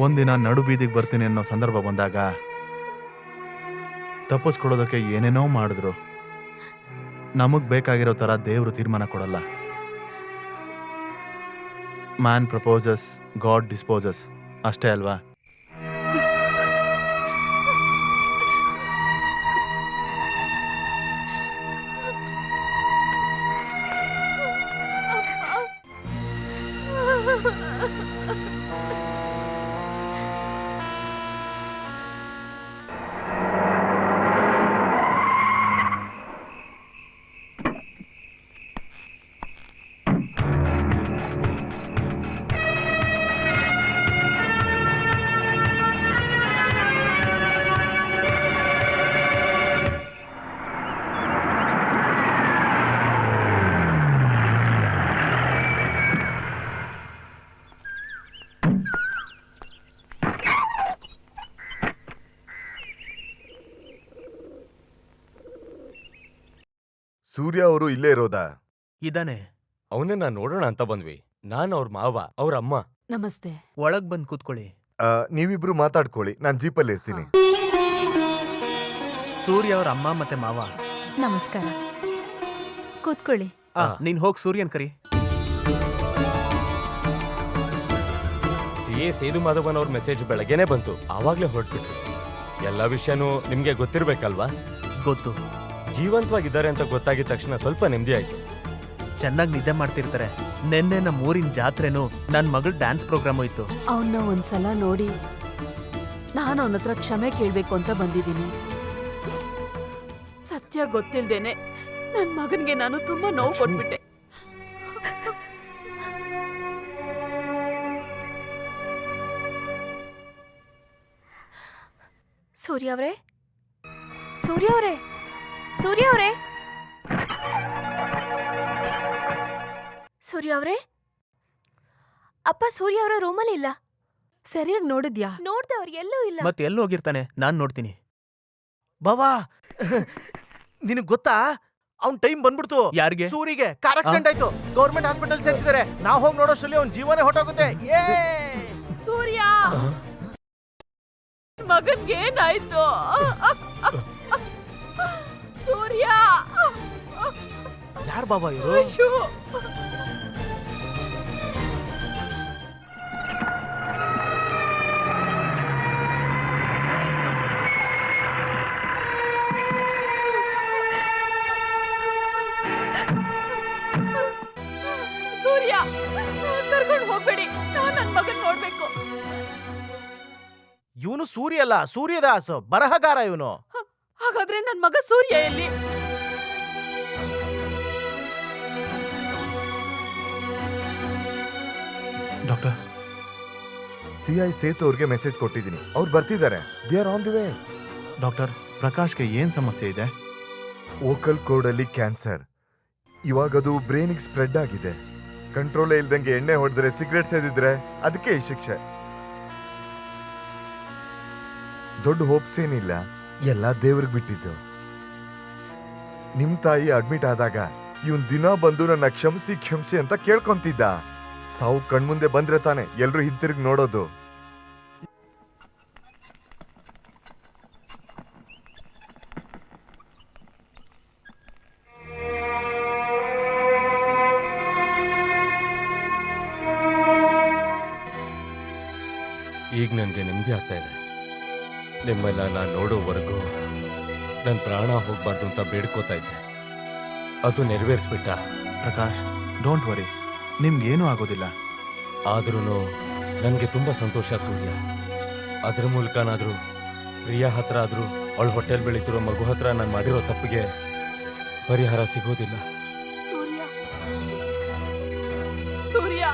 ಒಂದಿನ ನಡು ಬೀದಿಗೆ ಬರ್ತೀನಿ ಅನ್ನೋ ಸಂದರ್ಭ ಬಂದಾಗ ತಪ್ಪಿಸ್ಕೊಡೋದಕ್ಕೆ ಏನೇನೋ ಮಾಡಿದ್ರು. ನಮಗ್ ಬೇಕಾಗಿರೋ ಥರ ದೇವರು ತೀರ್ಮಾನ ಕೊಡಲ್ಲ. ಮ್ಯಾನ್ ಪ್ರಪೋಸಸ್, ಗಾಡ್ ಡಿಸ್ಪೋಸಸ್ ಅಷ್ಟೇ ಅಲ್ವಾ? ಸೂರ್ಯ ಅವರು ಇಲ್ಲೇ ಇರೋದಾ? ಇದಾನೆ. ಅವನನ್ನ ನೋಡೋಣ ಅಂತ ಬಂದ್ವಿ. ನಾನು ಅವ್ರ ಮಾವ, ಅವ್ರ ಅಮ್ಮ. ನಮಸ್ತೆ. ಒಳಗ್ ಬಂದ್ ಕೂತ್ಕೊಳ್ಳಿ. ನೀವಿಬ್ರು ಮಾತಾಡ್ಕೊಳ್ಳಿ, ನಾನ್ ಜೀಪಲ್ಲಿ ಇರ್ತೀನಿ. ಸೂರ್ಯ ಅವ್ರ ಅಮ್ಮ ಮತ್ತೆ ಮಾವ. ನಮಸ್ಕಾರ, ಕೂತ್ಕೊಳ್ಳಿ. ನೀನ್ ಹೋಗ್ ಸೂರ್ಯನ್ ಕರಿ. CA ಸೇದು ಮಾಧವನ್ ಅವ್ರ ಮೆಸೇಜ್ ಬೆಳಗ್ಗೆನೆ ಬಂತು, ಆವಾಗ್ಲೇ ಹೊರಟ್ಬಿಟ್ರು. ಎಲ್ಲ ವಿಷಯನೂ ನಿಮ್ಗೆ ಗೊತ್ತಿರ್ಬೇಕಲ್ವಾ? ಗೊತ್ತು. ಜೀವಂತವಾಗಿದ್ದಾರೆ ಅಂತ ಗೊತ್ತಾಗಿದ ತಕ್ಷಣ ಸ್ವಲ್ಪ ನೆಮ್ಮದಿ ಆಯ್ತು. ಚೆನ್ನಾಗಿ ನಿದ್ದೆ ಮಾಡ್ತಿರ್ತಾರೆ. ನೆನ್ನೆ ನಮ್ಮ ಊರಿನ ಜಾತ್ರೆನೂ ನನ್ ಮಗಳ ಡ್ಯಾನ್ಸ್ ಪ್ರೋಗ್ರಾಮು ಇತ್ತು. ಅವನ್ನ ಒಂದ್ಸಲ ನೋಡಿ ನಾನು ಅವನ ಹತ್ರ ಕ್ಷಮೆ ಕೇಳ್ಬೇಕು ಅಂತ ಬಂದಿದ್ದೀನಿ. ಸತ್ಯ ಗೊತ್ತಿಲ್ದೇನೆ ನನ್ ಮಗನ್ಗೆ ನಾನು ತುಂಬಾ ನೋವು ಕೊಟ್ಬಿಟ್ಟೆ. ಸೂರ್ಯ ಅವರೇ, ಸೂರ್ಯ ಅವರೇ, ಸೂರ್ಯ ಅವರೇ, ಸೂರ್ಯ ಅವರೇ, ಅಪ್ಪ ಸೂರ್ಯ ಅವರ ರೂಮಲ್ಲಿ ಇಲ್ಲ. ಸರಿಯಾಗಿ ನೋಡಿದ್ಯಾ? ನೋಡ್ದೆ, ಅವ್ರು ಎಲ್ಲೂ ಇಲ್ಲ. ಮತ್ತೆ ಎಲ್ಲಿ ಹೋಗಿರ್ತಾನೆ? ನಾನ್ ನೋಡ್ತೀನಿ. ಬಾವಾ, ನಿನಗ್ ಗೊತ್ತಾ ಅವ್ನ್ ಟೈಮ್ ಬಂದ್ಬಿಡ್ತು. ಯಾರಿಗೆ? ಸೂರಿಗೆ ಕಾರ್ ಆಕ್ಸಿಡೆಂಟ್ ಆಯ್ತು, ಗೌರ್ಮೆಂಟ್ ಹಾಸ್ಪಿಟಲ್ ಸೇರಿಸಿದ್ದಾರೆ. ನಾವ್ ಹೋಗಿ ನೋಡೋಷ್ಟರಲ್ಲಿ ಅವ್ನ್ ಜೀವನೇ ಹೊಟ್ಟೋಗುತ್ತೆ. ಸೂರ್ಯ ಮಗನ್ಗೆ ಏನಾಯ್ತು? ಸೂರ್ಯ ಯಾರ್ ಬಾಬಾ ಇವರು? ಸೂರ್ಯ ಕರ್ಕೊಂಡು ಹೋಗ್ಬೇಡಿ, ನಾನ್ ನನ್ ಮಗನ್ ನೋಡ್ಬೇಕು. ಇವನು ಸೂರ್ಯ ಅಲ್ಲ, ಸೂರ್ಯದಾಸ್, ಬರಹಗಾರ ಇವನು. ಹಾಗಾದ್ರೆ ನನ್ ಮಗ ಸೂರ್ಯ ಎಲ್ಲಿ? ಡಾಕ್ಟರ್, CI ಸೇತು ಅವ್ರಿಗೆ ಮೆಸೇಜ್ ಕೊಟ್ಟಿದ್ದೀನಿ, ಅವ್ರು ಬರ್ತಿದ್ದಾರೆ. They are on the way. Doctor, ಪ್ರಕಾಶ್ಗೆ ಏನ್ ಸಮಸ್ಯೆ ಇದೆ? ವೋಕಲ್ ಕೋಡಲ್ಲಿ ಕ್ಯಾನ್ಸರ್. ಇವಾಗದು ಬ್ರೈನಿಗೆ ಸ್ಪ್ರೆಡ್ ಆಗಿದೆ. ಕಂಟ್ರೋಲೇ ಇಲ್ದಂಗೆ ಎಣ್ಣೆ ಹೊಡೆದ್ರೆ, ಸಿಗರೆಟ್ ಸೇದಿದ್ರೆ ಅದಕ್ಕೆ ಈ ಶಿಕ್ಷೆ. ದೊಡ್ಡ ಹೋಪ್ಸ್ ಏನಿಲ್ಲ, ಎಲ್ಲ ದೇವ್ರಿಗೆ ಬಿಟ್ಟಿದ್ದು. ನಿಮ್ ತಾಯಿ ಅಡ್ಮಿಟ್ ಆದಾಗ ಇವನ್ ದಿನ ಬಂದು ನನ್ನ ಕ್ಷಮಿಸಿ ಅಂತ ಕೇಳ್ಕೊಂತಿದ್ದ. ಸಾವು ಕಣ್ಮುಂದೆ ಬಂದ್ರೆ ತಾನೆ ಎಲ್ರು ಹಿಂತಿರುಗಿ ನೋಡೋದು. ಈಗ ನನಗೆ ನೆಮ್ಮದಿ ಆಗ್ತಾ ಇದೆ. ನಿಮ್ಮನ್ನ ನಾನು ನೋಡೋವರೆಗೂ ನನ್ನ ಪ್ರಾಣ ಹೋಗ್ಬಾರ್ದು ಅಂತ ಬೇಡ್ಕೋತಾ ಇದ್ದೆ, ಅದು ನೆರವೇರಿಸ್ಬಿಟ್ಟ. ಪ್ರಕಾಶ್, ಡೋಂಟ್ ವರಿ, ನಿಮ್ಗೇನೂ ಆಗೋದಿಲ್ಲ. ಆದ್ರೂ ನನಗೆ ತುಂಬ ಸಂತೋಷ ಸೂರ್ಯ. ಅದ್ರ ಮೂಲಕನಾದ್ರೂ ಪ್ರಿಯಾ ಹತ್ರ ಆದ್ರೂ ಅವಳ ಹೊಟ್ಟೆಲ್ ಬೆಳೀತಿರೋ ಮಗು ಹತ್ರ ನಾನು ಮಾಡಿರೋ ತಪ್ಪಿಗೆ ಪರಿಹಾರ ಸಿಗೋದಿಲ್ಲ. ಸೂರ್ಯ, ಸೂರ್ಯ,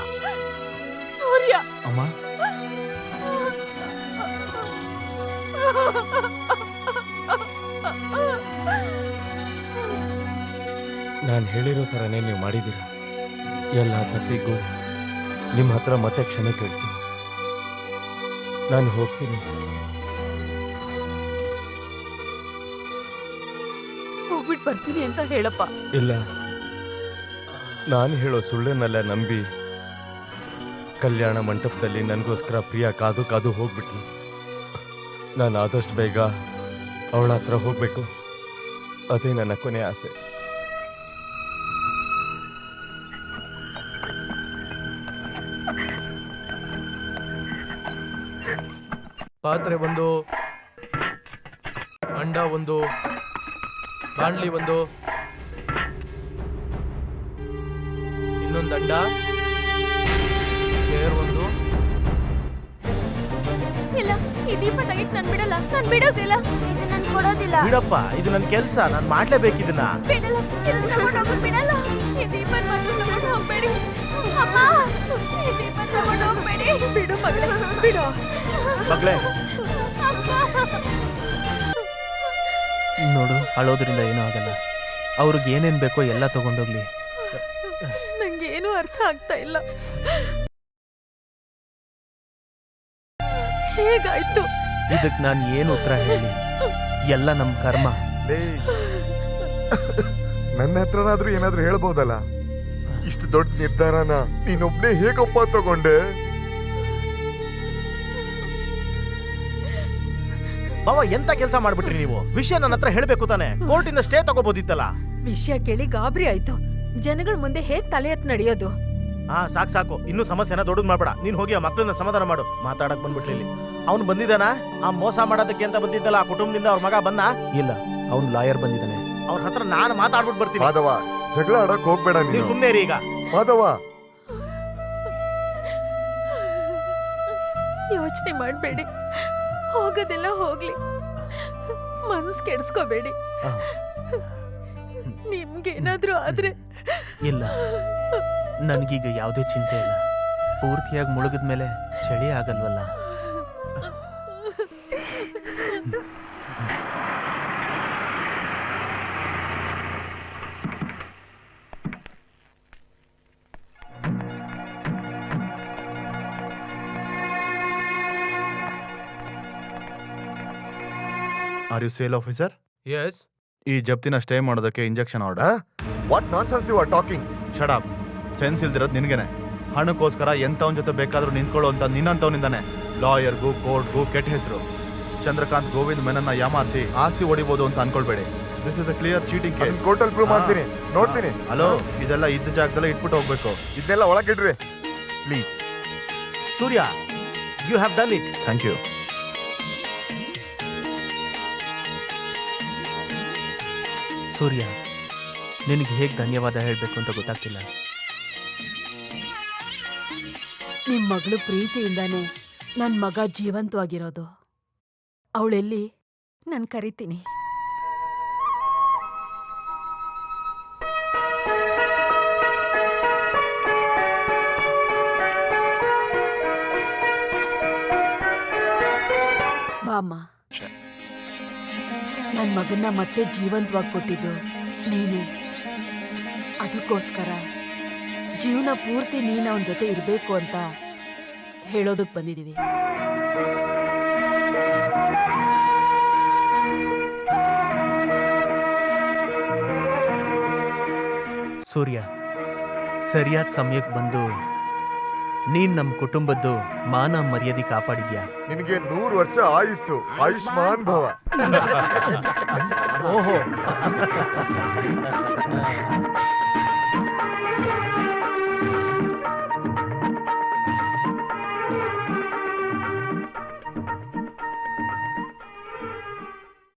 ಸೂರ್ಯ. ಅಮ್ಮ, ನಾನು ಹೇಳಿರೋ ಥರನೇ ನೀವು ಮಾಡಿದ್ದೀರ. ಎಲ್ಲ ತಪ್ಪಿಗೂ ನಿಮ್ಮ ಹತ್ರ ಮತ್ತೆ ಕ್ಷಮೆ ಕೇಳ್ತೀನಿ. ನಾನು ಹೋಗ್ತೀನಿ. ಹೋಗ್ಬಿಟ್ಟು ಬರ್ತೀನಿ ಅಂತ ಹೇಳಪ್ಪ. ಇಲ್ಲ, ನಾನು ಹೇಳೋ ಸುಳ್ಳನ್ನೆಲ್ಲ ನಂಬಿ ಕಲ್ಯಾಣ ಮಂಟಪದಲ್ಲಿ ನನಗೋಸ್ಕರ ಪ್ರಿಯಾ ಕಾದು ಕಾದು ಹೋಗ್ಬಿಟ್ಲು. ನಾನು ಆದಷ್ಟು ಬೇಗ ಅವಳ ಹತ್ರ ಹೋಗ್ಬೇಕು, ಅದೇ ನನ್ನ ಕೊನೆ ಆಸೆ. ಪಾತ್ರೆ ಒಂದು, ಅಂಡ ಒಂದು, ಬಾಣ್ಲಿ ಒಂದು, ಇನ್ನೊಂದು ಅಂಡ, ಚೇರ್ ಒಂದು. ಇಲ್ಲ, ಈ ದೀಪ ತೆಗಿಕ್ ನಾನ್ ಬಿಡಲ್ಲ, ನಾನ್ ಬಿಡೋದಿಲ್ಲ. ಇದು ನನ್ ಕೊಡೋದಿಲ್ಲ. ಬಿಡಪ್ಪ, ಇದು ನನ್ ಕೆಲ್ಸ, ನಾನ್ ಮಾಡ್ಲೇಬೇಕಿದನ್ನ. ಬಿಡಲ್ಲ, ಇದನ್ನ ತಗೊಂಡ್ ಹೋಗೋದ್ ಬಿಡಲ್ಲ. ಈ ದೀಪನ್ ಮಾತ್ರ ತಗೊಂಡ್ ಹೋಗ್ಬೇಡಿ ಅಮ್ಮ, ಈ ದೀಪನ್ ತಗೊಂಡ್ ಹೋಗ್ಬೇಡಿ. ಬಿಡು ಮಗಳೇ, ಬಿಡು ಮಗಳೇ. ನೋಡು, ಅಳೋದ್ರಿಂದ ಏನೂ ಆಗಲ್ಲ. ಅವ್ರಿಗೆ ಏನೇನ್ ಬೇಕೋ ಎಲ್ಲ ತಗೊಂಡೋಗ್ಲಿ. ನಂಗೇನು ಅರ್ಥ ಆಗ್ತಾ ಇಲ್ಲ. ಹೇಗಾಯ್ತು? ಇದಕ್ ನಾನು ಏನು ಉತ್ತರ ಹೇಳಿ? ಎಲ್ಲ ನಮ್ ಕರ್ಮ. ನನ್ನ ಹತ್ರನಾದ್ರೂ ಏನಾದ್ರೂ ಹೇಳ್ಬೋದಲ್ಲ. ಇಷ್ಟು ದೊಡ್ಡ ನಿರ್ಧಾರನ ನೀನೊಬ್ನೇ ಹೇಗಪ್ಪ ತಗೊಂಡೆ? ಬಾವ ಎಂತ ಕೆಲಸ ಮಾಡ್ಬಿಟ್ರಿ ನೀವು? ವಿಷಯ ನನ್ನ ಹತ್ರ ಹೇಳ್ಬೇಕು ತಾನೆ, ಕೋರ್ಟಿಂದ ಸ್ಟೇ ತಗೋಬೋದಿತ್ತಲ್ಲ. ವಿಷಯ ಕೇಳಿ ಗಾಬರಿ ಆಯ್ತು. ಜನಗಳ ಮುಂದೆ ಹೇಗ್ ತಲೆ ಎತ್ ನಡೆಯೋದು? ಸಾಕು, ಇನ್ನೂ ಸಮಸ್ಯೆನ ದೊಡ್ಡದ್ ಮಾಡ್ಬೇಡ. ನೀನ್ ಹೋಗಿ ಆ ಮಕ್ಕಳನ್ನ ಸಮಾಧಾನ ಮಾಡು. ಮಾತಾಡಕ್ ಬಂದ್ಬಿಟ್ಲಿ ಇಲ್ಲಿ. ಅವ್ನು ಬಂದಿದ್ದಾನ? ಆ ಮೋಸ ಮಾಡೋದಕ್ಕೆ ಅಂತ ಬಂದಿದ್ದಲ್ಲ ಆ ಕುಟುಂಬದಿಂದ ಅವ್ರ ಮಗ ಬಂದ? ಇಲ್ಲ, ಅವ್ನ್ ಲಾಯರ್ ಬಂದಿದ್ದಾನೆ. ಅವ್ರ ಹತ್ರ ನಾನು ಮಾತಾಡ್ಬಿಟ್ಟು ಬರ್ತೀನಿ. ಮಾಧವ, ಜಗಳ ಆಡಕ್ ಹೋಗ್ಬೇಡ ನೀವು ನೀನು. ಸುಮ್ಮನೆ ಈಗ. ಮಾಧವ, ಯೋಚನೆ ಮಾಡ್ಬೇಡಿ, ಹೋಗೋದೆಲ್ಲ ಹೋಗ್ಲಿ, ಮನ್ಸ್ ಕೆಡ್ಸ್ಕೋಬೇಡಿ. ನಿಮ್ಗೇನಾದ್ರೂ ಆದ್ರೆ ಇಲ್ಲ, ನನಗೀಗ ಯಾವುದೇ ಚಿಂತೆ ಇಲ್ಲ. ಪೂರ್ತಿಯಾಗಿ ಮುಳುಗಿದ್ಮೇಲೆ ಚಳಿ ಆಗಲ್ವಲ್ಲ. Are you sale officer? Yes. ಈ ಜಪ್ತಿನ ಸ್ಟೇ ಮಾಡೋದಕ್ಕೆ injection order. What nonsense you are talking? Shut up. Sense ಇಲ್ದಿರೋದು ನಿನ್ಗೆನೆ. ಹಣಕ್ಕೋಸ್ಕರ ಎಂತವನ್ ಜೊತೆ ಬೇಕಾದ್ರೂ ನಿಂತ್ಕೊಳ್ಳೋ ಅಂತ ನಿನ್ನಂತವನಿಂದಾನೆ. ಲಾಯರ್ಗೂ ಕೋರ್ಟ್ಗೂ ಕೆಟ್ಟ ಹೆಸರು. ಚಂದ್ರಕಾಂತ್ ಗೋವಿಂದ್ ಮೆನನ್ನ ಯಾಮಾರಿಸಿ ಆಸ್ತಿ ಹೊಡಿಬಹುದು ಅಂತ ಅನ್ಕೊಳ್ಬೇಡಿ. This is a clear cheating case. ಕೋರ್ಟಲ್ ಪ್ರೂವ್ ಮಾಡ್ತೀನಿ, ನೋಡ್ತೀನಿ. ಹಲೋ, ಇದೆಲ್ಲ ಇದ್ದ ಜಾಗದಲ್ಲೇ ಇಟ್ಬಿಟ್ಟು ಹೋಗ್ಬೇಕು. ಇದನ್ನೆಲ್ಲ ಒಳಗಿಡ್ರಿ please. Surya, you have done it. Thank you. Surya, ನಿನಗೆ ಹೇಗೆ ಧನ್ಯವಾದ ಹೇಳಬೇಕು ಅಂತ ಗೊತ್ತಾಗ್ತಿಲ್ಲ. ನಿಮ್ ಮಗಳು ಪ್ರೀತಿಯಿಂದಾನೆ ನನ್ ಮಗ ಜೀವಂತವಾಗಿರೋದು. ಅವಳೆಲ್ಲಿ? ನಾನ್ ಕರಿತೀನಿ. ಬಾಮ್ಮ, ನನ್ ಮಗನ್ನ ಮತ್ತೆ ಜೀವಂತವಾಗಿ ಕೊಟ್ಟಿದ್ದು ನೀನೇ. ಅದಕ್ಕೋಸ್ಕರ ಜೀವನ ಪೂರ್ತಿ ನೀನು ಅವನ ಜೊತೆ ಇರಬೇಕು ಅಂತ ಹೇಳೋದಕ್ ಬಂದಿದೀವಿ. ಸೂರ್ಯ, ಸರಿಯಾದ ಸಮಯಕ್ಕೆ ಬಂದು ನೀನ್ ನಮ್ಮ ಕುಟುಂಬದ್ದು ಮಾನ ಮರ್ಯಾದೆ ಕಾಪಾಡಿದ್ಯಾ. ನಿನಗೆ 100 ವರ್ಷ ಆಯುಸ್ಸು. ಆಯುಷ್ಮಾನ್ ಭವ. ಓಹೋ